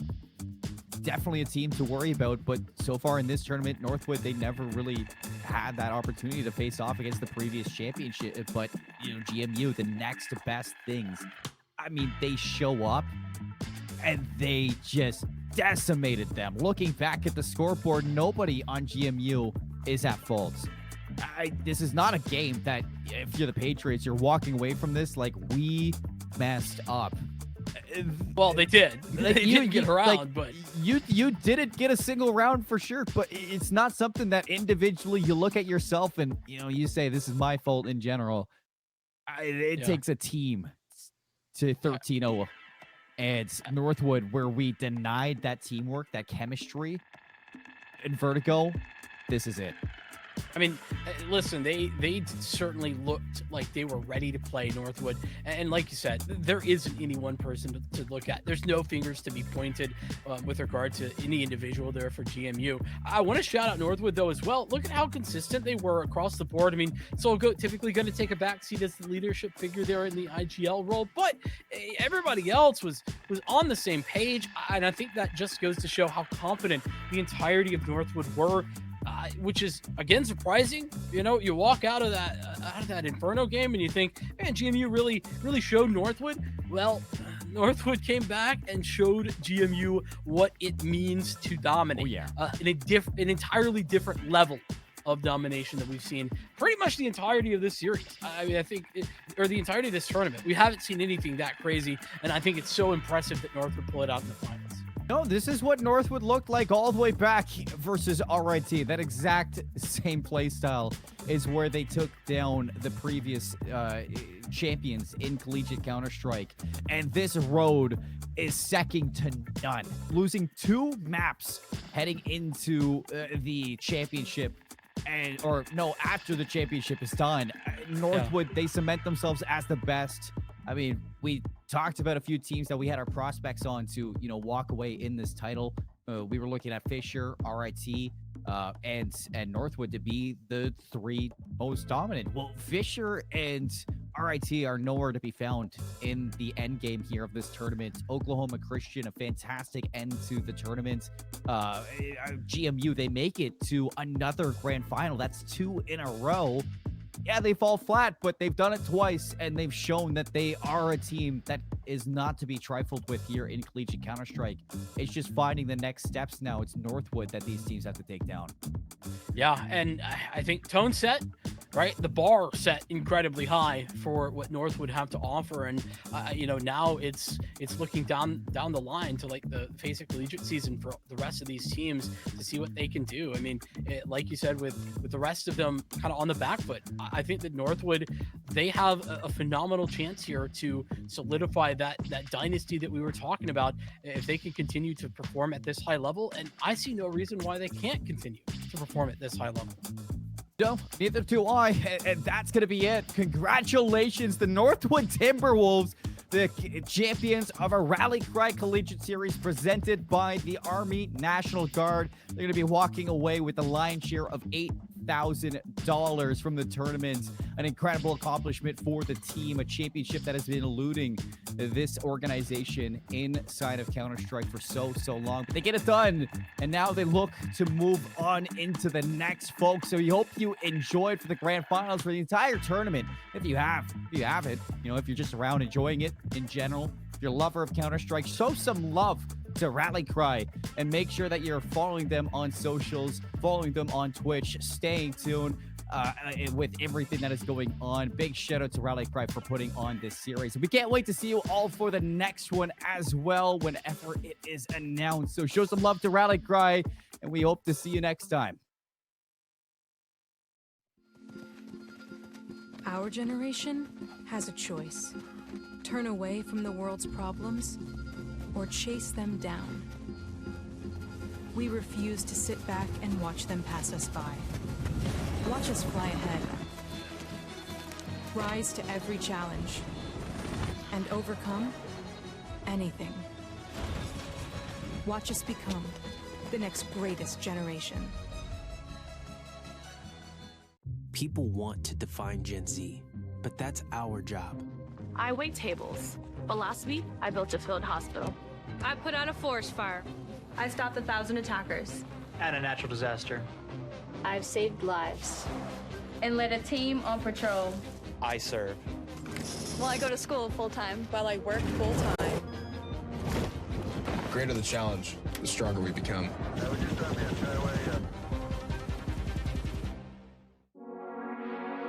definitely a team to worry about, but so far in this tournament, Northwood, they never really had that opportunity to face off against the previous championship. But GMU, the next best things. I mean, they show up and they just decimated them. Looking back at the scoreboard, nobody on GMU is at fault. This is not a game that, if you're the Patriots, you're walking away from this like, we messed up. Well, they did. They didn't get around, but you didn't get a single round for sure. But it's not something that individually you look at yourself and you say this is my fault in general. It takes a team to 13-0, and Northwood, where we denied that teamwork, that chemistry, in Vertigo, this is it. I mean, listen, they certainly looked like they were ready to play Northwood. And like you said, there isn't any one person to look at. There's no fingers to be pointed with regard to any individual there for GMU. I want to shout out Northwood, though, as well. Look at how consistent they were across the board. I mean, typically going to take a backseat as the leadership figure there in the IGL role. But everybody else was on the same page. And I think that just goes to show how confident the entirety of Northwood were. Which is, again, surprising. You walk out of that Inferno game and you think, man, GMU really showed Northwood. Well, Northwood came back and showed GMU what it means to dominate. Oh, yeah. An entirely different level of domination that we've seen pretty much the entirety of this series. I mean, the entirety of this tournament. We haven't seen anything that crazy, and I think it's so impressive that Northwood pulled it out in the finals. No, this is what Northwood looked like all the way back versus RIT. That exact same play style is where they took down the previous champions in Collegiate Counter-Strike. And this road is second to none. Losing 2 maps heading into the championship. After the championship is done, Northwood, they cement themselves as the best. I mean, we talked about a few teams that we had our prospects on to, walk away in this title. We were looking at Fisher, RIT, and Northwood to be the 3 most dominant. Well, Fisher and RIT are nowhere to be found in the end game here of this tournament. Oklahoma Christian, a fantastic end to the tournament. GMU, they make it to another grand final. That's 2 in a row. Yeah, they fall flat, but they've done it twice, and they've shown that they are a team that is not to be trifled with here in Collegiate Counter-Strike. It's just finding the next steps now. It's Northwood that these teams have to take down. Yeah, and I think tone set, right? The bar set incredibly high for what Northwood have to offer, and now it's looking down the line to like the face of collegiate season for the rest of these teams to see what they can do. I mean, like you said, with the rest of them kind of on the back foot, I think that Northwood, they have a phenomenal chance here to solidify that dynasty that we were talking about if they can continue to perform at this high level. And I see no reason why they can't continue to perform at this high level. No, neither do I. And that's going to be it. Congratulations, the Northwood Timberwolves, the champions of a Rally Cry Collegiate Series presented by the Army National Guard. They're going to be walking away with the lion's share of $8,000 $100,000 from the tournament. An incredible accomplishment for the team, a championship that has been eluding this organization inside of Counter-Strike for so long. But they get it done, and now they look to move on into the next, folks. So we hope you enjoyed for the grand finals, for the entire tournament. If you haven't, if you're just around enjoying it in general, if you're a lover of Counter-Strike, show some love to Rally Cry and make sure that you're following them on socials, following them on Twitch, staying tuned with everything that is going on. Big shout out to Rally Cry for putting on this series. We can't wait to see you all for the next one as well, whenever it is announced. So show some love to Rally Cry, and we hope to see you next time. Our generation has a choice: turn away from the world's problems or chase them down. We refuse to sit back and watch them pass us by. Watch us fly ahead. Rise to every challenge and overcome anything. Watch us become the next greatest generation. People want to define Gen Z, but that's our job. I wait tables, but last week I built a field hospital. I put out a forest fire. I stopped 1,000 attackers. And a natural disaster. I've saved lives. And led a team on patrol. I serve. Well, I go to school full-time. While I work full-time. The greater the challenge, the stronger we become. That was just on me.